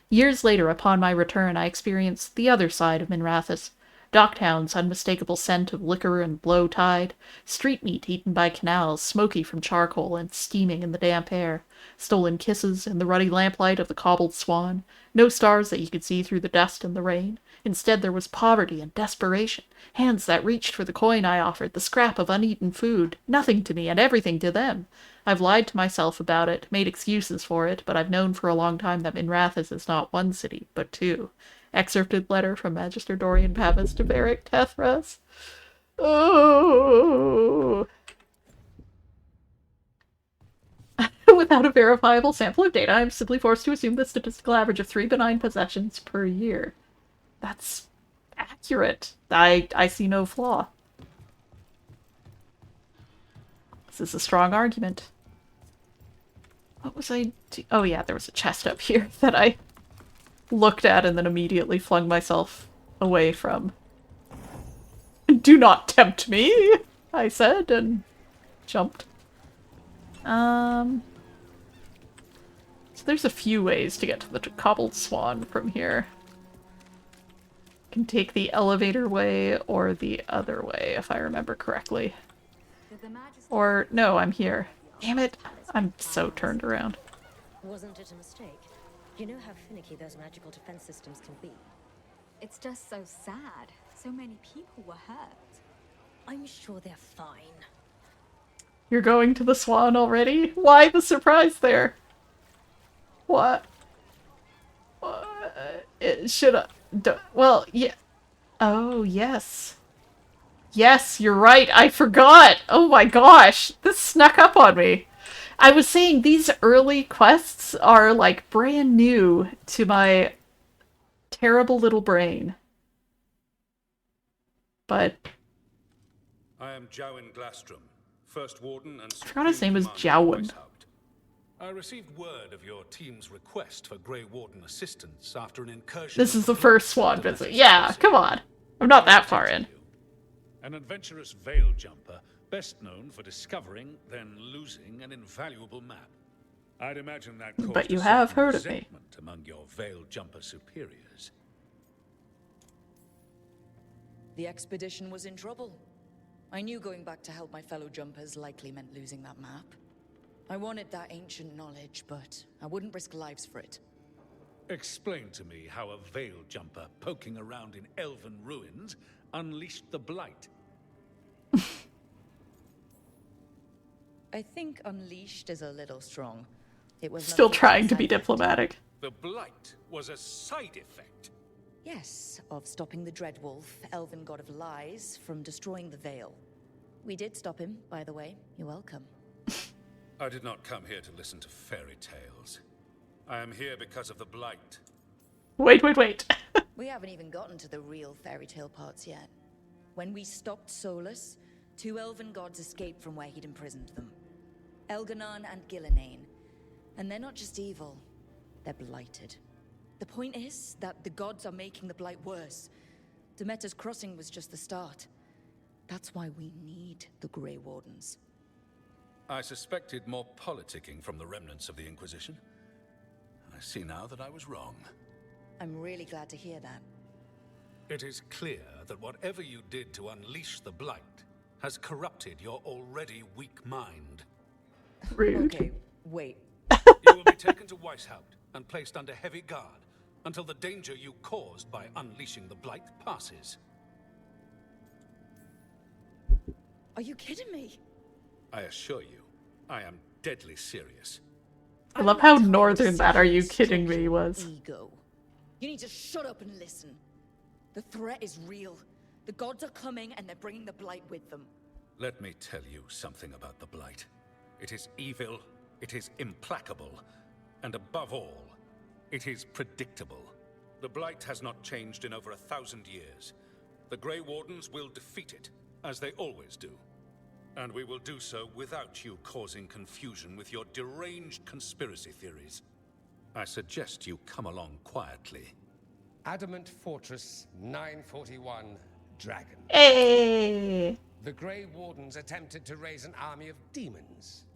Years later, upon my return, I experienced the other side of Minrathous. Docktown's unmistakable scent of liquor and low tide, street meat eaten by canals, smoky from charcoal and steaming in the damp air, stolen kisses in the ruddy lamplight of the cobbled swan, no stars that you could see through the dust and the rain. Instead there was poverty and desperation, hands that reached for the coin I offered, the scrap of uneaten food, nothing to me and everything to them. I've lied to myself about it, made excuses for it, but I've known for a long time that Minrathous is not one city, but two. Excerpted letter from Magister Dorian Pavis to Beric Tethras. Oh. without a verifiable sample of data, I'm simply forced to assume the statistical average of 3 benign possessions per year. That's accurate. I see no flaw. This is a strong argument. What was I oh yeah, there was a chest up here that I looked at and then immediately flung myself away from. Do not tempt me, I said, and jumped. So there's a few ways to get to the Cobbled Swan from here. You can take the elevator way or the other way, if I remember correctly. Or, no, I'm here. Damn it! I'm so turned around. Wasn't it a mistake? You know how finicky those magical defense systems can be. It's just so sad. So many people were hurt. I'm sure they're fine. You're going to the Swan already? Why the surprise there? What? Should I... well, yeah. Oh, yes. Yes, you're right. I forgot. Oh my gosh. This snuck up on me. I was saying these early quests are like brand new to my terrible little brain. But... I am Jowan Glastrom, First Warden and I forgot his name was Jowan. I received word of your team's request for Grey Warden assistance after an incursion. This is the first Swan visit. Yeah, come on. I'm not that far in. An adventurous veil jumper, best known for discovering, then losing an invaluable map. I'd imagine that caused But you a have certain heard of me. resentment among your veil jumper superiors. The expedition was in trouble. I knew going back to help my fellow jumpers likely meant losing that map. I wanted that ancient knowledge, but I wouldn't risk lives for it. Explain to me how a veil jumper poking around in elven ruins unleashed the blight. I think unleashed is a little strong. It was Still nothing trying to be side effect. diplomatic. The blight was a side effect. Yes, of stopping the Dreadwolf, elven god of lies, from destroying the Veil. We did stop him, by the way. You're welcome. I did not come here to listen to fairy tales. I am here because of the blight. Wait. We haven't even gotten to the real fairy tale parts yet. When we stopped Solus, 2 elven gods escaped from where he'd imprisoned them. Elganon and Gillenane. And they're not just evil, they're blighted. The point is that the gods are making the blight worse. Demeter's Crossing was just the start. That's why we need the Grey Wardens. I suspected more politicking from the remnants of the Inquisition. I see now that I was wrong. I'm really glad to hear that. It is clear that whatever you did to unleash the blight has corrupted your already weak mind. Rude. Okay, wait. You will be taken to Weishaupt and placed under heavy guard until the danger you caused by unleashing the blight passes. Are you kidding me? I assure you, I am deadly serious. I love how northern that "are you kidding me" was. Ego. You need to shut up and listen. The threat is real. The gods are coming and they're bringing the blight with them. Let me tell you something about the blight. It is evil, it is implacable, and above all, it is predictable. The blight has not changed in over 1,000 years. The Grey Wardens will defeat it, as they always do. And we will do so without you causing confusion with your deranged conspiracy theories. I suggest you come along quietly. Adamant Fortress 941 Dragon. Hey! The Grey Wardens attempted to raise an army of demons.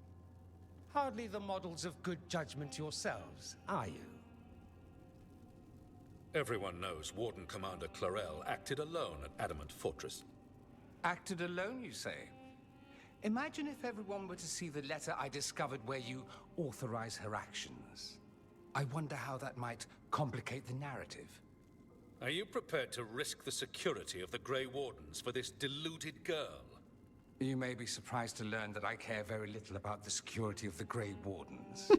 Hardly the models of good judgment yourselves, are you? Everyone knows Warden Commander Clarel acted alone at Adamant Fortress. Acted alone, you say? Imagine if everyone were to see the letter I discovered where you authorize her actions. I wonder how that might complicate the narrative. Are you prepared to risk the security of the Grey Wardens for this deluded girl? You may be surprised to learn that I care very little about the security of the Grey Wardens.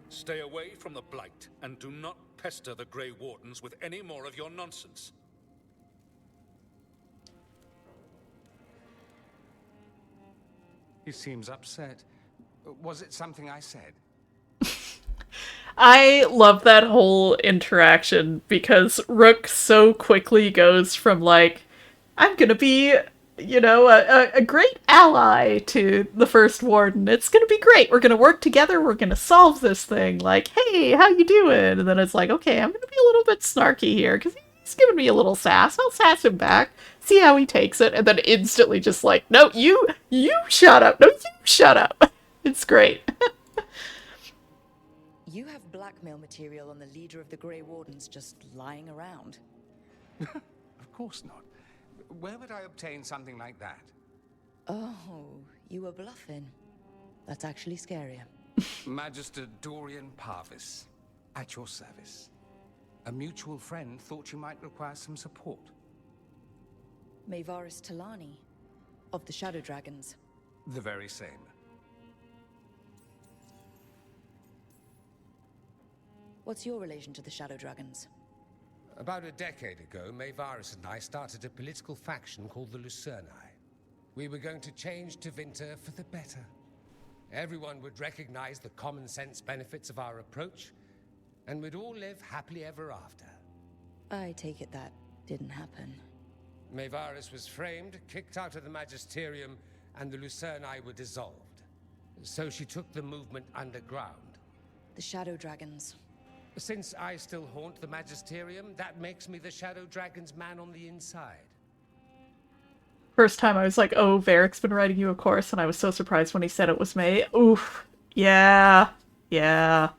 Stay away from the blight, and do not pester the Grey Wardens with any more of your nonsense. He seems upset. Was it something I said? I love that whole interaction because Rook so quickly goes from like, I'm gonna be, a great ally to the First Warden. It's gonna be great. We're gonna work together. We're gonna solve this thing. Like, hey, how you doing? And then it's like, okay, I'm gonna be a little bit snarky here because he's giving me a little sass. I'll sass him back. See how he takes it. And then instantly just like, no, you shut up. No, you shut up. It's great. You have blackmail material on the leader of the Grey Wardens just lying around. Of course not. Where would I obtain something like that? Oh, you were bluffing. That's actually scarier. Magister Dorian Parvis, at your service. A mutual friend thought you might require some support. Maevaris Talani, of the Shadow Dragons. The very same. What's your relation to the Shadow Dragons? About a decade ago, Maevaris and I started a political faction called the Lucerni. We were going to change Tevinter for the better. Everyone would recognize the common sense benefits of our approach, and we'd all live happily ever after. I take it that didn't happen. Maevaris was framed, kicked out of the Magisterium, and the Lucerni were dissolved. So she took the movement underground. The Shadow Dragons. Since I still haunt the Magisterium, that makes me the Shadow Dragon's man on the inside. First time I was like, oh, Varric's been writing you a course, and I was so surprised when he said it was May. Oof. Yeah. Yeah.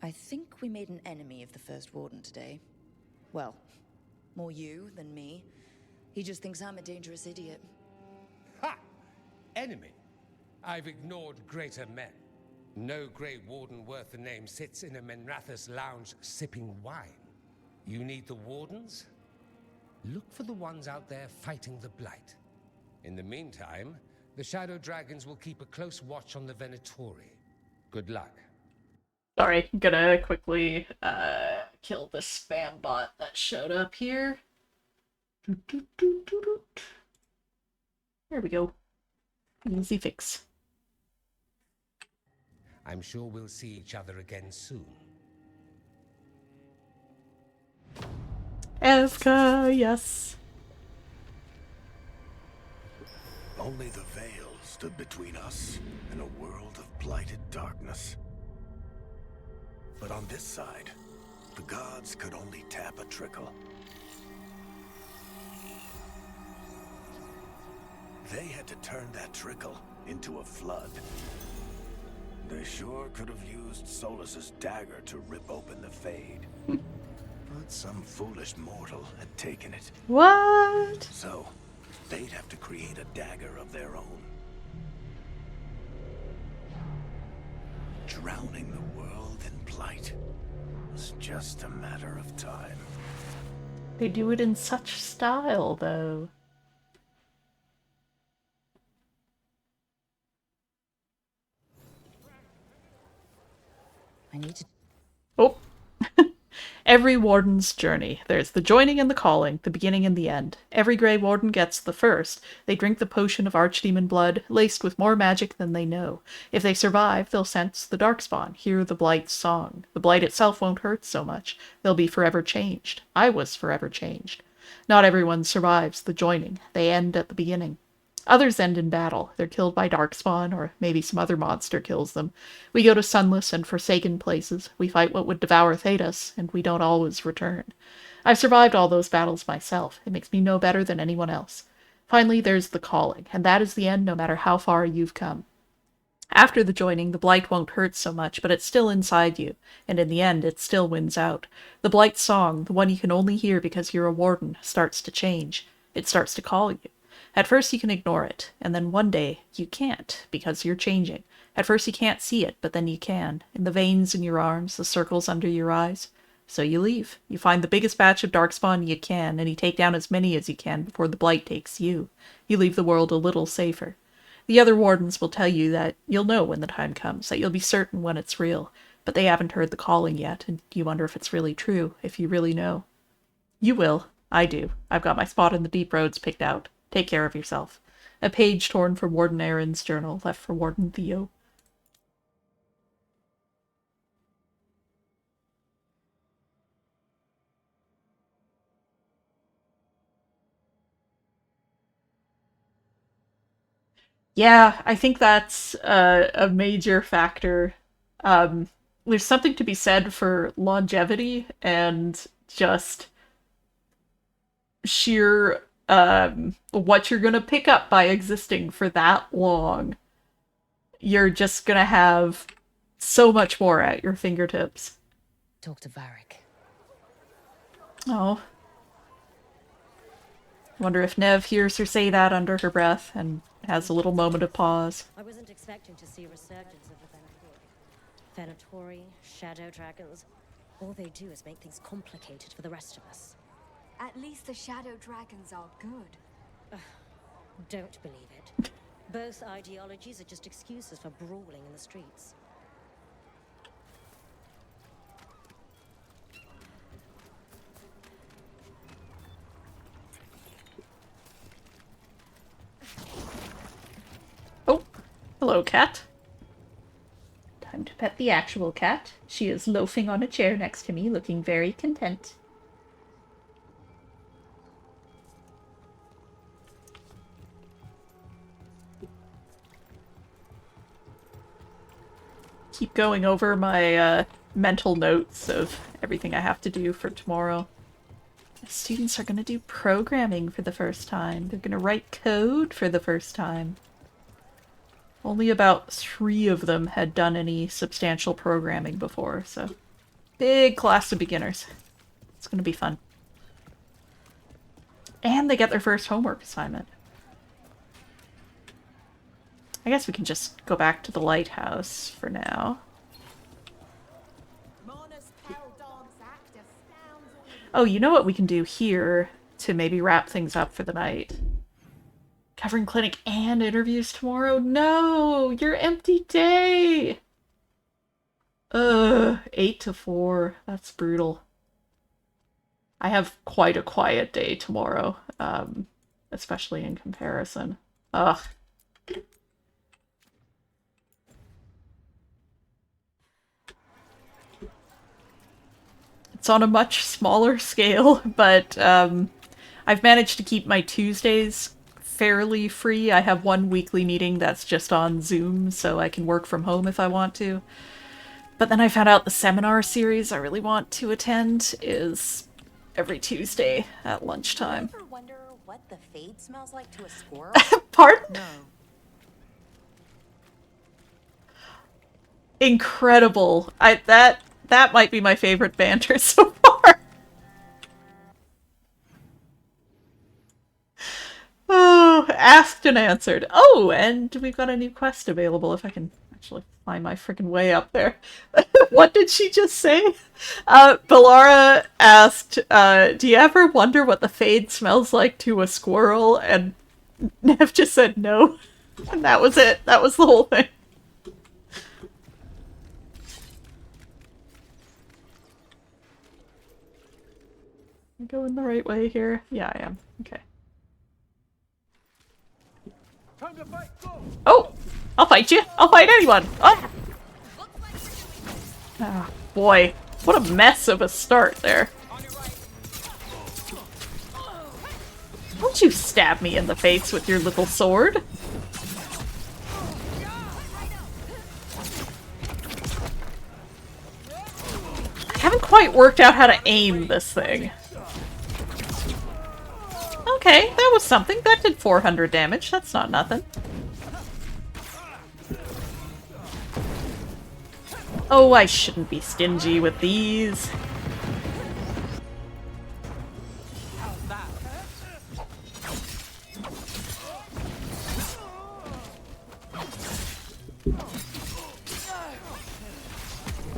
I think we made an enemy of the First Warden today. Well, more you than me. He just thinks I'm a dangerous idiot. Ha! Enemy? I've ignored greater men. No Grey Warden worth the name sits in a Menrathus lounge sipping wine. You need the Wardens? Look for the ones out there fighting the Blight. In the meantime, the Shadow Dragons will keep a close watch on the Venatori. Good luck. Sorry, I'm gonna quickly kill this spam bot that showed up here. There we go. Easy fix. I'm sure we'll see each other again soon. Eska, yes. Only the veil stood between us and a world of blighted darkness. But on this side, the gods could only tap a trickle. They had to turn that trickle into a flood. They sure could have used Solus's dagger to rip open the Fade. But some foolish mortal had taken it. What? So, they'd have to create a dagger of their own. Drowning the world in blight was just a matter of time. They do it in such style, though. I need to... Oh. Every warden's journey. There's the joining and the calling, the beginning and the end. Every Grey Warden gets the first. They drink the potion of archdemon blood, laced with more magic than they know. If they survive, they'll sense the Darkspawn, hear the Blight's song. The Blight itself won't hurt so much. They'll be forever changed. I was forever changed. Not everyone survives the joining. They end at the beginning. Others end in battle. They're killed by Darkspawn, or maybe some other monster kills them. We go to sunless and forsaken places. We fight what would devour Thedas, and we don't always return. I've survived all those battles myself. It makes me no better than anyone else. Finally, there's the calling, and that is the end no matter how far you've come. After the joining, the Blight won't hurt so much, but it's still inside you, and in the end, it still wins out. The Blight song, the one you can only hear because you're a warden, starts to change. It starts to call you. At first you can ignore it, and then one day you can't, because you're changing. At first you can't see it, but then you can, in the veins in your arms, the circles under your eyes. So you leave. You find the biggest batch of Darkspawn you can, and you take down as many as you can before the Blight takes you. You leave the world a little safer. The other wardens will tell you that you'll know when the time comes, that you'll be certain when it's real, but they haven't heard the calling yet, and you wonder if it's really true, if you really know. You will. I do. I've got my spot in the deep roads picked out. Take care of yourself. A page torn from Warden Aaron's journal, left for Warden Theo. Yeah, I think that's a major factor. There's something to be said for longevity and just sheer what you're gonna pick up by existing for that long. You're just gonna have so much more at your fingertips. Talk to Varric. Oh. Wonder if Nev hears her say that under her breath and has a little moment of pause. I wasn't expecting to see a resurgence of the Venatori, shadow dragons. All they do is make things complicated for the rest of us. At least the shadow dragons are good. Don't believe it. Both ideologies are just excuses for brawling in the streets. Oh, hello, cat. Time to pet the actual cat. She is loafing on a chair next to me, looking very content. Keep going over my mental notes of everything I have to do for tomorrow. The students are going to do programming for the first time. They're going to write code for the first time. Only about 3 of them had done any substantial programming before, so big class of beginners. It's going to be fun. And they get their first homework assignment. I guess we can just go back to the lighthouse for now. Oh, you know what we can do here to maybe wrap things up for the night? Covering clinic and interviews tomorrow? No! Your empty day! 8 to 4. That's brutal. I have quite a quiet day tomorrow, especially in comparison. Ugh. It's on a much smaller scale, but I've managed to keep my Tuesdays fairly free. I have one weekly meeting that's just on Zoom, so I can work from home if I want to. But then I found out the seminar series I really want to attend is every Tuesday at lunchtime. You ever wonder what the fade smells like to a squirrel? Pardon? No. Incredible. That might be my favorite banter so far. Oh, asked and answered. Oh, and we've got a new quest available if I can actually find my freaking way up there. What did she just say? Belara asked, do you ever wonder what the fade smells like to a squirrel? And Nev just said no. And that was it. That was the whole thing. Am I going the right way here? Yeah, I am. Okay. Oh! I'll fight you! I'll fight anyone! Oh! Ah, boy. What a mess of a start there. Don't you stab me in the face with your little sword! I haven't quite worked out how to aim this thing. Okay, that was something. That did 400 damage. That's not nothing. Oh, I shouldn't be stingy with these.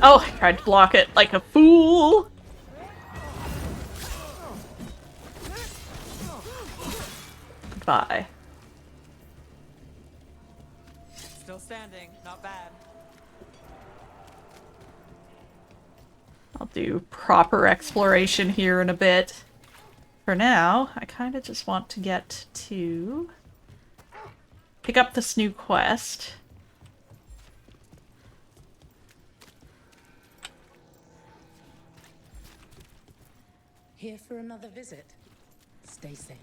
Oh, I tried to block it like a fool. Goodbye. Still standing, not bad. I'll do proper exploration here in a bit. For now, I kind of just want to get to pick up this new quest. Here for another visit. Stay safe.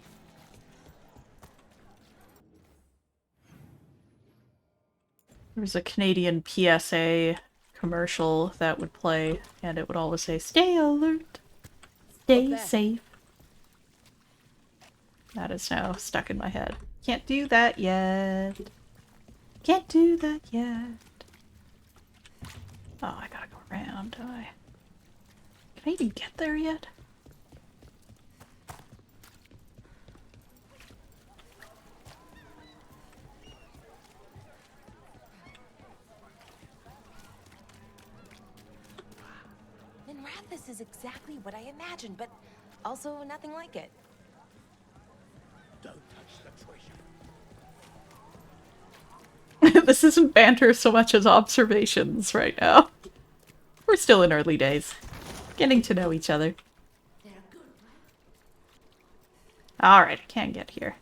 There was a Canadian PSA commercial that would play, and it would always say, "Stay alert, stay safe." That is now stuck in my head. Can't do that yet. Can't do that yet. Oh, I gotta go around, don't I? Can I even get there yet? Minrathous is exactly what I imagined, but also nothing like it. Don't touch the treasure. This isn't banter so much as observations right now. We're still in early days. Getting to know each other. Alright, I can get here.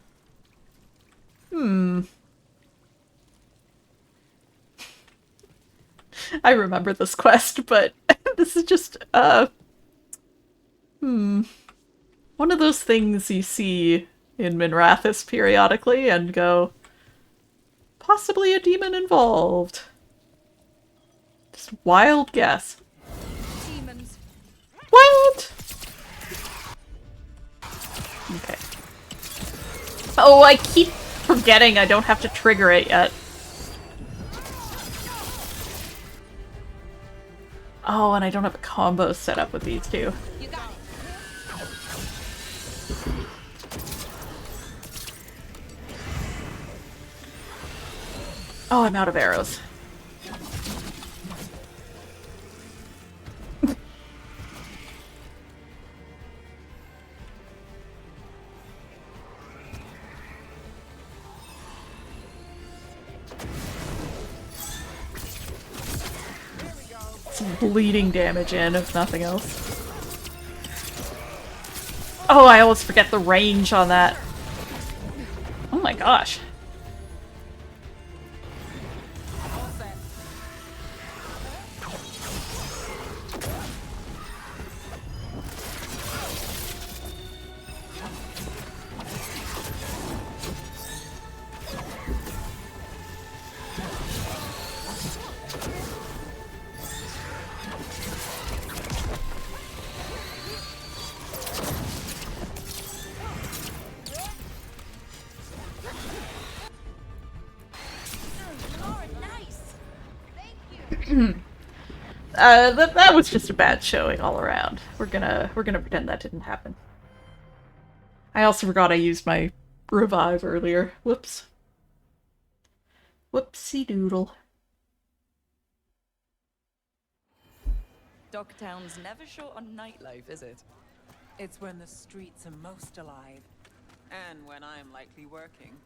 I remember this quest, but this is just, one of those things you see in Minrathous periodically and go, possibly a demon involved. Just wild guess. Demons. What? Okay. Oh, I keep forgetting I don't have to trigger it yet. Oh, and I don't have a combo set up with these two. You got it. Oh, I'm out of arrows. Some bleeding damage in, if nothing else. Oh, I always forget the range on that. Oh my gosh. That was just a bad showing all around. We're gonna pretend that didn't happen. I also forgot I used my revive earlier. Whoops. Whoopsie doodle. Dogtown's never short on nightlife, is it? It's when the streets are most alive. And when I'm likely working.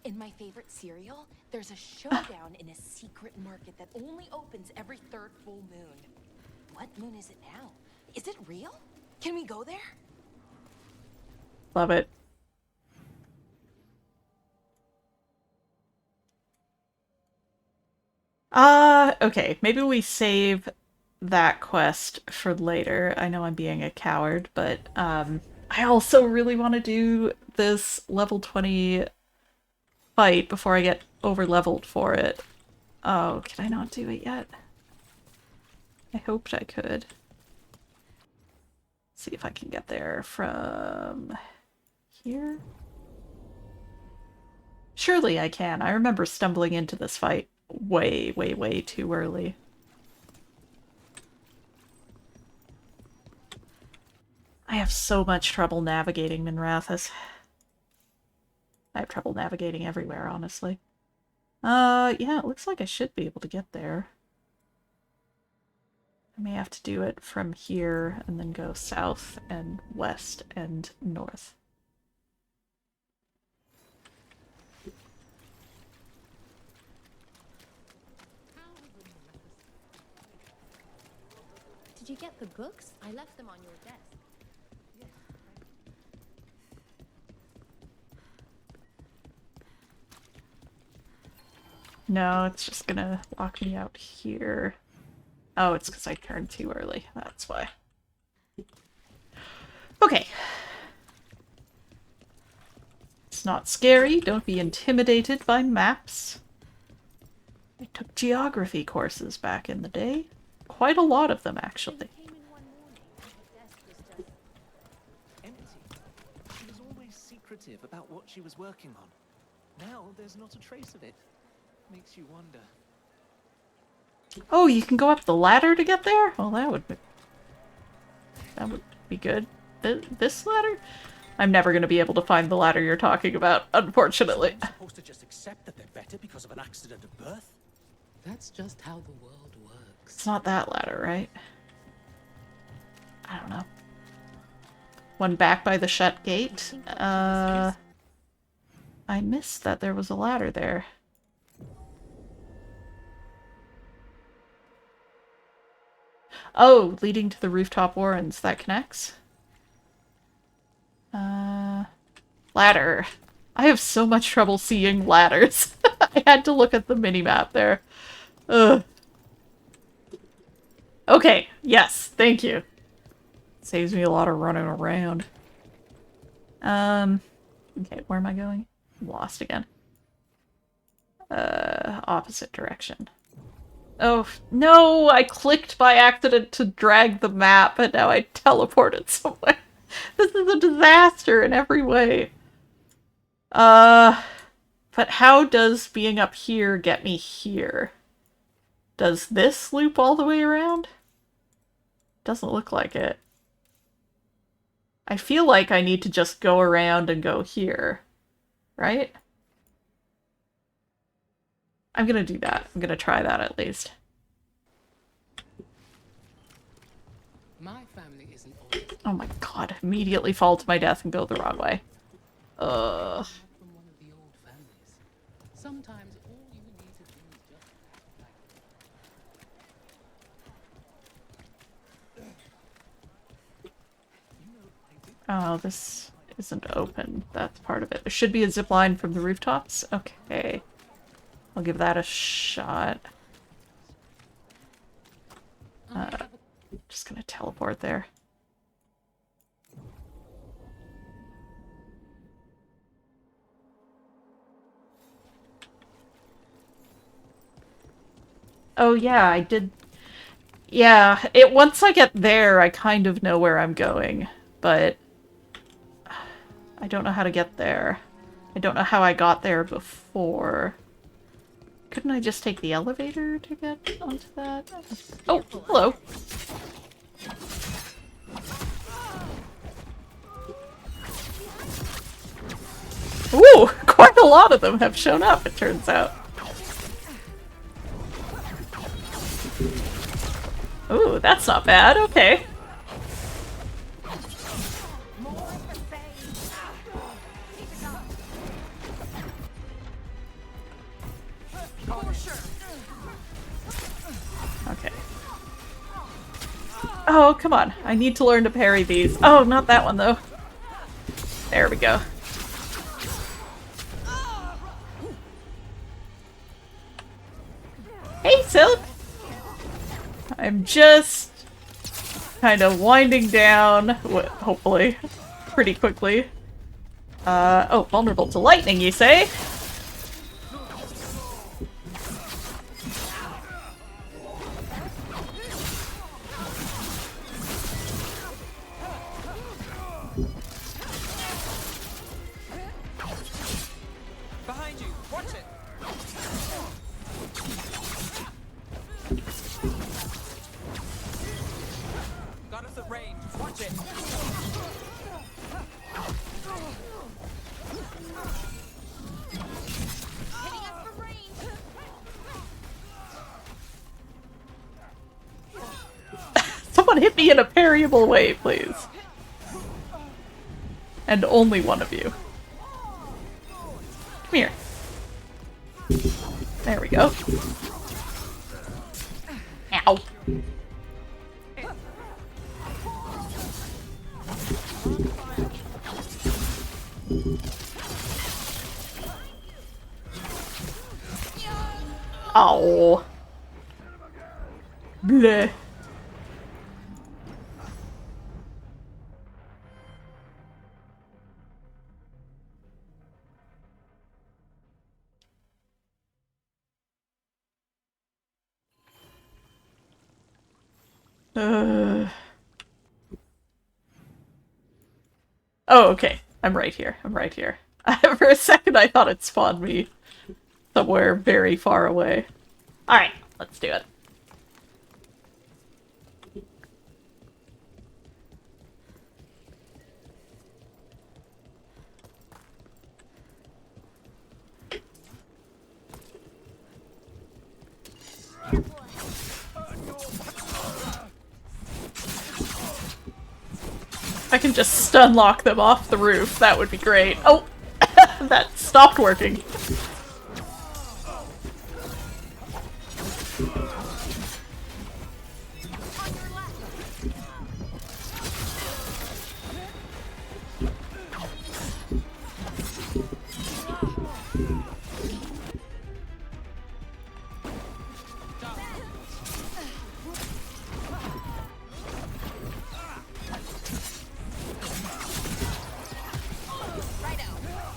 In my favorite cereal, there's a showdown in a secret market that only opens every third full moon. What moon is it now? Is it real? Can we go there? Love it. Okay, maybe we save that quest for later. I know I'm being a coward, but I also really want to do this level 20 fight before I get over-leveled for it. Oh, can I not do it yet? I hoped I could. See if I can get there from here. Surely I can. I remember stumbling into this fight way, way, way too early. I have so much trouble navigating Minrathous. I have trouble navigating everywhere, honestly. Yeah, it looks like I should be able to get there. I may have to do it from here and then go south and west and north. Did you get the books? I left them on your desk. No, it's just gonna lock me out here. Oh, it's because I turned too early. That's why. Okay. It's not scary. Don't be intimidated by maps. I took geography courses back in the day. Quite a lot of them, actually. Empty. She was always secretive about what she was working on. Now there's not a trace of it. Makes you wonder. Oh, you can go up the ladder to get there? Well, that would be good. This ladder? I'm never going to be able to find the ladder you're talking about, unfortunately. I'm supposed to just accept that they're better because of an accident of birth? That's just how the world works. It's not that ladder, right? I don't know. One back by the shut gate. I missed that there was a ladder there. Oh, leading to the rooftop warrens. That connects? Ladder. I have so much trouble seeing ladders. I had to look at the minimap there. Ugh. Okay, yes, thank you. Saves me a lot of running around. Okay, where am I going? I'm lost again. Opposite direction. Oh, no! I clicked by accident to drag the map, and now I teleported somewhere. This is a disaster in every way. But how does being up here get me here? Does this loop all the way around? Doesn't look like it. I feel like I need to just go around and go here. Right? I'm gonna do that. I'm gonna try that at least. My family isn't always Oh my god. Immediately fall to my death and go the wrong way. Ugh. from one of the old families. Sometimes all you need to do is just Oh, this isn't open. That's part of it. There should be a zip line from the rooftops. Okay. I'll give that a shot. Just gonna teleport there. Oh yeah, I did. Yeah, once I get there, I kind of know where I'm going, but I don't know how to get there. I don't know how I got there before. Couldn't I just take the elevator to get onto that? Oh, hello. Ooh, quite a lot of them have shown up, it turns out. Ooh, that's not bad. Okay. Okay. Oh, come on. I need to learn to parry these. Oh, not that one, though. There we go. Hey, Silk! I'm just kind of winding down, hopefully, pretty quickly. Oh, vulnerable to lightning, you say? Behind you! Watch it! Got us at range. Watch it! Hitting us from range. Someone hit me in a parryable way, please. And only one of you. Come here. There we go. Ow. Oh. Bleh. Oh, okay. I'm right here. I'm right here. For a second, I thought it spawned me somewhere very far away. Alright, let's do it. I can just stun lock them off the roof. That would be great. Oh! That stopped working.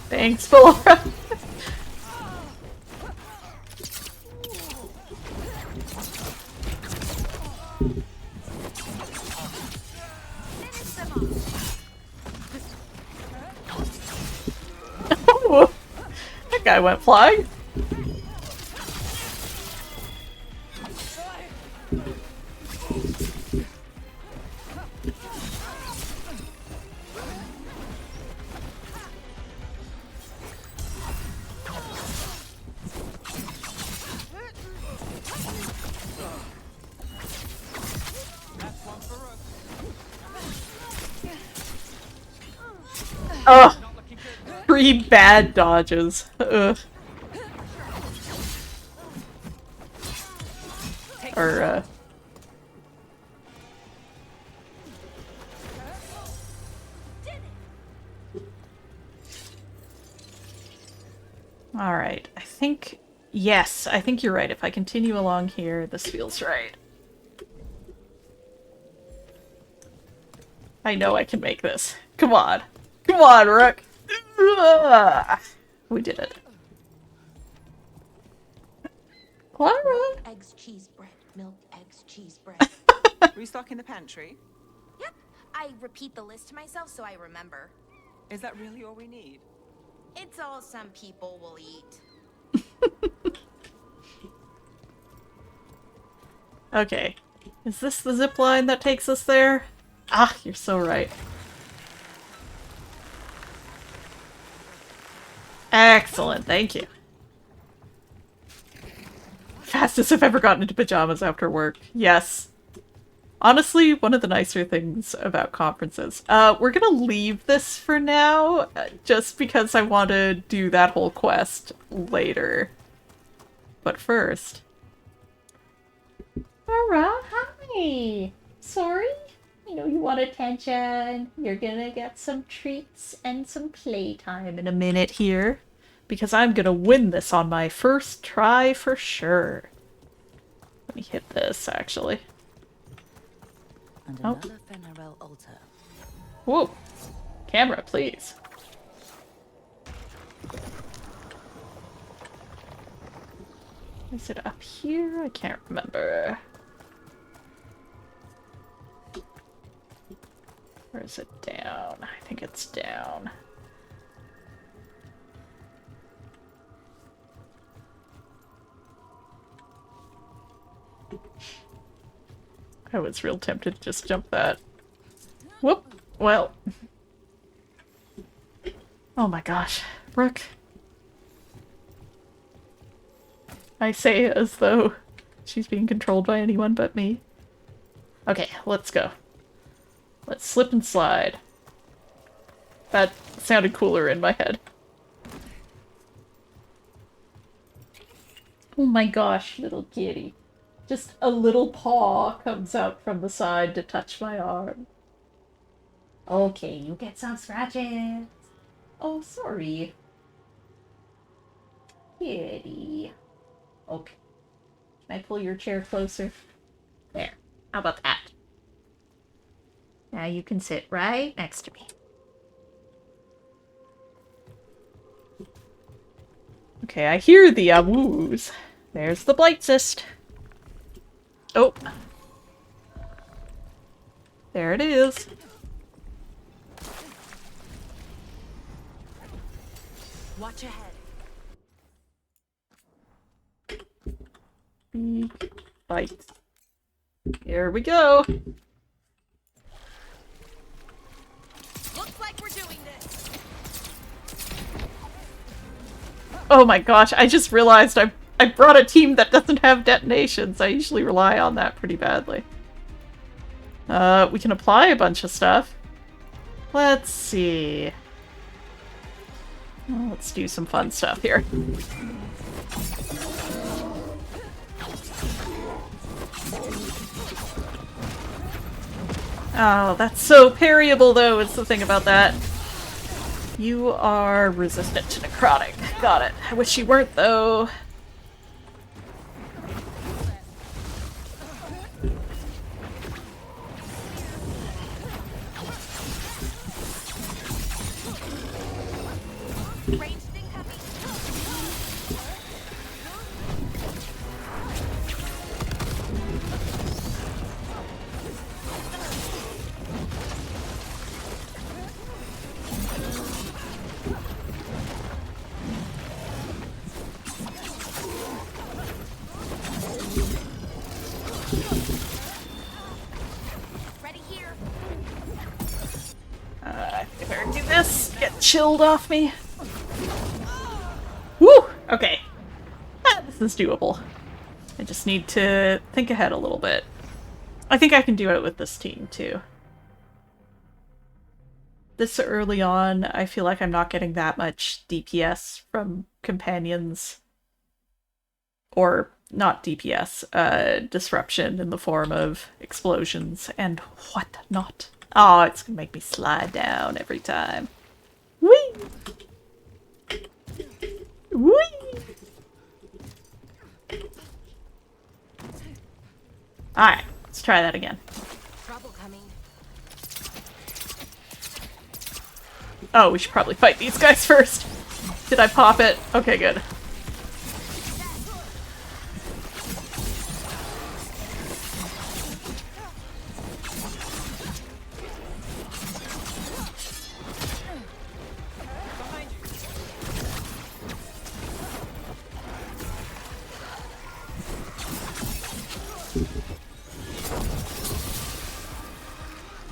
Thanks, Ballora. That guy went flying. Ugh. 3 bad dodges. Ugh. Or, Alright, I think... Yes, I think you're right. If I continue along here, this feels right. I know I can make this. Come on. Come on, Rook! We did it. Clara! Milk, eggs, cheese, bread. Milk, eggs, cheese, bread. Restocking the pantry? Yep. I repeat the list to myself so I remember. Is that really all we need? It's all some people will eat. Okay. Is this the zip line that takes us there? Ah, you're so right. Excellent, thank you. Fastest I've ever gotten into pajamas after work. Yes. Honestly, one of the nicer things about conferences. We're gonna leave this for now, just because I want to do that whole quest later. But first... Alright, hi! Sorry? I know you want attention. You're gonna get some treats and some playtime in a minute here. Because I'm gonna win this on my first try for sure. Let me hit this, actually. And another Fenarel altar. Whoa! Camera, please. Is it up here? I can't remember. Or is it down? I think it's down. I was real tempted to just jump that. Whoop! Well. Oh my gosh. Rook. I say it as though she's being controlled by anyone but me. Okay, let's go. Let's slip and slide. That sounded cooler in my head. Oh my gosh, little kitty. Just a little paw comes out from the side to touch my arm. Okay, you get some scratches. Oh, sorry. Kitty. Okay. Can I pull your chair closer? There. How about that? Now you can sit right next to me. Okay, I hear the woos. There's the blight cyst. Oh. There it is. Watch ahead. Big bite. Here we go. Looks like we're doing this. Oh my gosh, I just realized I brought a team that doesn't have detonations. I usually rely on that pretty badly. We can apply a bunch of stuff. Let's see. Well, let's do some fun stuff here. Oh, that's so parryable though, is the thing about that. You are resistant to necrotic. Got it. I wish you weren't though. I better do this. Get chilled off me. Woo! Okay. This is doable. I just need to think ahead a little bit. I think I can do it with this team, too. This early on, I feel like I'm not getting that much DPS from companions. Or, not DPS, disruption in the form of explosions and whatnot. Oh, it's gonna make me slide down every time. Whee! Whee! Alright, let's try that again. Trouble coming. Oh, we should probably fight these guys first. Did I pop it? Okay, good.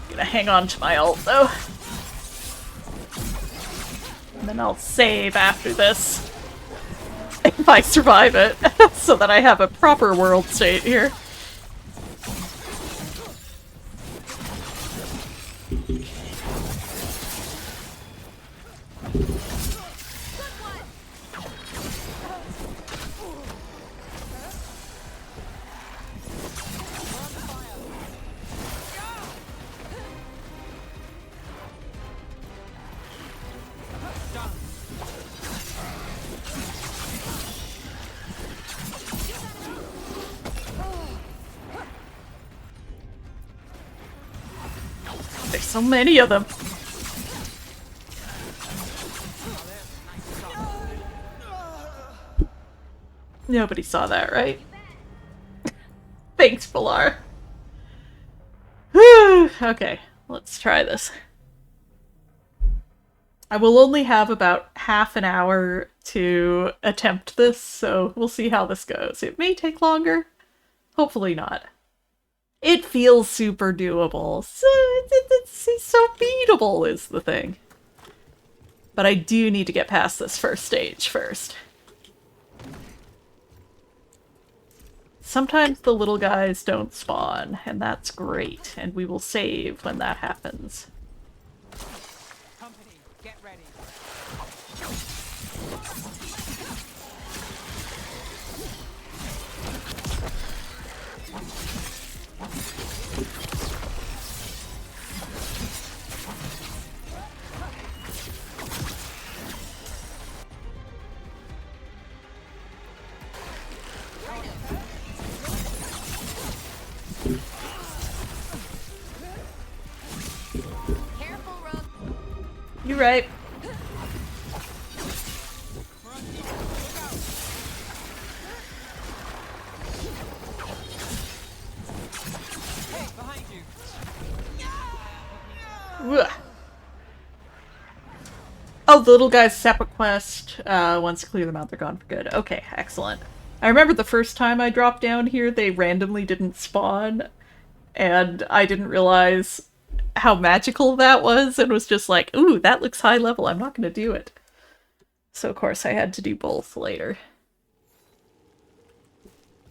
Gonna hang on to my ult though. And then I'll save after this. If I survive it. So that I have a proper world state here. There's so many of them. Nobody saw that, right? Thanks, Pilar. Okay, let's try this. I will only have about half an hour to attempt this, so we'll see how this goes. It may take longer. Hopefully not. It feels super doable. So it's so beatable is the thing. But I do need to get past this first stage first. Sometimes the little guys don't spawn, and that's great, and we will save when that happens. Company, get ready. You're right. Ugh. Oh, the little guy's separate quest. Once you clear them out, they're gone for good. Okay, excellent. I remember the first time I dropped down here, they randomly didn't spawn, and I didn't realize how magical that was, and was just like, ooh, that looks high level, I'm not gonna do it. So of course I had to do both later.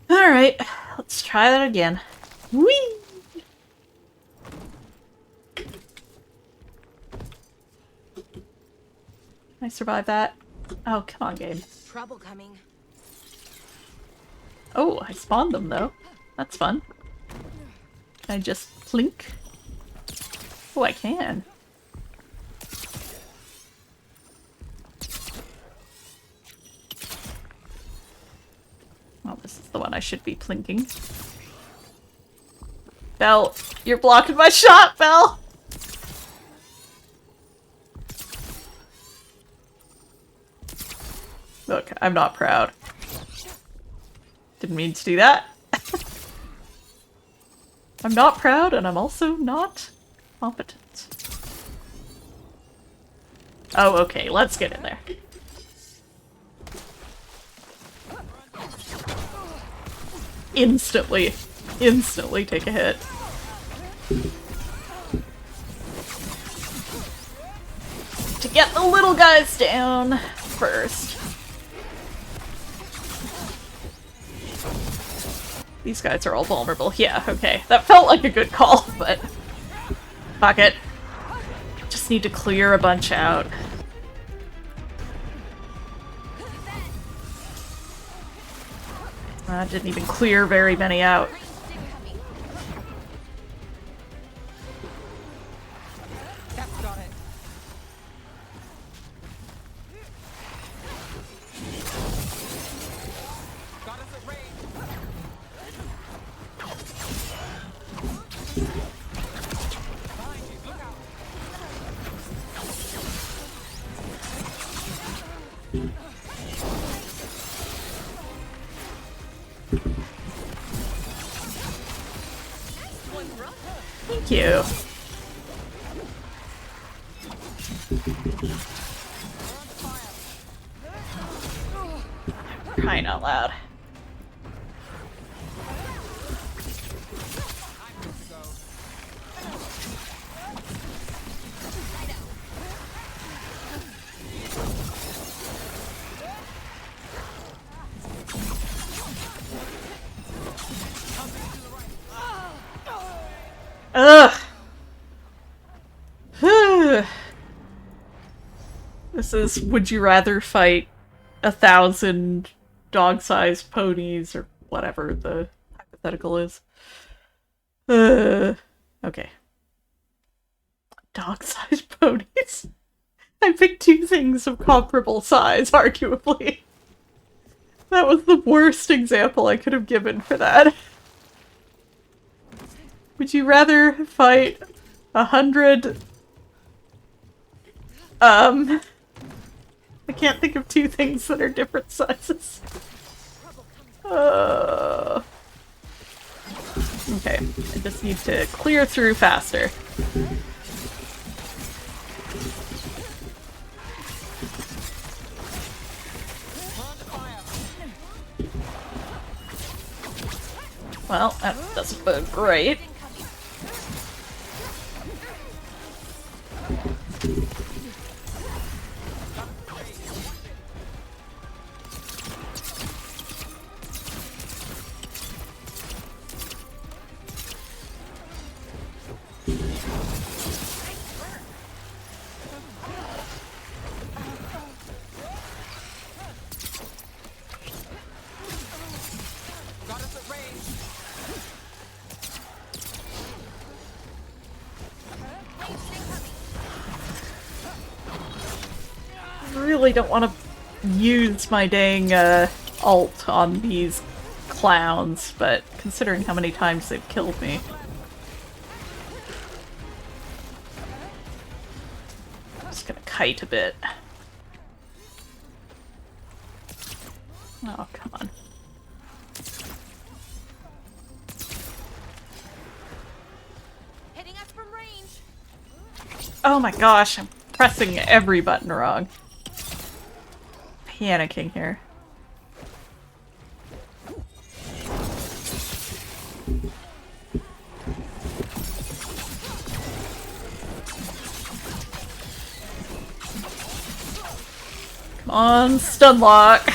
Alright, let's try that again. Whee! Can I survive that? Oh, come on, game. Trouble coming. Oh, I spawned them, though. That's fun. Can I just plink? Oh, I can. Well, this is the one I should be plinking. Belle, you're blocking my shot, Belle! Look, I'm not proud. Didn't mean to do that. I'm not proud, and I'm also not competent. Oh, okay, let's get in there. Instantly take a hit. To get the little guys down first. These guys are all vulnerable. Yeah, okay. That felt like a good call, but fuck it. Just need to clear a bunch out. I didn't even clear very many out. Thank you. Crying out loud. Ugh. This is, would you rather fight 1,000 dog-sized ponies or whatever the hypothetical is? Okay. Dog-sized ponies? I picked two things of comparable size, arguably. That was the worst example I could have given for that. Would you rather fight 100... I can't think of two things that are different sizes. Okay, I just need to clear through faster. Well, that doesn't look great. Really don't want to use my dang ult on these clowns, but considering how many times they've killed me. I'm just gonna kite a bit. Oh, come on. Hitting us from range. Oh my gosh, I'm pressing every button wrong. Panicking here. Come on, stun lock.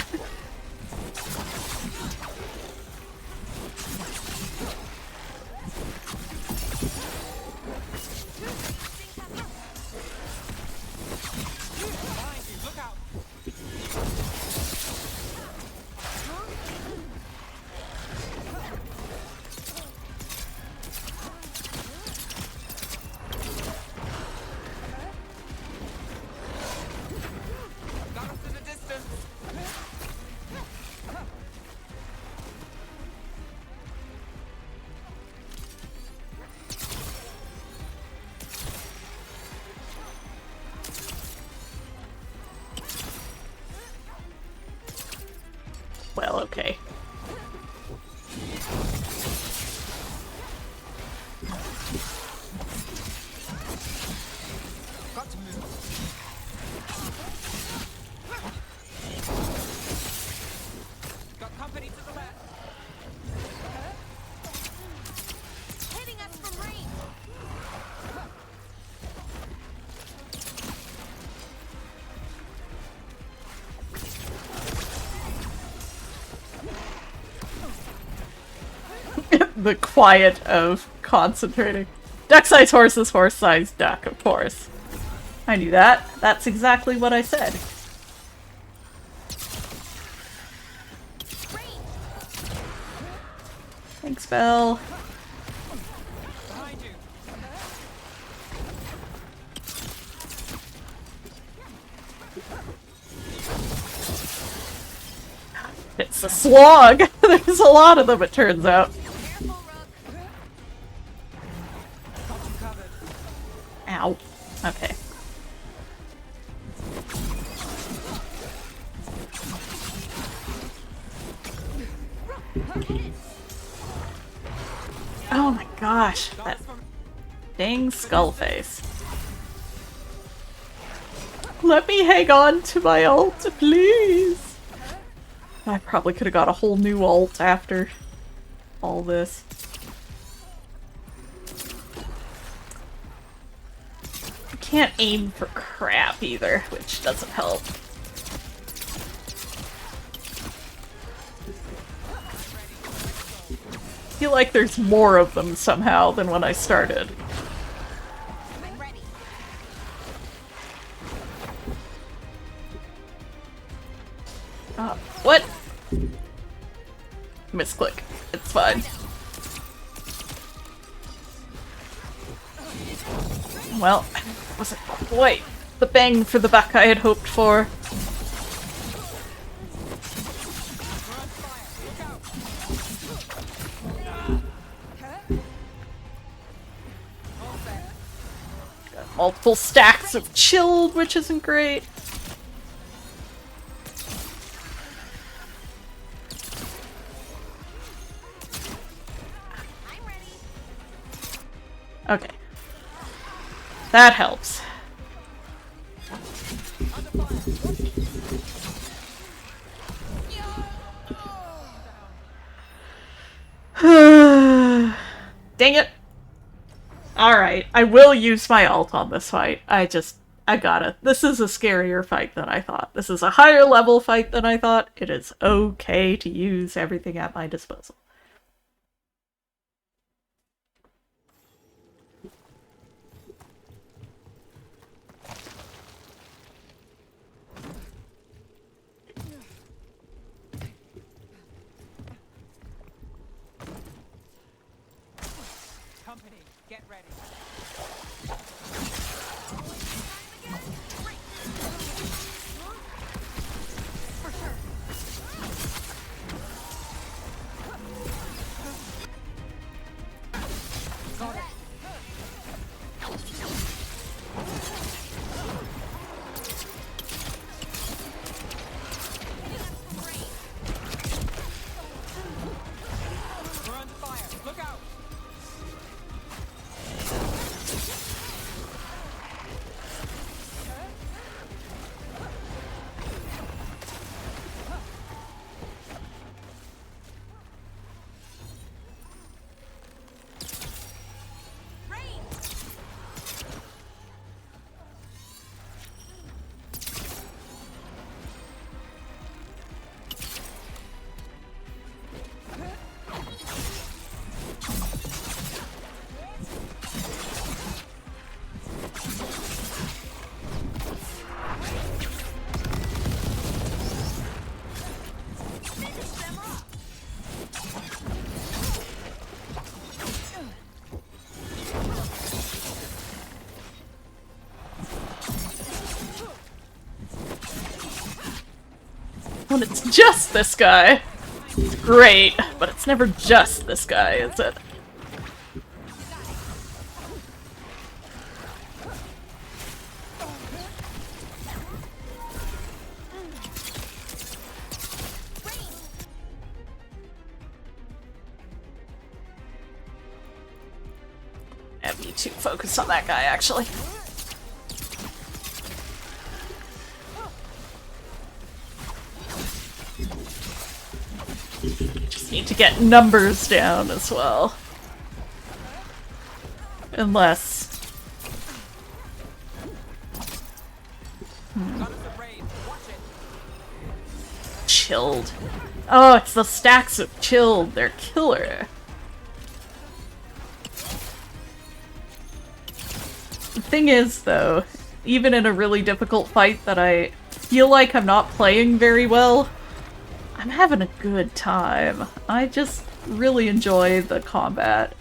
Well, okay. Got to move. Got company to the left. Hitting us from range. The quiet of concentrating. Duck-sized horse is horse-sized duck, of course. I knew that. That's exactly what I said. Thanks, Belle. It's a slog! There's a lot of them, it turns out. Ow. Okay. Oh my gosh, that dang skull face. Let me hang on to my ult, please! I probably could have got a whole new ult after all this. I can't aim for crap either, which doesn't help. I feel like there's more of them somehow than when I started. What? Misclick. It's fine. Well, it wasn't quite the bang for the buck I had hoped for. Got multiple stacks of chilled, which isn't great. Okay. That helps. Dang it. Alright, I will use my ult on this fight. I gotta. This is a scarier fight than I thought. This is a higher level fight than I thought. It is okay to use everything at my disposal. Company, get ready. For sure. Got it. When it's just this guy, it's great, but it's never just this guy, is it? Have you two focus on that guy, actually. Just need to get numbers down as well. Unless... Chilled. Oh, it's the stacks of chilled. They're killer. The thing is, though, even in a really difficult fight that I feel like I'm not playing very well, I'm having a good time. I just really enjoy the combat.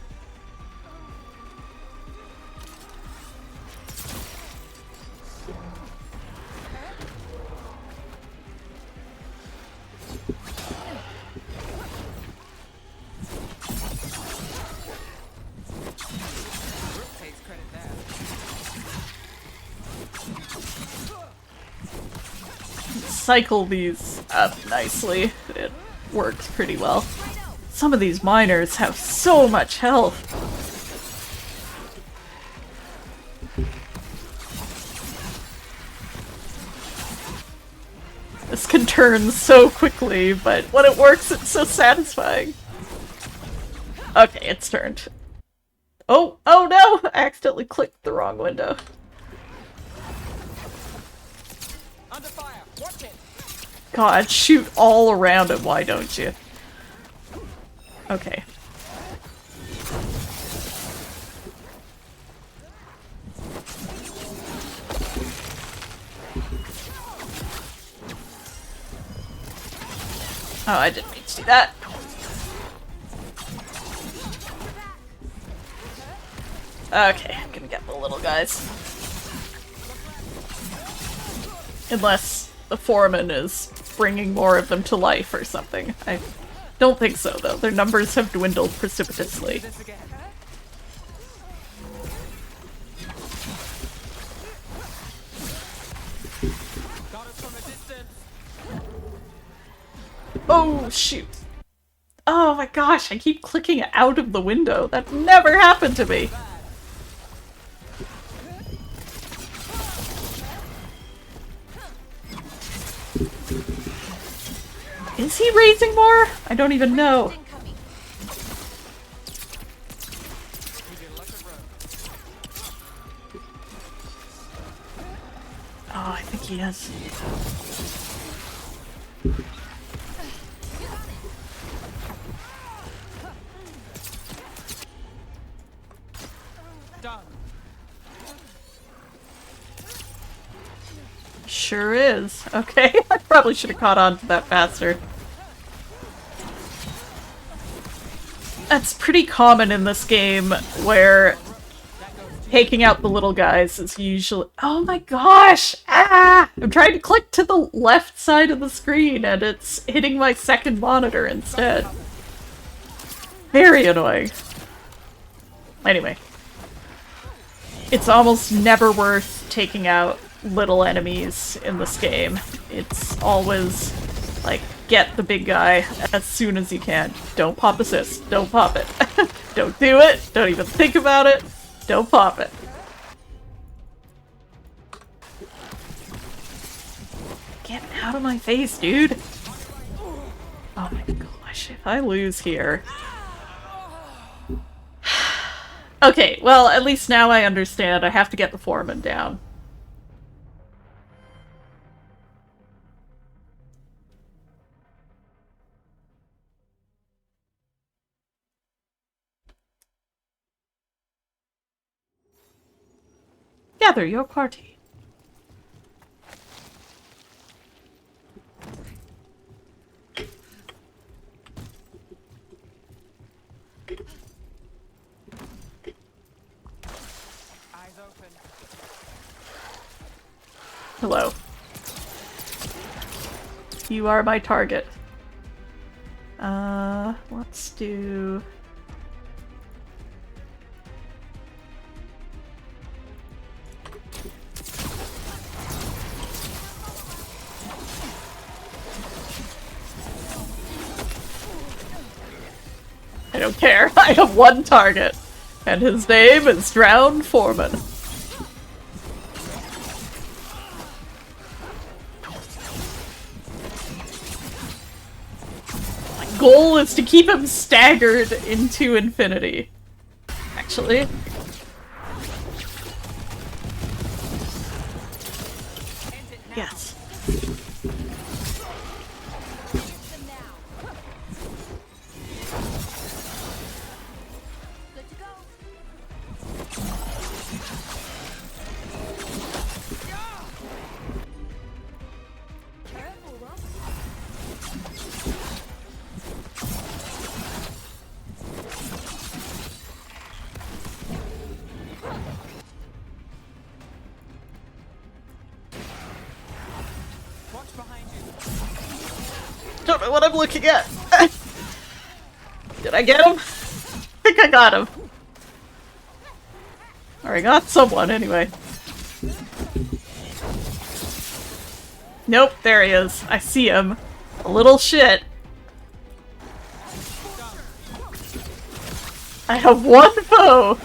Cycle these up nicely. It works pretty well. Some of these miners have so much health. This can turn so quickly, but when it works, it's so satisfying. Okay, it's turned. Oh no! I accidentally clicked the wrong window. God, shoot all around it, why don't you? Okay. Oh, I didn't mean to do that. Okay, I'm gonna get the little guys. Unless the foreman is bringing more of them to life or something. I don't think so, though. Their numbers have dwindled precipitously. Oh, shoot. Oh my gosh, I keep clicking out of the window. That never happened to me. Is he raising more? I don't even know. Oh, I think he is. Sure is. Okay, I probably should have caught on to that faster. That's pretty common in this game, where taking out the little guys is usually— oh my gosh! Ah! I'm trying to click to the left side of the screen and it's hitting my second monitor instead. Very annoying. Anyway. It's almost never worth taking out little enemies in this game. It's always, like, get the big guy as soon as you can. Don't pop assist. Don't pop it. Don't do it. Don't even think about it. Don't pop it. Get out of my face, dude. Oh my gosh, if I lose here. Okay, well, at least now I understand. I have to get the foreman down. Gather your party. Hello. You are my target. Let's do... I don't care. I have one target. And his name is Drowned Foreman. My goal is to keep him staggered into infinity. Actually. Yes. Don't know what I'm looking at. Did I get him? I think I got him. Or I got someone anyway. Nope, there he is. I see him. A little shit. I have one foe.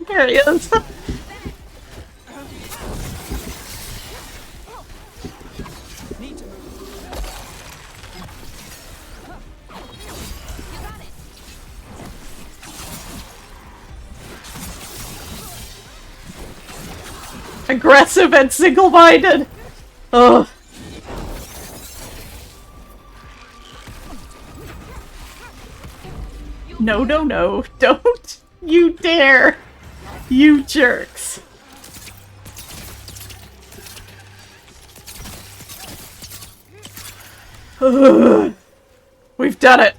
There he is. Aggressive and single-minded. Ugh. No, no, no. Don't you dare. You jerks. We've done it.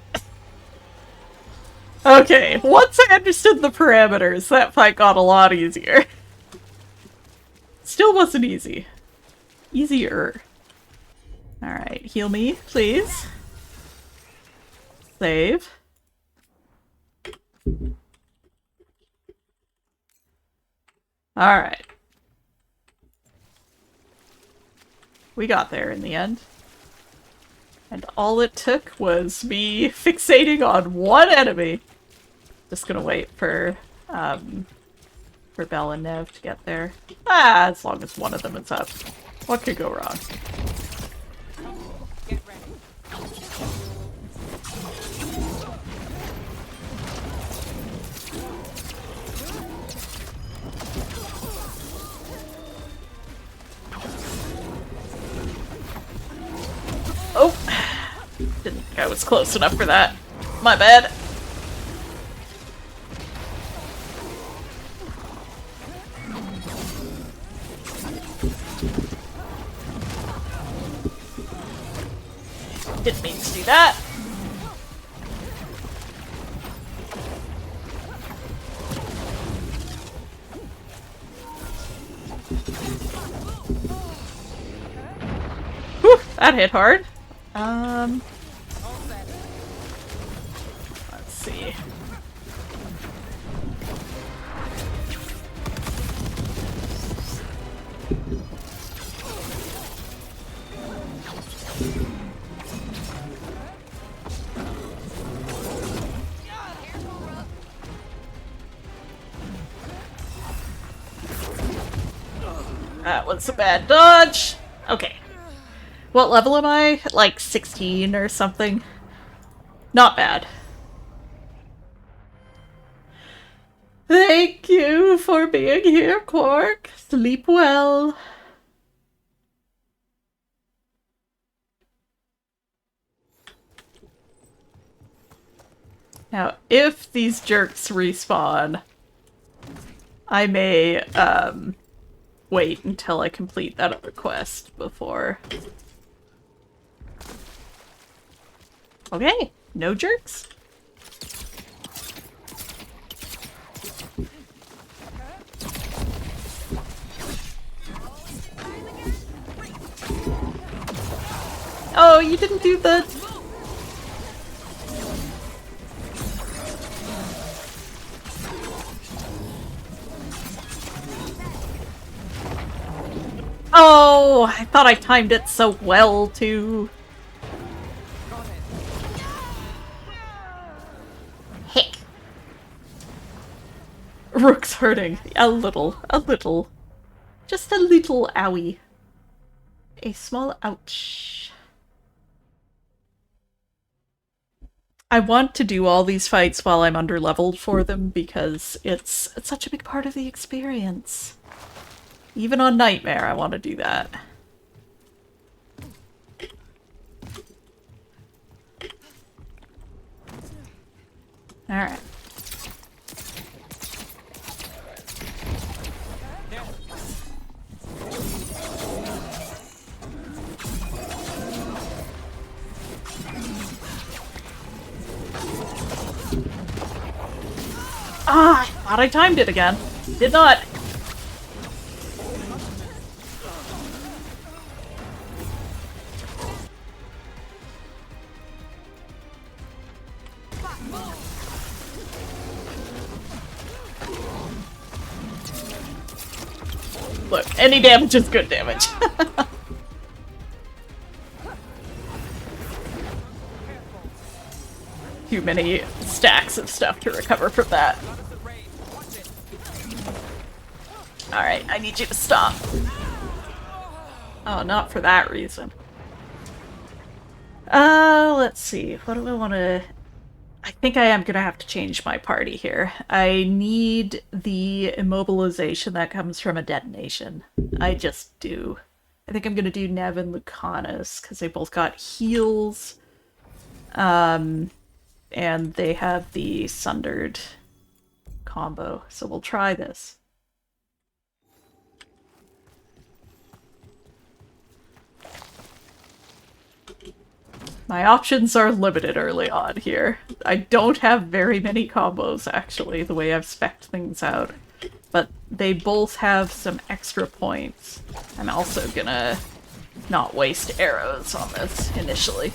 Okay, once I understood the parameters, that fight got a lot easier. Still wasn't easy. Easier. Alright, heal me, please. Save. Alright. We got there in the end. And all it took was me fixating on one enemy. Just gonna wait for Belle and Nev to get there. Ah, as long as one of them is up. What could go wrong? Get ready. Oh! Didn't think I was close enough for that. My bad. Didn't mean to do that. Whew, that hit hard. Let's see. That was a bad dodge. Okay. What level am I? Like 16 or something? Not bad. Thank you for being here, Quark. Sleep well. Now, if these jerks respawn, I may wait until I complete that other quest before. Okay, no jerks. Oh, you didn't do the... Oh, I thought I timed it so well, too. Heck. Rook's hurting. A little. A little. Just a little owie. A small ouch. I want to do all these fights while I'm underleveled for them because it's such a big part of the experience. Even on Nightmare, I want to do that. Alright. Ah, I thought I timed it again. Did not. Look, any damage is good damage. Too many stacks of stuff to recover from that. Alright, I need you to stop. Oh, not for that reason. Let's see. What do I want to... I think I am going to have to change my party here. I need the immobilization that comes from a detonation. I just do. I think I'm going to do Nev and Lucanus, because they both got heals. And they have the Sundered combo. So we'll try this. My options are limited early on here. I don't have very many combos, actually, the way I've spec'd things out. But they both have some extra points. I'm also gonna not waste arrows on this initially.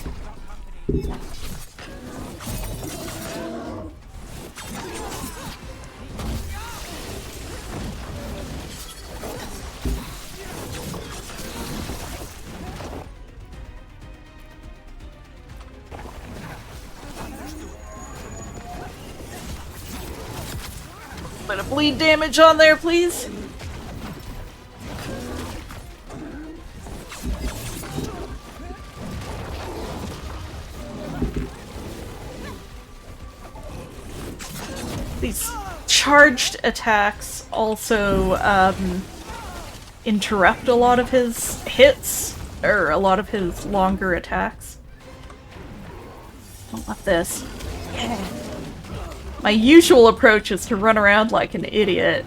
Bit of bleed damage on there, please. These charged attacks also interrupt a lot of his hits, or a lot of his longer attacks. Don't want this. Yeah. My usual approach is to run around like an idiot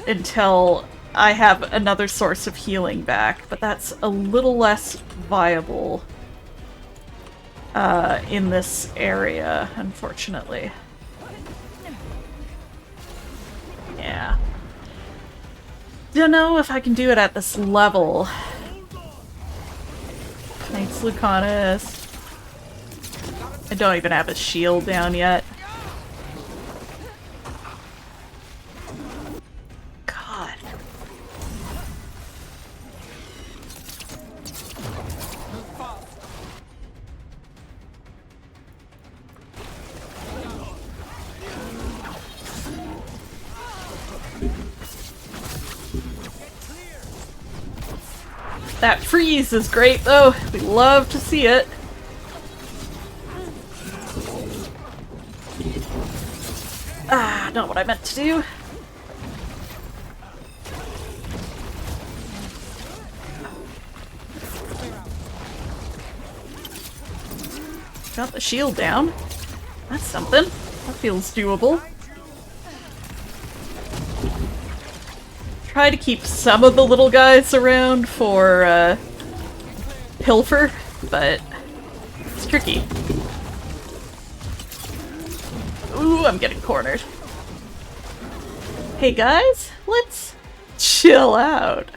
until I have another source of healing back, but that's a little less viable in this area, unfortunately. Yeah. Don't know if I can do it at this level. Thanks, Lucanus. I don't even have a shield down yet. That freeze is great, though. We love to see it. Ah, not what I meant to do. Got the shield down. That's something. That feels doable. try to keep some of the little guys around for pilfer, but it's tricky. Ooh, I'm getting cornered. Hey guys, let's chill out.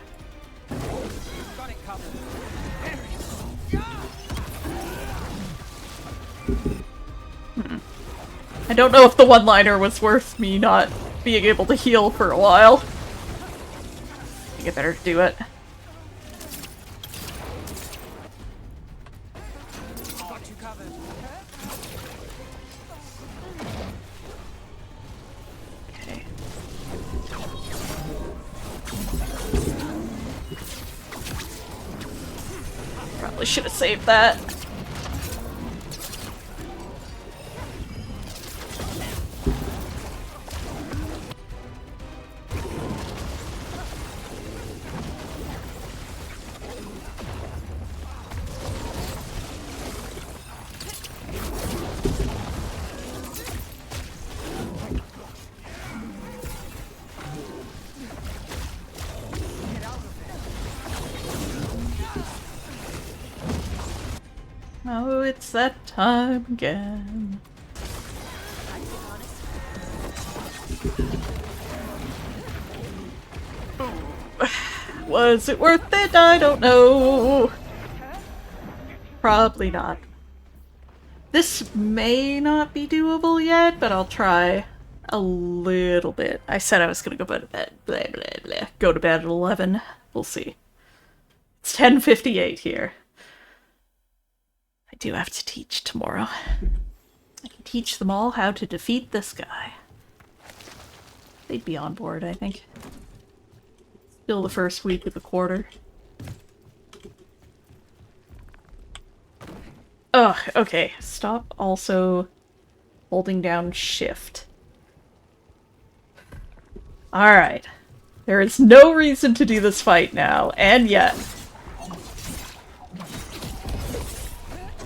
I don't know if the one-liner was worth me not being able to heal for a while. I think I better do it. Okay. Probably should have saved that. Oh, it's that time again. Was it worth it? I don't know. Probably not. This may not be doable yet, but I'll try a little bit. I said I was gonna go to bed. Blah, blah, blah. Go to bed at 11. We'll see. It's 10:58 here. I do have to teach tomorrow. I can teach them all how to defeat this guy. They'd be on board, I think. Still the first week of the quarter. Ugh, okay. Stop also holding down shift. Alright. There is no reason to do this fight now, and yet.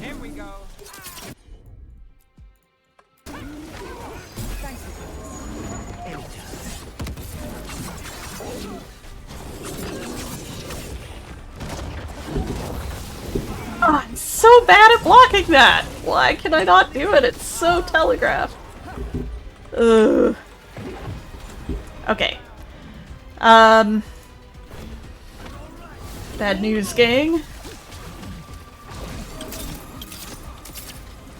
Here we go. Oh, I'm so bad at blocking that! Why can I not do it? It's so telegraphed. Ugh. Okay. Bad news, gang.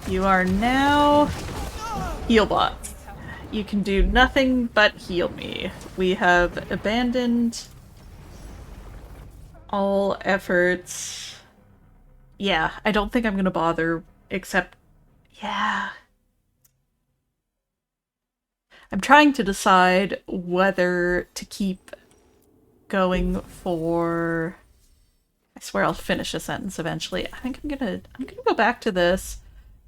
You are now Healbot. You can do nothing but heal me. We have abandoned all efforts. Yeah, I don't think I'm gonna bother, except... yeah. I'm trying to decide whether to keep going for... I swear I'll finish a sentence eventually. I think I'm gonna go back to this.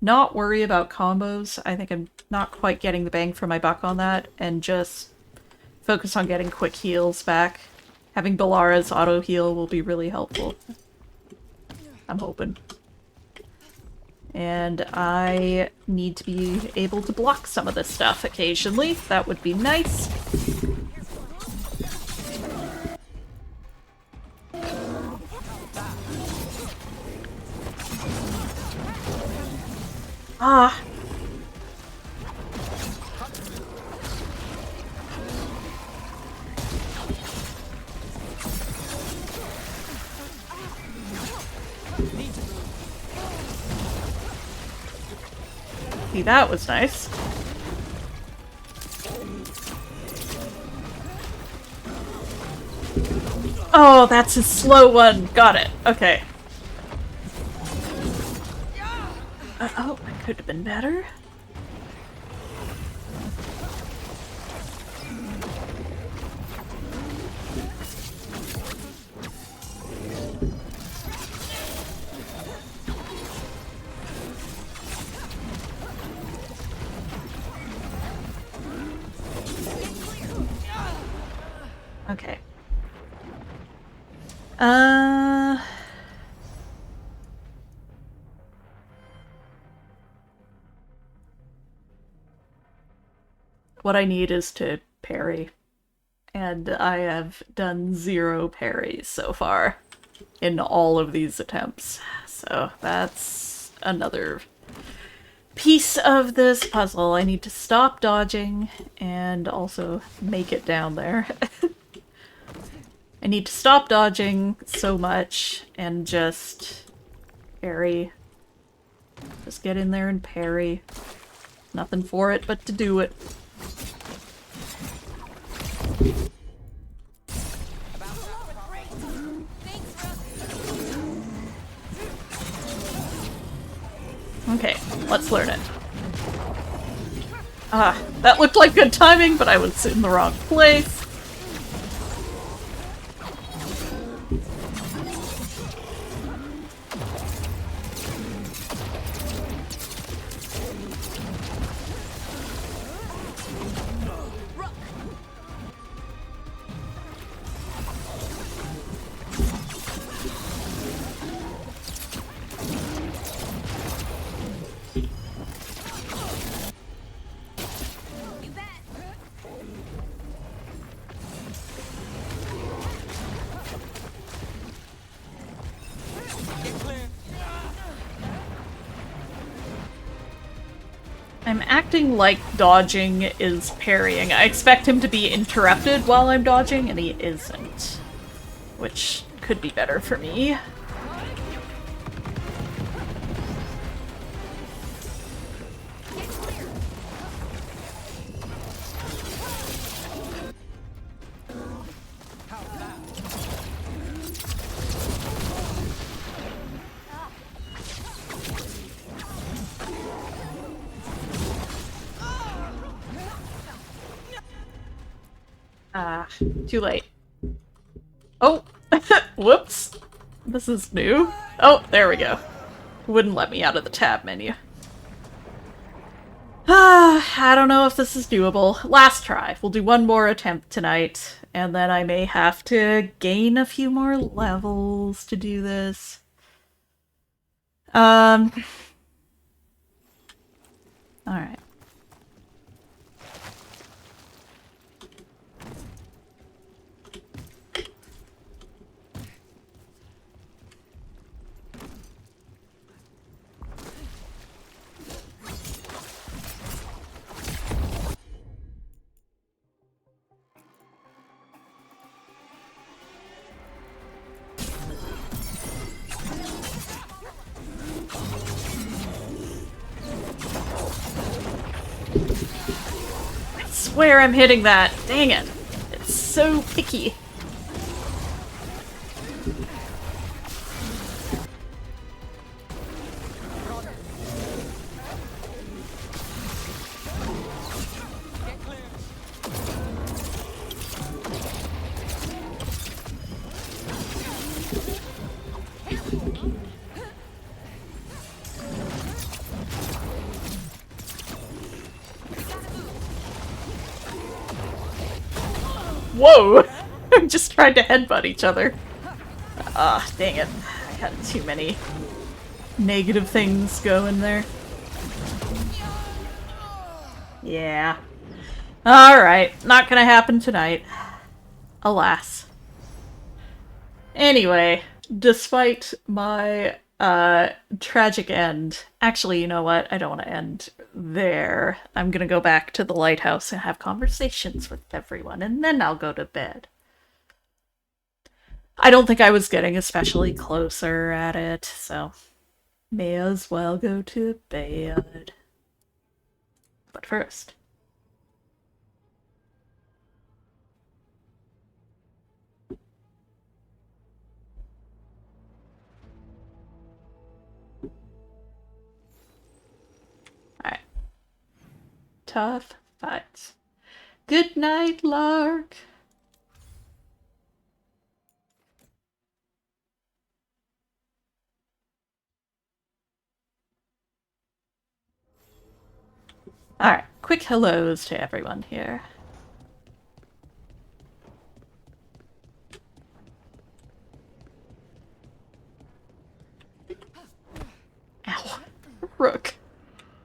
Not worry about combos. I think I'm not quite getting the bang for my buck on that, and just focus on getting quick heals back. Having Balara's auto heal will be really helpful. I'm hoping. And I need to be able to block some of this stuff occasionally. That would be nice. Ah. See, that was nice. Oh, that's a slow one. Got it. Okay. Oh, it could have been better. Okay. What I need is to parry. and I have done 0 parries so far in all of these attempts. So that's another piece of this puzzle. I need to stop dodging and also make it down there. I need to stop dodging so much and just parry. Just get in there and parry. Nothing for it but to do it. Okay, let's learn it. Ah, that looked like good timing, but I was in the wrong place. I'm acting like dodging is parrying. I expect him to be interrupted while I'm dodging, and he isn't. Which could be better for me. Too late. Oh! Whoops! This is new. Oh, there we go. Wouldn't let me out of the tab menu. I don't know if this is doable. Last try. We'll do one more attempt tonight, and then I may have to gain a few more levels to do this. Alright. I swear I'm hitting that. Dang it. It's so picky. Whoa! I'm just trying to headbutt each other. Ah, dang it. I had too many negative things going there. Yeah. Alright, not gonna happen tonight. Alas. Anyway, despite my tragic end. Actually, you know what? I don't want to end there. I'm gonna go back to the lighthouse and have conversations with everyone, and then I'll go to bed. I don't think I was getting especially closer at it, so may as well go to bed. But first... Alright. Tough fights. Good night, Lark. Alright, quick hellos to everyone here. Ow. Rook.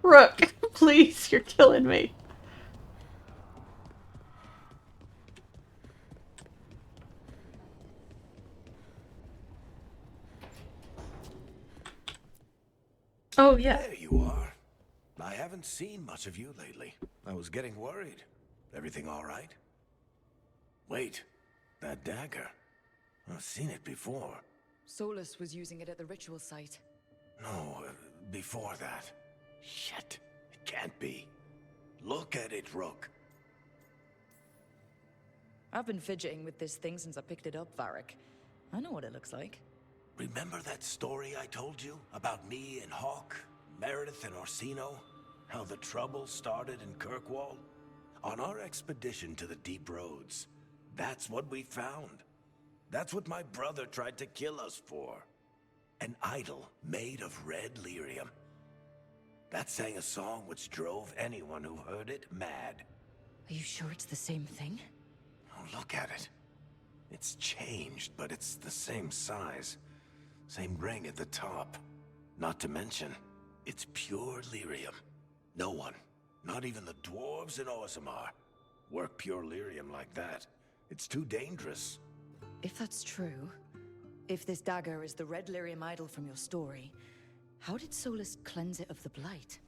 Rook, please, you're killing me. Oh, yeah. There you are. I haven't seen much of you lately. I was getting worried. Everything all right? Wait, that dagger. I've seen it before. Solus was using it at the ritual site. No, before that. Shit, it can't be. Look at it, Rook. I've been fidgeting with this thing since I picked it up, Varric. I know what it looks like. Remember that story I told you about me and Hawk, Meredith and Orsino? How the trouble started in Kirkwall? On our expedition to the Deep Roads, that's what we found. That's what my brother tried to kill us for. An idol made of red lyrium. That sang a song which drove anyone who heard it mad. Are you sure it's the same thing? Oh, look at it. It's changed, but it's the same size. Same ring at the top. Not to mention, it's pure lyrium. No one, not even the dwarves in Orzammar, work pure lyrium like that. It's too dangerous. If that's true, if this dagger is the red lyrium idol from your story, how did Solus cleanse it of the blight?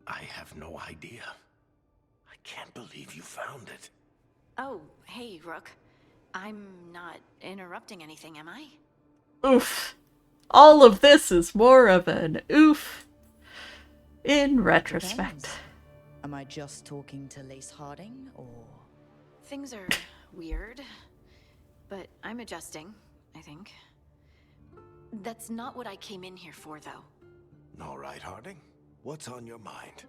I have no idea. I can't believe you found it. Oh, hey, Rook. I'm not interrupting anything, am I? Oof. All of this is more of an oof in retrospect. Depends. Am I just talking to Lace Harding, or...? Things are weird, but I'm adjusting, I think. That's not what I came in here for, though. All right, Harding. What's on your mind?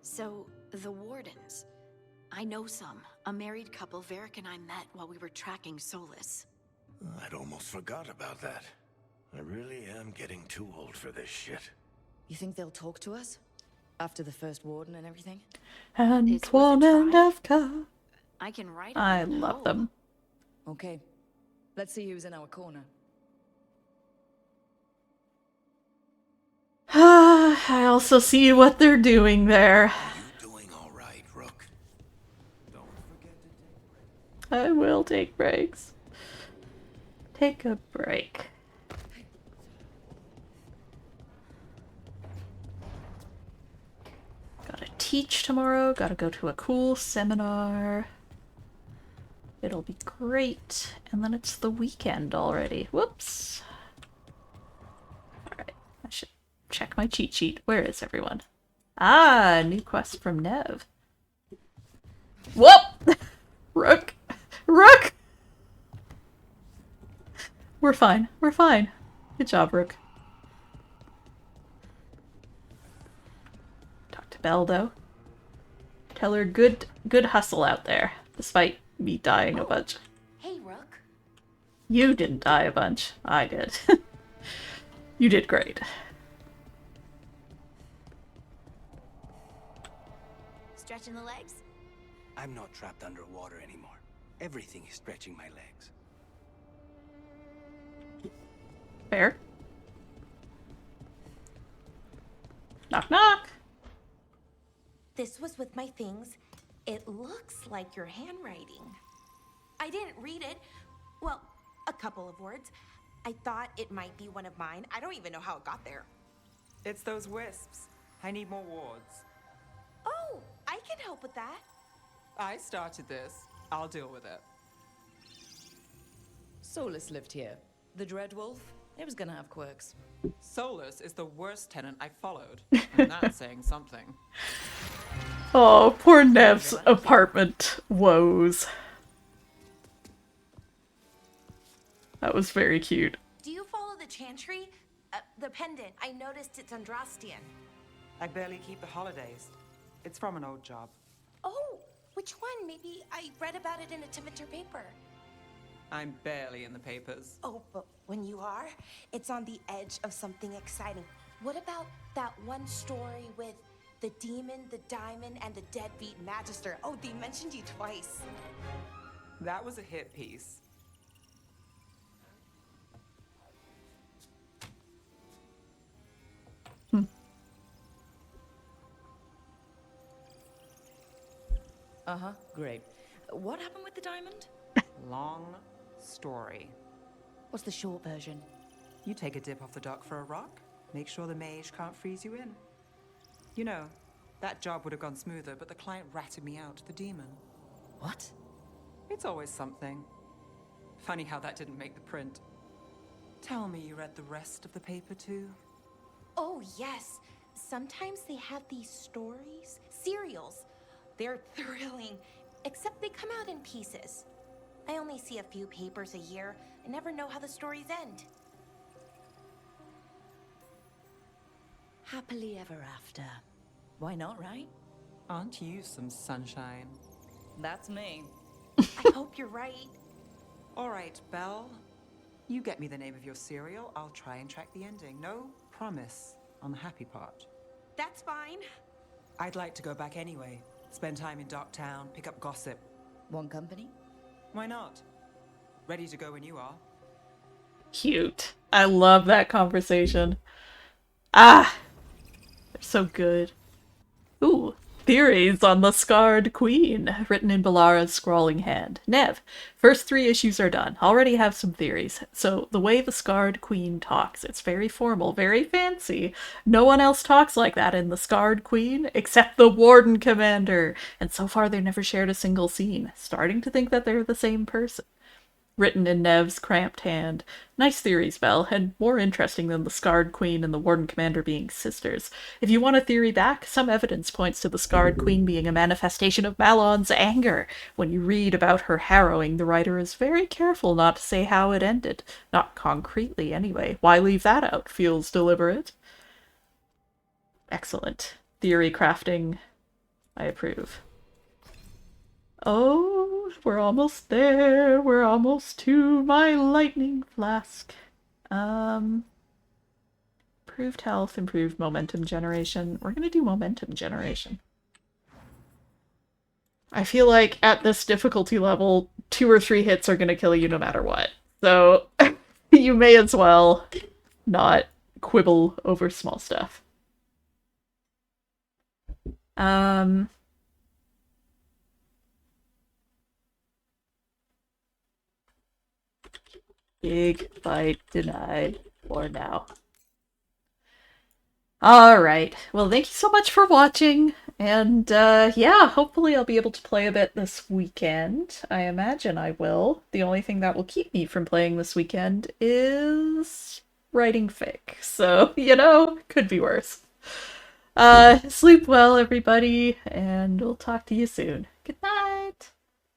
So, the Wardens. I know some. A married couple Varric and I met while we were tracking Solus. I'd almost forgot about that. I really am getting too old for this shit. You think they'll talk to us? After the first warden and everything? Antoine and Evka. I can write. I love them. Okay. Let's see who's in our corner. I also see what they're doing there. You doing all right, Rook? Don't forget to take breaks. I will take breaks. Take a break. Gotta teach tomorrow, gotta go to a cool seminar. It'll be great. And then it's the weekend already. Whoops. Alright, I should check my cheat sheet. Where is everyone? Ah, new quest from Nev. Whoop! Rook! Rook! We're fine. We're fine. Good job, Rook. Talk to Belle, though. Tell her good hustle out there, despite me dying a bunch. Hey, Rook. You didn't die a bunch. I did. You did great. Stretching the legs? I'm not trapped underwater anymore. Everything is stretching my legs. Fair. Knock knock. This was with my things. It looks like your handwriting. I didn't read it. Well, a couple of words. I thought it might be one of mine. I don't even know how it got there. It's those wisps. I need more wards. Oh, I can help with that. I started this. I'll deal with it. Solus lived here. The Dreadwolf, it was gonna have quirks. Solus is the worst tenant I followed. And that's saying something. Oh, poor Nev's apartment woes. That was very cute. Do you follow the chantry? The pendant. I noticed it's Andrastian. I barely keep the holidays. It's from an old job. Oh, which one? Maybe I read about it in a Timiter paper. I'm barely in the papers. Oh, but when you are, it's on the edge of something exciting. What about that one story with the demon, the diamond, and the deadbeat magister? Oh, they mentioned you twice. That was a hit piece. Uh-huh, great. What happened with the diamond? Long story. What's the short version? You take a dip off the dock for a rock, Make sure the mage can't freeze you in. You know, that job would have gone smoother, but the client ratted me out to the demon. What? It's always something. Funny how that didn't make the print. Tell me you read the rest of the paper too? Oh, yes. Sometimes they have these stories, serials. They're thrilling, except they come out in pieces. I only see a few papers a year. I never know how the stories end. Happily ever after. Why not, right? Aren't you some sunshine? That's me. I hope you're right. All right, Belle. You get me the name of your cereal, I'll try and track the ending. No promise on the happy part. That's fine. I'd like to go back anyway. Spend time in Darktown, pick up gossip. Want company? Why not? Ready to go when you are. Cute. I love that conversation. Ah! They're so good. Ooh. Theories on the Scarred Queen, written in Balara's scrawling hand. Nev, first 3 issues are done. Already have some theories. So, the way the Scarred Queen talks, it's very formal, very fancy. No one else talks like that in the Scarred Queen, except the Warden Commander. And so far, they've never shared a single scene. Starting to think that they're the same person. Written in Nev's cramped hand. Nice theories, Belle, and more interesting than the Scarred Queen and the Warden Commander being sisters. If you want a theory back, some evidence points to the Scarred Queen being a manifestation of Malon's anger. When you read about her harrowing, the writer is very careful not to say how it ended. Not concretely, anyway. Why leave that out? Feels deliberate. Excellent. Theory crafting. I approve. Oh, we're almost there. We're almost to my lightning flask. Improved health, improved momentum generation. We're gonna do momentum generation. I feel like at this difficulty level, 2 or 3 hits are gonna kill you no matter what. So you may as well not quibble over small stuff. Big fight denied for now. Alright, well thank you so much for watching, and yeah, hopefully I'll be able to play a bit this weekend. I imagine I will. The only thing that will keep me from playing this weekend is writing fic, so, you know, could be worse. Sleep well, everybody, and we'll talk to you soon. Good night!